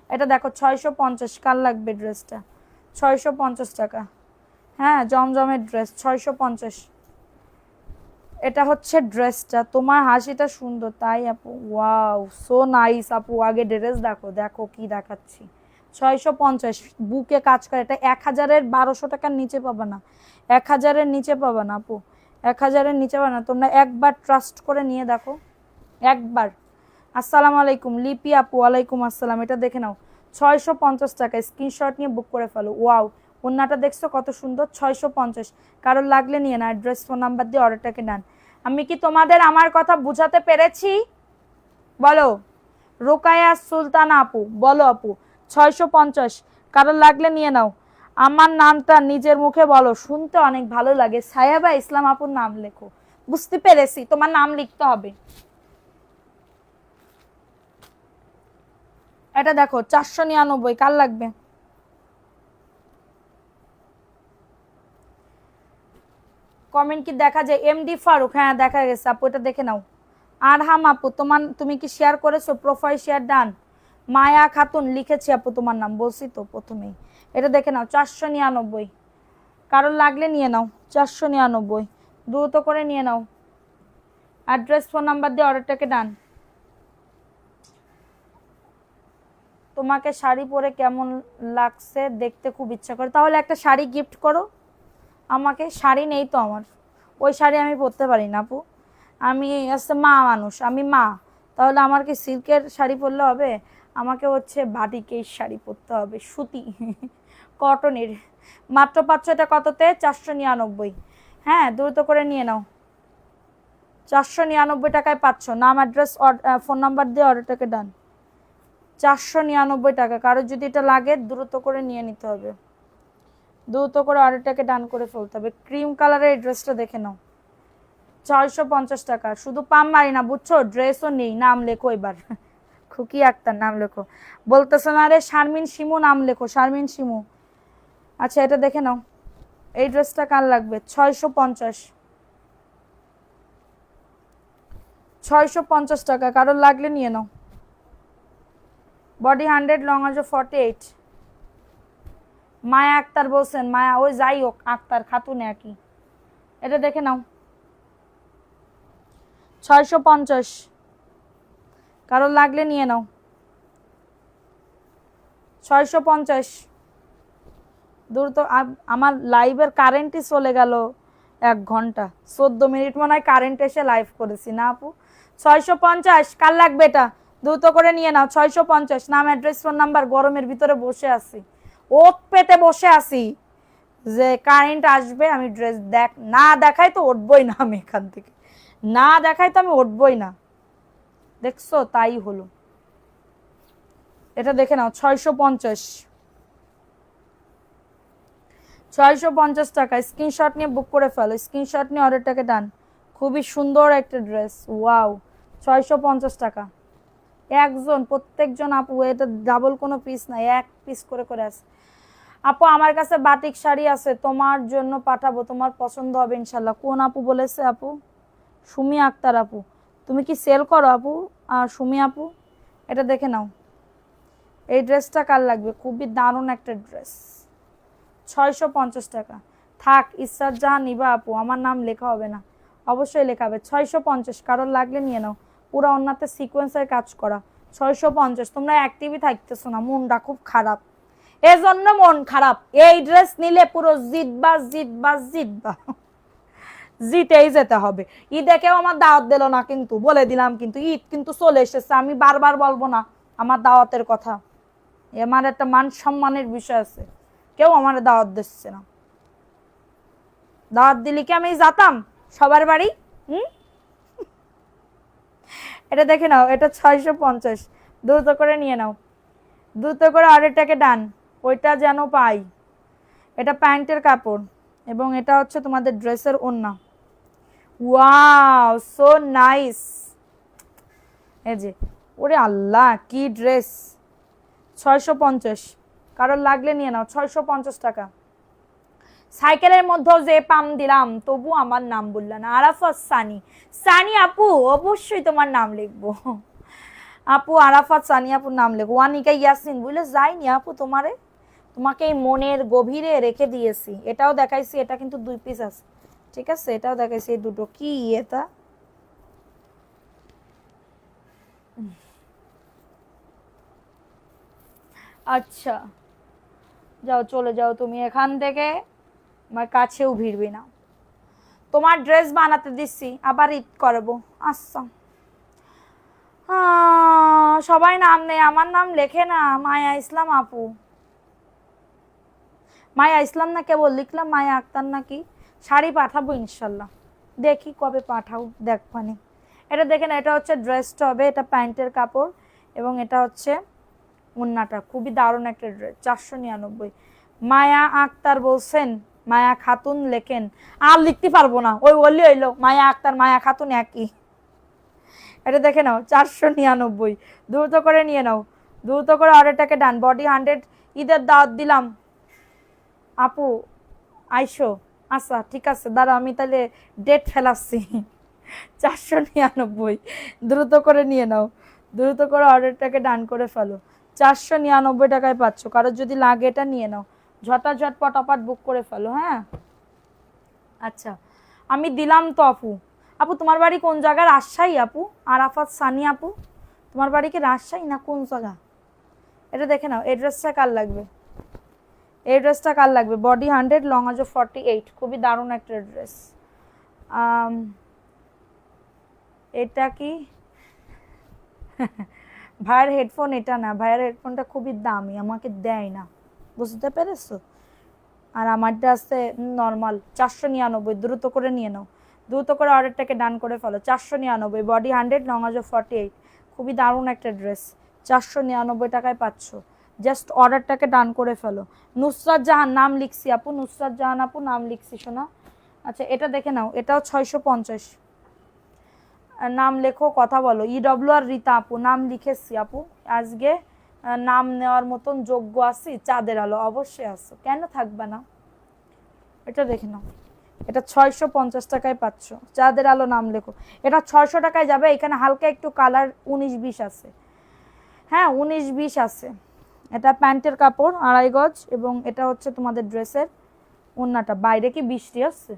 এটা দেখো 650, কার লাগবে ড্রেসটা? 650 টাকা। হ্যাঁ, জমজমের ড্রেস, 650। এটা হচ্ছে ড্রেসটা। তোমার হাসিটা সুন্দর তাই আপু, ওয়াও সো নাইস আপু। আগে ড্রেস দেখো, দেখো কি দেখাচ্ছি। 650, বুকে কাজ করে। এটা 1000-এর 1200 টাকার নিচে পাবা না, 1000-এর নিচে পাবা না আপু, 1000-এর নিচে পাবা না। তোমরা একবার ট্রাস্ট করে নিয়ে দেখো, একবার। আসসালামু আলাইকুম লিপি আপু, ওয়ালাইকুম আসসালাম। এটা দেখে নাও, 650 টাকা। স্ক্রিনশট নিয়ে বুক করে ফেলো। ওয়াও, ওন্নাটা দেখছো কত সুন্দর, 650। কারোর লাগলে নিয়ে না, অ্যাড্রেস, ফোন নাম্বার দিয়ে অর্ডারটাকে নেন। আমি কি তোমাদের আমার কথা বুঝাতে পেরেছি? বলো। রোকায়া সুলতানা আপু, বলো আপু। 650, কারোর লাগলে নিয়ে নাও। আমার নামটা নিজের মুখে বলো, শুনতে অনেক ভালো লাগে। সায়াবা ইসলাম আপুর নাম লেখো। বুঝতে পেরেছি, তোমার নাম লিখতে হবে। এটা দেখো 499, কার লাগবে? কমেন্ট কি দেখা যায়? এমডি ফারুক, হ্যাঁ দেখা গেছে আপু, এটা দেখে নাও। আরহাম আপু, তুমি কি শেয়ার করেছো? Profile share done. Maya Khatun লিখেছি আপু তোমার নাম, বলছি তো প্রথমেই। এটা দেখে নাও, 499। কারোর লাগলে নিয়ে নাও, 499, দ্রুত করে নিয়ে নাও। অ্যাড্রেস, ফোন নাম্বার দিয়ে অর্ডারটাকে ডান। তোমাকে শাড়ি পরে কেমন লাগছে দেখতে খুব ইচ্ছা করে। তাহলে একটা শাড়ি গিফট করো আমাকে। শাড়ি নেই তো আমার, ওই শাড়ি আমি পরতে পারি না আপু। আমি হচ্ছে মা মানুষ, আমি মা। তাহলে আমার কি সিল্কের শাড়ি পরলে হবে? আমাকে হচ্ছে বাটিকের শাড়ি পরতে হবে, সুতি কটনের। মাত্র 500 কততে? 499। হ্যাঁ, দ্রুত করে নিয়ে নাও। 499 টাকায় পাচ্ছ। নাম, অ্যাড্রেস, ফোন নাম্বার দিয়ে অর্ডারটাকে ডান। 499 টাকা। কারোর যদি এটা লাগে দ্রুত করে নিয়ে নিতে হবে, দ্রুত করে অর্ডারটাকে ডান করে ফেলতে হবে। ক্রিম কালারের এই ড্রেসটা দেখে নাও, 650 টাকা। শুধু পাম মারি না বুঝছো, ড্রেসও নেই। নাম লেখো এবার খুকি আক্তার নাম লেখো। বলতেছে না রে শারমিন শিমু নাম লেখো, শারমিন শিমু। আচ্ছা এটা দেখে নাও, এই ড্রেসটা কার লাগবে? 650, 650 টাকা। কারোর লাগলে নিয়ে নাও। বডি 100, লং আছে 48। মায়া আক্তার বলছেন, মায়া ওই যাই হোক আক্তার খাতুন একই। এটা দেখে নাও, 650। কারোর লাগলে নিয়ে নাও, 650। দ্রুত। আমার লাইভের কারেন্টই চলে গেল 1 ঘন্টা 14 মিনিট মনে হয় কারেন্ট এসে লাইভ করেছি না আপু। 650। কার লাগবে এটা? দ্রুত করে নিয়ে নাও, 650। নাম, অ্যাড্রেস, ফোন নাম্বার। গরমের ভিতরে বসে আছি, ওত পেতে বসে আছি যে কারেন্ট আসবে, আমি ড্রেস না দেখাই তো উঠবই না আমি এখান থেকে, না দেখাই তো আমি উঠবই না। দেখছো, তাই হলো। এটা দেখে নাও, 650, 650 টাকা। স্ক্রিনশট নিয়ে বুক করে ফেলো, স্ক্রিনশট নিয়ে অর্ডারটাকে ডান। খুবই সুন্দর একটা ড্রেস, ওয়াও। 650 টাকা। একজন, প্রত্যেকজন আপু, এটা ডাবল কোনো পিস নাই, এক পিস করে করে আছে। আপু আমার কাছে বাটিক শাড়ি আছে, তোমার জন্য পাঠাবো, তোমার পছন্দ হবে ইনশাল্লাহ। কোন আপু বলেছে? আপু সুমি আক্তার আপু। তুমি কি সেল করো আপু? সুমি আপু, এটা দেখে নাও। এই ড্রেসটা কার লাগবে? খুবই দারুণ একটা ড্রেস, 650 টাকা। থাক, ইসরাত জাহান নিবা আপু, আমার নাম লেখা হবে না। অবশ্যই লেখা হবে। 650। কারোর লাগলে নিয়ে নাও। পুরো অন্যতে সিকোয়েন্সের কাজ করা, 650। তোমরা অ্যাক্টিভই থাকতেছো না, মনটা খুব খারাপ, এজন্য মন খারাপ। এই ড্রেস নিলে পুরো জিতবা জিতবা জিতবা, জিতেই যেতে হবে। ঈদে কেউ আমার দাওয়াত দিল না কিন্তু, বলে দিলাম, কিন্তু ঈদ কিন্তু চলে এসেছে, আমি বারবার বলবো না আমার দাওয়াতের কথা। আমার একটা মান সম্মানের বিষয় আছে, কেউ আমার দাওয়াত দিচ্ছে না। দাওয়াত দিলে কি আমি যেতাম সবার বাড়ি? এটা দেখে নাও, এটা 650। দ্রুত করে নিয়ে নাও, দ্রুত করে অর্ডারটাকে ডান। ওইটা যেন পাই। এটা প্যান্টের কাপড় এবং এটা হচ্ছে তোমাদের ড্রেসের ওড়না। Wow, so nice. এই যে, ওরে আল্লাহ কি ড্রেস! 650। কারোর লাগলে নিয়ে নাও, 650 টাকা। সাইকেলের মধ্যেও যে পাম দিলাম, তবু আমার নাম বললা না। আরাফাত সানি, সানি আপু অবশ্যই তোমার নাম লিখবো আপু। আরাফাত সানি আপুর নাম লিখবো। ওয়ানিকা ইয়াসিন বুঝলে যাইনি আপু, তোমাকে এই মনের গভীরে রেখে দিয়েছি। এটাও দেখাইছি, এটা কিন্তু 2 পিস আছে, ঠিক আছে? এটাও দেখাইছি, এই দুটো কি এটা? আচ্ছা যাও, চলে যাও তুমি এখান থেকে, আমার কাছেও ভিড়বি না। তোমার ড্রেস বানাতে দিচ্ছি, আবার ঈদ করবো। আচ্ছা, সবাই নাম নেই, আমার নাম লেখে না। মায়া ইসলাম আপু, মায়া ইসলাম না কেবল লিখলাম, মায়া আক্তার নাকি। শাড়ি পাঠাবো ইনশাল্লাহ, দেখি কবে পাঠাও, দেখবানি। এটা দেখে না, এটা হচ্ছে ড্রেসটা হবে, এটা প্যান্টের কাপড় এবং এটা হচ্ছে ওড়নাটা। খুবই দারুণ একটা ড্রেস, 499। মায়া আক্তার বলছেন, মায়া খাতুন লেখেন। আর লিখতে পারবো না, ওই বললি হইলো, মায়া আক্তার মায়া খাতুন একই। এটা দেখে নাও, 499। দ্রুত করে নিয়ে নাও, দ্রুত করে অর্ডারটাকে ডান। বডি 100। ঈদের দাওয়াত দিলাম আপু, আইসো। আচ্ছা ঠিক আছে, দাঁড়াও আমি তাহলে ডেট ফেলাচ্ছি। 499। দ্রুত করে নিয়ে নাও, দ্রুত করে অর্ডারটাকে ডান করে ফেলো। 499 টাকায় পাচ্ছ। কারোর যদি লাগে এটা নিয়ে নাও, ঝটাঝট পটাপট বুক করে ফেলো। হ্যাঁ আচ্ছা, আমি দিলাম তো আপু। আপু তোমার বাড়ি কোন জায়গায়? রাজশাহী আপু? আরাফাত সানি আপু, তোমার বাড়ি কি রাজশাহী না কোন জায়গা? এটা দেখে নাও, এই ড্রেসটা কার লাগবে, এই ড্রেসটা কার লাগবে? বডি 100, লং আছে 48, খুবই দারুণ একটা ড্রেস। এটা কি ভাইয়ের হেডফোন? এটা না, ভাইয়ের হেডফোনটা খুবই দামি, আমাকে দেয় না, বুঝতে পেরেছো? আর আমারটা আছে নর্মাল 499, দ্রুত করে নিয়ে নাও, দ্রুত করে অর্ডারটাকে ডান করে ফেলো। 499, বডি 100, লং আছে 48, খুবই দারুণ একটা ড্রেস, 499 টাকায় পাচ্ছ। জাস্ট অর্ডারটাকে ডান করে ফেলো। নুসরাত জাহান নাম লিখছি আপু, নুসরাত জাহান আপু নাম লিখছি শোনা। আচ্ছা এটা দেখে নাও, এটাও 650, নাম লেখো, কথা বলো। ইডব্লিউ আর রীতা আপু নাম লিখেছি আপু, আজকে নাম নেওয়ার মতন যোগ্য আছি। চাঁদের আলো অবশ্যই আছো, কেন থাকবে না? এটা দেখে নাও, এটা 650 টাকায় পাচ্ছ। চাঁদের আলো নাম লেখো, এটা 600 টাকায় যাবে। এখানে হালকা একটু কালার 19-20 আছে, হ্যাঁ 19-20 আছে। এটা প্যান্টের কাপড় 2.5 গজ, এবং এটা হচ্ছে তোমাদের ড্রেসের ওড়নাটা। বাইরে কি বৃষ্টি আসছে?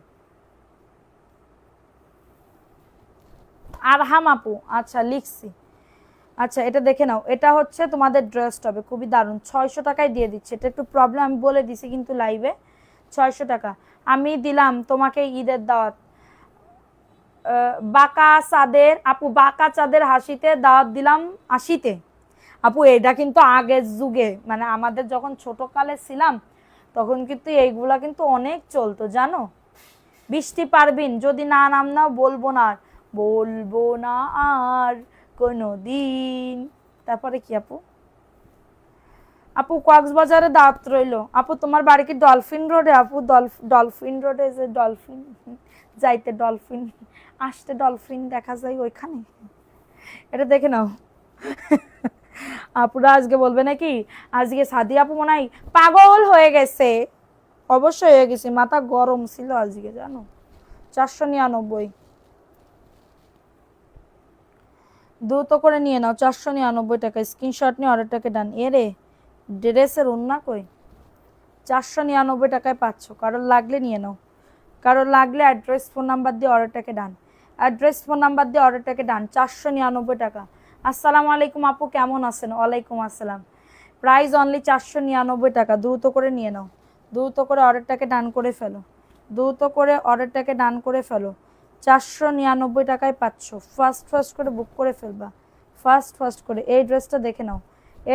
আরহাম আপু, আচ্ছা লিখছি। আচ্ছা এটা দেখে নাও, এটা হচ্ছে তোমাদের ড্রেসটা হবে খুবই দারুণ, 600 টাকায় দিয়ে দিচ্ছে। এটা একটু প্রবলেম, আমি বলে দিছি কিন্তু লাইভে 600 টাকা। আমি দিলাম তোমাকে ঈদের দাওয়াত, বাঁকা চাঁদের আপু, বাঁকা চাঁদের হাসিতে দাওয়াত দিলাম 80-তে। আপু এটা কিন্তু আগের যুগে, মানে আমাদের যখন ছোট কালে ছিলাম তখন কিন্তু এইগুলা কিন্তু অনেক চলতো জানো। বৃষ্টি পারবিন, যদি না নাম নাও বলবো না আর, বলবো না আর কোনো দিন। তারপরে কি আপু? আপু কক্সবাজারে দাঁত রইলো। আপু তোমার বাড়ি কি ডলফিন রোডে? আপু ডলফিন রোডে, যে ডলফিন যাইতে ডলফিন, আসতে ডলফিন দেখা যায় ওইখানে। এটা দেখে নাও। আপুরা আজকে বলবে নাকি আজকে সাদি আপু মনে হয় পাগল হয়ে গেছে। অবশ্যই হয়ে গেছে, মাথা গরম ছিল আজকে জানো। 499, দ্রুত করে নিয়ে নাও, 499 টাকা। স্ক্রিনশট নিয়ে অর্ডারটাকে ডান। এরে ড্রেসের ওন্না কই? 499 টাকায় পাচ্ছ। কারোর লাগলে নিয়ে নাও, কারোর লাগলে অ্যাড্রেস ফোন নাম্বার দিয়ে অর্ডারটাকে ডান, অ্যাড্রেস ফোন নাম্বার দিয়ে অর্ডারটাকে ডান। 499 টাকা। আসসালামু আলাইকুম আপু, কেমন আছেন? ওয়ালাইকুম আসসালাম। প্রাইস অনলি 499 টাকা, দ্রুত করে নিয়ে নাও, দ্রুত করে অর্ডারটাকে ডান করে ফেলো, দ্রুত করে অর্ডারটাকে ডান করে ফেলো। 499 টাকায় পাচ্ছ। ফার্স্ট ফার্স্ট করে বুক করে ফেলবা, ফার্স্ট ফার্স্ট করে। এই ড্রেসটা দেখে নাও,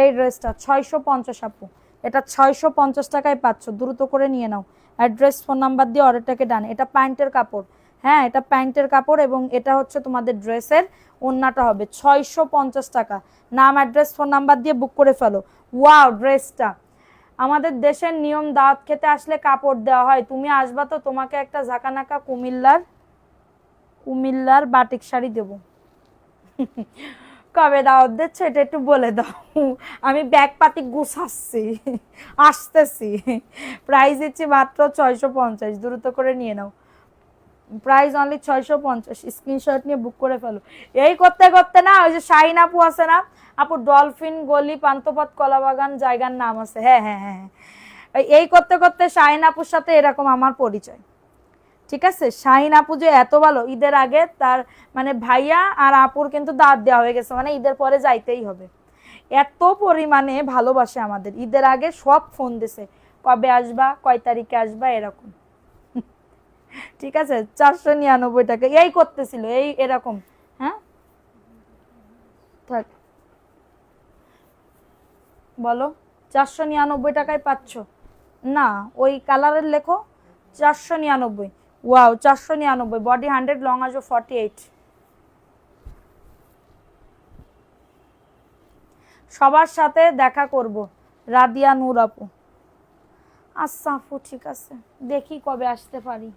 এই ড্রেসটা 650 আপু, এটা 650 টাকায় পাচ্ছ, দ্রুত করে নিয়ে নাও। অ্যাড্রেস ফোন নাম্বার দিয়ে অর্ডারটাকে ডান। এটা প্যান্টের কাপড়, হ্যাঁ এটা প্যান্টের কাপড়, এবং এটা হচ্ছে তোমাদের ড্রেসের ওড়নাটা হবে 650 টাকা। নাম অ্যাড্রেস ফোন নাম্বার দিয়ে বুক করে ফেলো। ওয়াও ড্রেসটা, আমাদের দেশের নিয়ম দাওয়াত খেতে আসলে কাপড় দেওয়া হয়। তুমি আসবা তো তোমাকে একটা ঝাঁকানাকা কুমিল্লার বাটিক শাড়ি দেবো। কবে দাওয়াত দিচ্ছ এটা একটু বলে দাও, আমি ব্যাগ পাতি গুছাচ্ছি, আসতেছি। প্রাইস দিচ্ছি মাত্র 650, দ্রুত করে নিয়ে নাও। প্রাইস অনলি 650, স্ক্রিনশট নিয়ে বুক করে ফেলো। এই করতে করতে না, ওই যে শাহিন আপু আছে না আপু, ডলফিন গলি পান্থপথ কলাবাগান জায়গার নাম আছে, হ্যাঁ হ্যাঁ হ্যাঁ, এই করতে করতে শাহিন আপুর সাথে এরকম আমার পরিচয়। ঠিক আছে, শাহিন আপু যে এত ভালো, ঈদের আগে তার মানে ভাইয়া আর আপুর কিন্তু দাঁত দেওয়া হয়ে গেছে, মানে ঈদের পরে যাইতেই হবে, এত পরিমাণে ভালোবাসে আমাদের। ঈদের আগে সব ফোন দিছে, কবে আসবা, কয় তারিখে আসবা, এরকম। ঠিক আছে, 499 টাকা এই করতেছিল, এই এরকম। হ্যাঁ থাক, বলো। 499 টাকায় পাচ্ছ না, ওই কালারের লেখো 499। ওয়াও 499, বডি 100, লং আছে 48। সবার সাথে দেখা করব, রাদিয়া নূর আপু। আচ্ছা আপু ঠিক আছে, দেখি কবে আসতে পারি,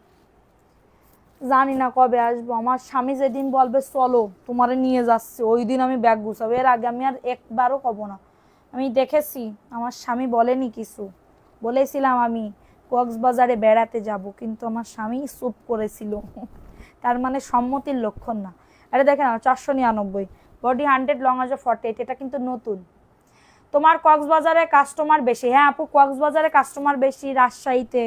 জানি না কবে আসবো। আমার স্বামী যেদিন বলবে চলো তোমারে নিয়ে যাচ্ছে, ওই দিন আমি ব্যাগ গুছাবো, এর আগে আমি আর একবারও কব না। আমি দেখেছি আমার স্বামী বলেনি কিছু, বলেছিলাম আমি কক্সবাজারে বেড়াতে যাব, কিন্তু আমার স্বামী চুপ করেছিল। তার মানে সম্মতির লক্ষণ না। আরে দেখে না, 499, বডি 100, লং আছে 48, এটা কিন্তু নতুন। তোমার কক্সবাজারে কাস্টমার বেশি, হ্যাঁ আপু কক্সবাজারে কাস্টমার বেশি, রাজশাহীতে,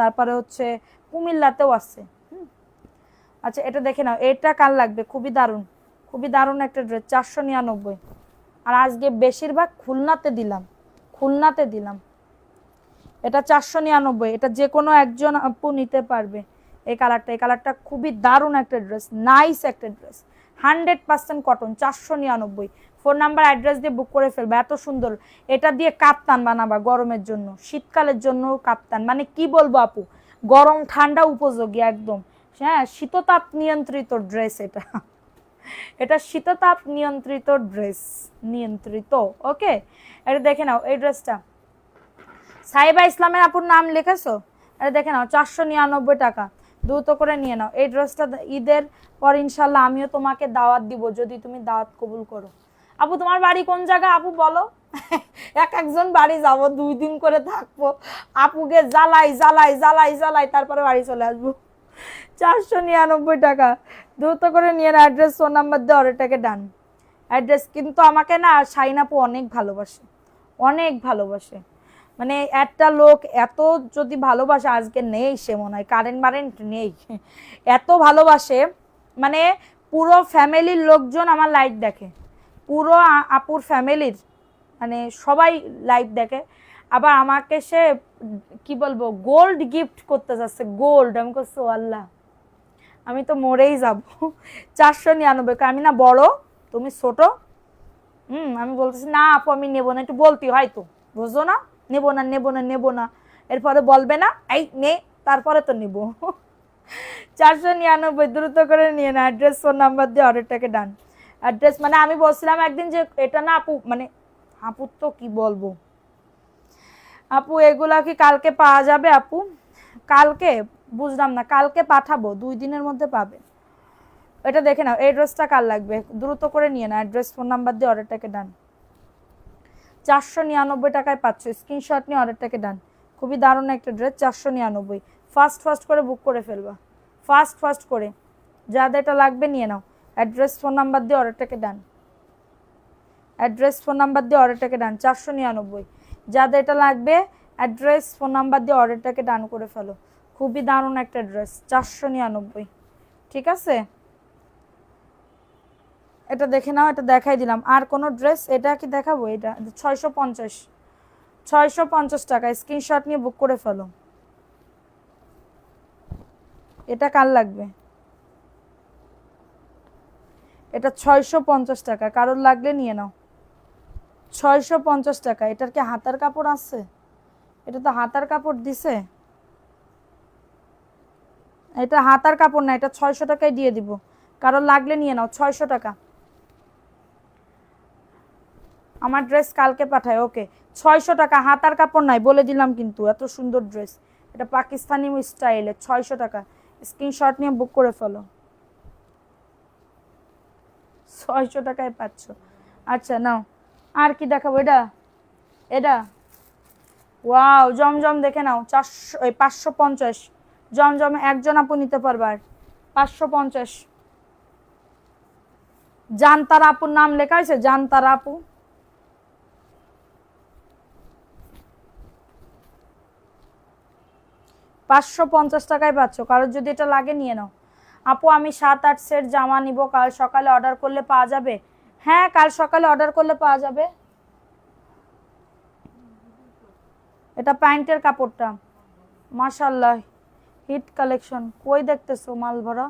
তারপরে হচ্ছে কুমিল্লাতেও আছে। আচ্ছা এটা দেখে নাও, এটা কার লাগবে? খুবই দারুণ, খুবই দারুণ একটা ড্রেস, 499। আর আজকে বেশিরভাগ খুলনাতে দিলাম। এটা 499, এটা যে কোনো একজন আপু নিতে পারবে। এই কালারটা খুবই দারুণ একটা ড্রেস, নাইস একটা dress, 100% cotton, 499। Phone number address দিয়ে বুক করে ফেলবে, এত সুন্দর। এটা দিয়ে কাপ্তান বানাবা গরমের জন্য, শীতকালের জন্য কাপ্তান, মানে কি বলবো আপু, গরম ঠান্ডা উপযোগী একদম। হ্যাঁ, শীততাপ নিয়ন্ত্রিত ড্রেস এটা। এটা শীততাপ নিয়ন্ত্রিত ড্রেস, নিয়ন্ত্রিত। ওকে, এটা দেখে নাও এই ড্রেসটা। সাইবা ইসলামের আপুর নাম লিখেছো? এটা দেখে নাও, 499 টাকা, দ্রুত করে নিয়ে নাও। এই ড্রেসটা ঈদের পর ইনশাল্লাহ আমিও তোমাকে দাওয়াত দিব, যদি তুমি দাওয়াত কবুল করো। আপু তোমার বাড়ি কোন জায়গা আপু বলো? একজন বাড়ি যাব, 2 দিন করে থাকবো, আপুকে জ্বালাই তারপরে বাড়ি চলে আসবো। 499 টাকা, দ্রুত করে নিয়ে নাও। অ্যাড্রেস, ফোন নাম্বার দিয়ে অর্ডারটাকে ডান। অ্যাড্রেস কিন্তু আমাকে না শাইন আপু অনেক ভালোবাসে, মানে একটা লোক এত যদি ভালোবাসে, আজকে নেই সে মনে হয়, কারেন্ট নেই, এত ভালোবাসে, মানে পুরো ফ্যামিলির লোকজন আমার লাইভ দেখে, পুরো আপুর ফ্যামিলির মানে সবাই লাইভ দেখে। আবার আমাকে সে কি বলবো গোল্ড গিফট করতে যাচ্ছে, গোল্ড। আমি করছি আল্লাহ, আমি তো মরেই যাব। 499, আমি না বড়, তুমি ছোট। আমি বলতেছি না আপু আমি নেবো না, একটু বলতে হয়তো, বুঝো না, নেবো না, এরপরে বলবে না এই নে, তারপরে তো নেবো। 499, দ্রুত করে নিয়ে না। অ্যাড্রেস, ফোন নাম্বার দিয়ে অর্ডারটাকে ডান। অ্যাড্রেস মানে আমি বলছিলাম একদিন যে এটা না আপু, মানে আপু তো কি বলবো আপু, এগুলা কি কালকে পাওয়া যাবে আপু? কালকে বুঝলাম না, কালকে পাঠাবো, 2 দিনের মধ্যে পাবে। এটা দেখে নাও, এই ড্রেসটা কার লাগবে, দ্রুত করে নিয়ে না। অ্যাড্রেস, ফোন নাম্বার দিয়ে অর্ডারটাকে ডান। 499 টাকায় পাচ্ছ, স্ক্রিনশট নিয়ে অর্ডারটাকে ডান। খুবই দারুণ একটা ড্রেস, 499। ফাস্ট করে বুক করে ফেলবা, ফাস্ট করে, যাদের এটা লাগবে নিয়ে নাও। অ্যাড্রেস, ফোন নাম্বার দিয়ে অর্ডারটাকে ডান। অ্যাড্রেস, ফোন নাম্বার দিয়ে অর্ডারটাকে ডান, 499। যাদের এটা লাগবে অ্যাড্রেস, ফোন নাম্বার দিয়ে অর্ডারটাকে ডান করে ফেলো। খুবই দারুণ একটা ড্রেস, 499। ঠিক আছে, এটা দেখে নাও, এটা দেখাই দিলাম। আর কোনো ড্রেস, এটা কি দেখাবো? এটা 650 টাকা, স্ক্রিনশট নিয়ে বুক করে ফেলো। এটা কার লাগবে? এটা 650 টাকা, কারোর লাগলে নিয়ে নাও। 650 টাকা। এটার কি হাতার কাপড় আছে? এটা তো হাতার কাপড় দিছে, এটা হাতার কাপড় না, এটা 600 টাকায় দিয়ে দিব, কারোর লাগলে নিয়ে নাও। 600 টাকা। আমার ড্রেস কালকে পাঠায়, ওকে। 600 টাকা, হাতার কাপড় নাই বলে দিলাম, কিন্তু এত সুন্দর ড্রেস, এটা পাকিস্তানি স্টাইলে, 600 টাকা। স্ক্রিনশট নিয়ে বুক করে ফেলো, 600 টাকায় পাচ্ছ। আচ্ছা নাও, আর কি দেখাবো? এটা ওয়াও, জমজম দেখে নাও, 550। জমজম একজন আপু নিতে পারবার, 550। জানতারা আপুর নাম লেখা হয়েছে, জানতারা আপু। $550 টাকায় পাচ্ছ, কারোর যদি এটা লাগে নিয়ে নাও। আপু আমি 7-8 সেট জামা নিব, কাল সকালে অর্ডার করলে পাওয়া যাবে? হ্যাঁ, কাল সকালে অর্ডার করলে পাওয়া যাবে। এটা প্যান্টের কাপড়টা, মাশাআল্লাহ হিট কালেকশন, কই দেখতেছো মাল ভরা।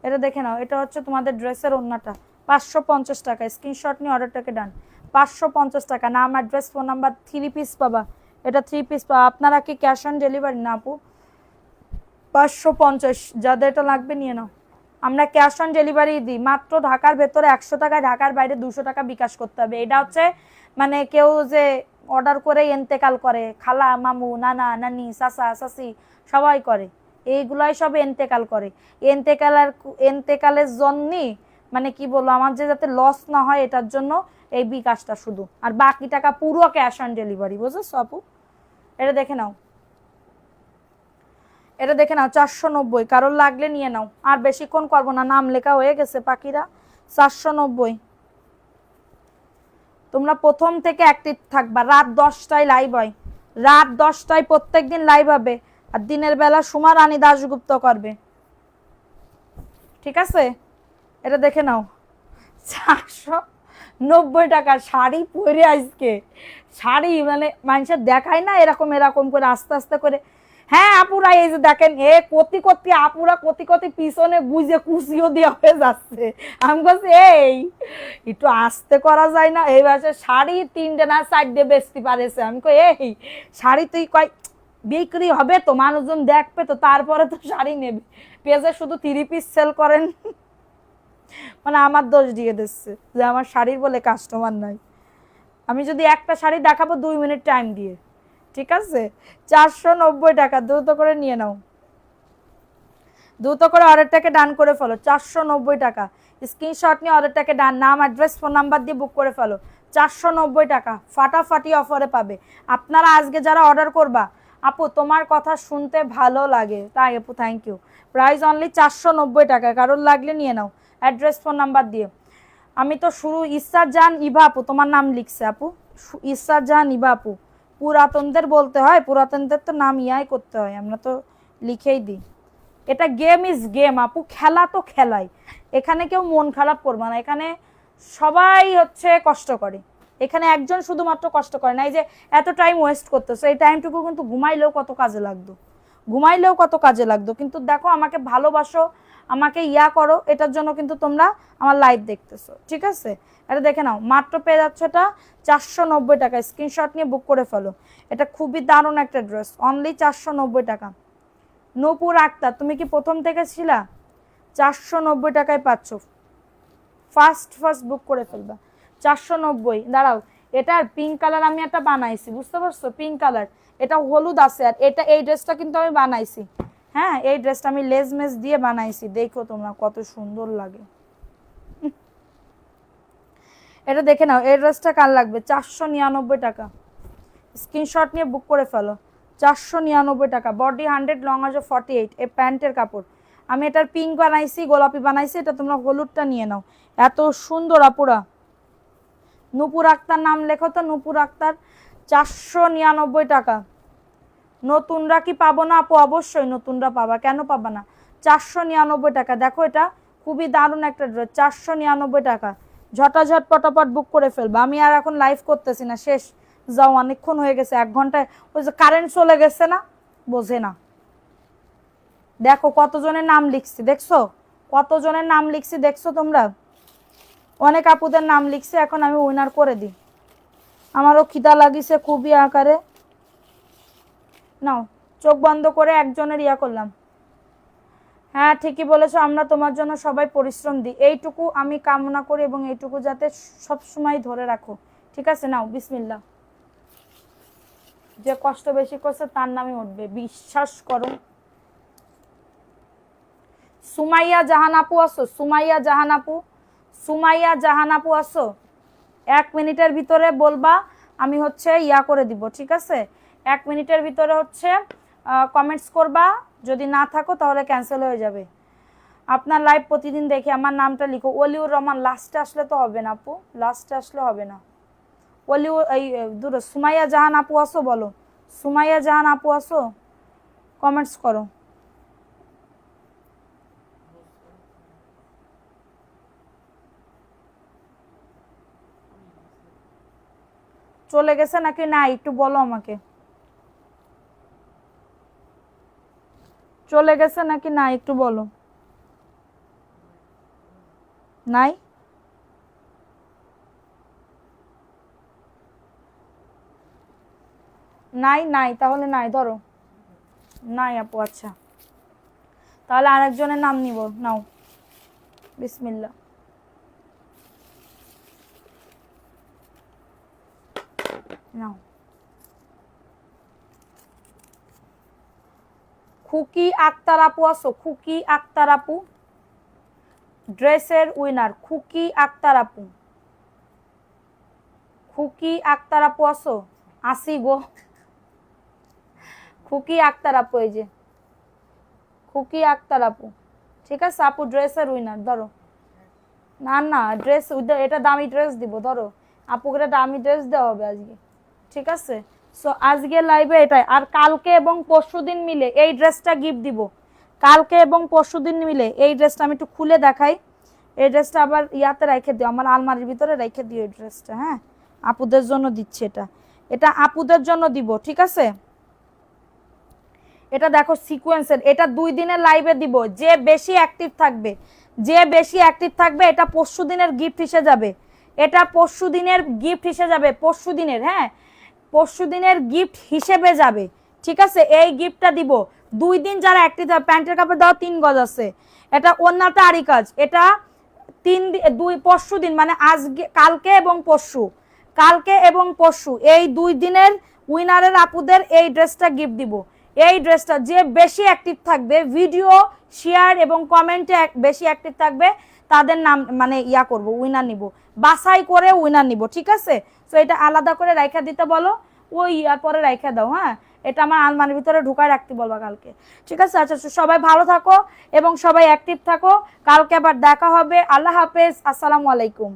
এটা দেখে নাও, এটা হচ্ছে তোমাদের ড্রেসের ওড়নাটা, 550 টাকা। স্ক্রিনশট নিয়ে অর্ডারটাকে ডান। 550 টাকা, নাম, অ্যাড্রেস, ফোন নাম্বার। 3 পিস পাবা, এটা 3 পিস পাবা। আপনারা কি ক্যাশ অন ডেলিভারি না আপু? 550, যাদের এটা লাগবে নিয়ে নাও। আমরা ক্যাশ অন ডেলিভারি দিই, মাত্র ঢাকার ভেতরে 100 টাকা, ঢাকার বাইরে 200 টাকা বিকাশ করতে হবে। এটা হচ্ছে মানে কেউ যে অর্ডার করে এন্তেকাল করে, খালা মামু নানা নানি চাচা চাচি সবাই করে, এইগুলাই সব এন্তেকাল করে। এন্তেকালের জন্যই মানে কি বলবো, আমার যে যাতে লস না হয় এটার জন্য এই বিকাশটা শুধু, আর বাকি টাকা পুরো ক্যাশ অন ডেলিভারি, বুঝেছো আপু? এটা দেখে নাও, এটা দেখে নাও, 490। কারোর লাগলে নিয়ে নাও, আর বেশিক্ষণ করবো না, নাম লেখা হয়ে গেছে পাখিরা। 490। তোমরা প্রথম থেকে অ্যাক্টিভ থাকবা, রাত 10টায় লাইভ হয়, রাত 10টায় প্রত্যেকদিন লাইভ হবে, আর দিনের বেলা সুমা রানী দাশগুপ্ত করবে, ঠিক আছে? এটা দেখে নাও, 90 টাকা শাড়ি পরে আজকে শাড়ি মানে মানুষের দেখায় না এরকম এরকম করে আস্তে আস্তে করে। হ্যাঁ আপুরা এই যে দেখেন এ কতি কতি আপুরা কতি কতি পিছনে বুঝে কুচিও দেওয়া হয়ে যাচ্ছে। আমি বলছি এই একটু আস্তে করা যায় না? এই বাসে শাড়ি 3টে না 4টে বেচতে পারেছে। আমি কই এই শাড়ি তুই কয় বিক্রি হবে তো, মানুষজন দেখবে তো, তারপরে তো শাড়ি নেবে। পেজে শুধু 3 পিস সেল করেন। মানে আমার দোষ দিয়ে দিচ্ছে যে আমার শাড়ির বলে কাস্টমার নাই। আমি যদি একটা শাড়ি দেখাবো 2 মিনিট টাইম দিয়ে, ঠিক আছে? 490 টাকা, দ্রুত করে নিয়ে নাও, দ্রুত করে অর্ডারটাকে ডান করে ফেলো। 490 টাকা, স্ক্রিনশট নিয়ে অর্ডারটাকে ডান, নাম অ্যাড্রেস ফোন নাম্বার দিয়ে বুক করে ফেলো। 490 টাকা ফাটাফাটি অফারে পাবে। আপনারা আজকে যারা অর্ডার করবা, আপু তোমার কথা শুনতে ভালো লাগে, তাই আপু থ্যাংক ইউ। প্রাইস অনলি 490 টাকা, কারোর লাগলে নিয়ে নাও অ্যাড্রেস ফোন নাম্বার দিয়ে। আমি তো শুরু ইসার জান ইভা আপু তোমার নাম লিখছে আপু, ইসার জান ইভা আপু। পুরাতনদের বলতে হয়, পুরাতনদের তো নাম ইয়াই করতে হয়, আমরা তো লিখেই দিই। এটা গেম ইজ গেম আপু, খেলা তো খেলাই, এখানে কেউ মন খারাপ করবে না, এখানে সবাই হচ্ছে কষ্ট করে, এখানে একজন শুধুমাত্র কষ্ট করে না। এই যে এত টাইম ওয়েস্ট করতেছো, এই টাইমটুকু কিন্তু ঘুমাইলেও কত কাজে লাগতো, ঘুমাইলেও কত কাজে লাগতো, কিন্তু দেখো আমাকে ভালোবাসো, আমাকে ইয়া করো, এটার জন্য কিন্তু তোমরা আমার লাইভ দেখতেছো, ঠিক আছে? এটা দেখে নাও, মাত্র পেয়ে যাচ্ছে এটা 490 টাকা, স্ক্রিনশট নিয়ে বুক করে ফেলো। এটা খুবই দারুণ একটা ড্রেস, অনলি 490 টাকা। নূপুর আক্তার তুমি কি প্রথম থেকে ছিলা? 490 টাকায় পাচ্ছ, ফার্স্ট বুক করে ফেলবা। 490, দাঁড়াও, এটার পিঙ্ক কালার আমি একটা বানাইছি, বুঝতে পারছো? পিঙ্ক কালার, এটা হলুদ আছে, আর এটা এই ড্রেসটা কিন্তু আমি বানাইছি, হ্যাঁ এই ড্রেসটা আমি লেস মেস দিয়ে বানাইছি, দেখো তোমরা কত সুন্দর লাগে। এটা দেখে নাও, এই ড্রেসটা কার লাগবে? 499 টাকা, স্ক্রিনশট নিয়ে বুক করে ফেলো। 499 টাকা, বডি 100, লং আছে 48, এই প্যান্টের কাপড়। আমি এটার পিঙ্ক বানাইছি, গোলাপি বানাইছি, এটা তোমরা হলুদটা নিয়ে নাও, এত সুন্দর আপুরা। নূপুর আক্তার নাম লেখো তো, নূপুর আক্তার। 499 টাকা। নতুনরা কি পাবো না আপু? অবশ্যই নতুনরা পাবা, কেন পাবা না? 499 টাকা, দেখো এটা খুবই দারুণ একটা ড্রেস, 499 টাকা। ঝটাঝট পটাপট বুক করে ফেলবা, আমি আর এখন লাইভ করতেছি না, শেষ, যাও, অনেকক্ষণ হয়ে গেছে, 1 ঘন্টায়। ওই যে কারেন্ট চলে গেছে না, বোঝে না। দেখো কতজনের নাম লিখছি, দেখছো কতজনের নাম লিখছি, দেখছো তোমরা? অনেক আপুদের নাম লিখছি, এখন আমি উইনার করে দিই। আমারও খিদা লাগিছে খুবই আকারে। নাও, চোখ বন্ধ করে একজনের ইয়া করলাম। হ্যাঁ ঠিকই বলেছো, আমরা তোমার জন্য সবাই পরিশ্রম দিই, এইটুকু আমি কামনা করি, এবং এইটুকু যাতে সব সময় ধরে রাখো, ঠিক আছে? নাও, বিসমিল্লাহ। যে কষ্ট বেশি করছে তার নামই উঠবে, বিশ্বাস করো। সুমাইয়া জাহান আপু আসো, সুমাইয়া জাহান আপু, সুমাইয়া জাহান আপু আসো, 1 মিনিটের ভিতরে বলবা, আমি হচ্ছে ইয়া করে দিব, ঠিক আছে? 1 মিনিটের ভিতরে হচ্ছে কমেন্টস করবা, যদি না থাকো তাহলে ক্যান্সেল হয়ে যাবে। আপনার লাইভ প্রতিদিন দেখি, আমার নামটা লিখো, ওলিউর রহমান। লাস্টে আসলে তো হবে না আপু, লাস্টে আসলে হবে না। ওলিউর এই দূর, সুমাইয়া জাহান আপু আসো, বলো সুমাইয়া জাহান আপু আসো, কমেন্টস করো। চলে গেছে নাকি না একটু বলো আমাকে, চলে গেছে নাকি না একটু বলো। নাই, নাই নাই, তাহলে নাই, ধরো নাই আপু, আচ্ছা তাহলে আরেকজনের নাম নিব, নাও, বিসমিল্লাহ। নাও, খুকি আক্তার আপু আসো, খুকি আক্তার আপু, ড্রেসের উইনার খুকি আক্তার আপু, খুকি আক্তার আপু আসো, আসি গো, খুকি আক্তার আপু, এই যে খুকি আক্তার আপু, ঠিক আছে আপু, ড্রেসের উইনার ধরো। না না, ড্রেস, এটা দামি ড্রেস দিব, ধরো আপুকে একটা দামি ড্রেস দেওয়া হবে আজকে, ঠিক আছে? সো আজকে লাইভে এটাই, আর কালকে এবং পরশুদিন মিলে এই ড্রেসটা গিফট দিব, কালকে এবং পরশুদিন মিলে এই ড্রেসটা আমি একটু খুলে দেখাই, এই ড্রেসটা আবার ইয়াতে রেখে দিও, আমার আলমারির ভিতরে রেখে দিও এই ড্রেসটা। হ্যাঁ, আপুদের জন্য দিচ্ছি, এটা এটা আপুদের জন্য দিব, ঠিক আছে? এটা দেখো সিকোয়েন্সের, এটা 2 দিনের লাইভে দিব। যে বেশি অ্যাক্টিভ থাকবে, যে বেশি অ্যাক্টিভ থাকবে, এটা পরশু দিনের গিফট হিসেবে যাবে, এটা পরশু দিনের গিফট হিসেবে যাবে, পরশু দিনের, হ্যাঁ পরশু দিনের গিফট হিসেবে যাবে, ঠিক আছে? এই গিফটটা দিব 2 দিন যারা অ্যাক্টিভ থাকবে। প্যান্টের কাপড় দাও 3 গজ আছে, এটা ওন্নাতে আরি কাজ, এটা 2 পরশু দিন মানে আজকে, কালকে এবং পরশু, কালকে এবং পরশু এই 2 দিনের উইনারের আপুদের এই ড্রেসটা গিফট দিব। এই ড্রেসটা যে বেশি অ্যাক্টিভ থাকবে, ভিডিও শেয়ার এবং কমেন্টে বেশি অ্যাক্টিভ থাকবে, তাদের নাম মানে ইয়া করব, উইনার নিব, বাছাই করে উইনার নিব, ঠিক আছে? সো এটা আলাদা করে রাইখা দিতে বলো, ওই ইয়ার পরে রাইখা দাও। হ্যাঁ, এটা আমার আলমারির ভিতরে ঢুকায় রাখতে বলবা কালকে, ঠিক আছে? আচ্ছা, সবাই ভালো থাকো এবং সবাই অ্যাক্টিভ থাকো। কালকে আবার দেখা হবে। আল্লাহ হাফেজ, আসসালামু আলাইকুম।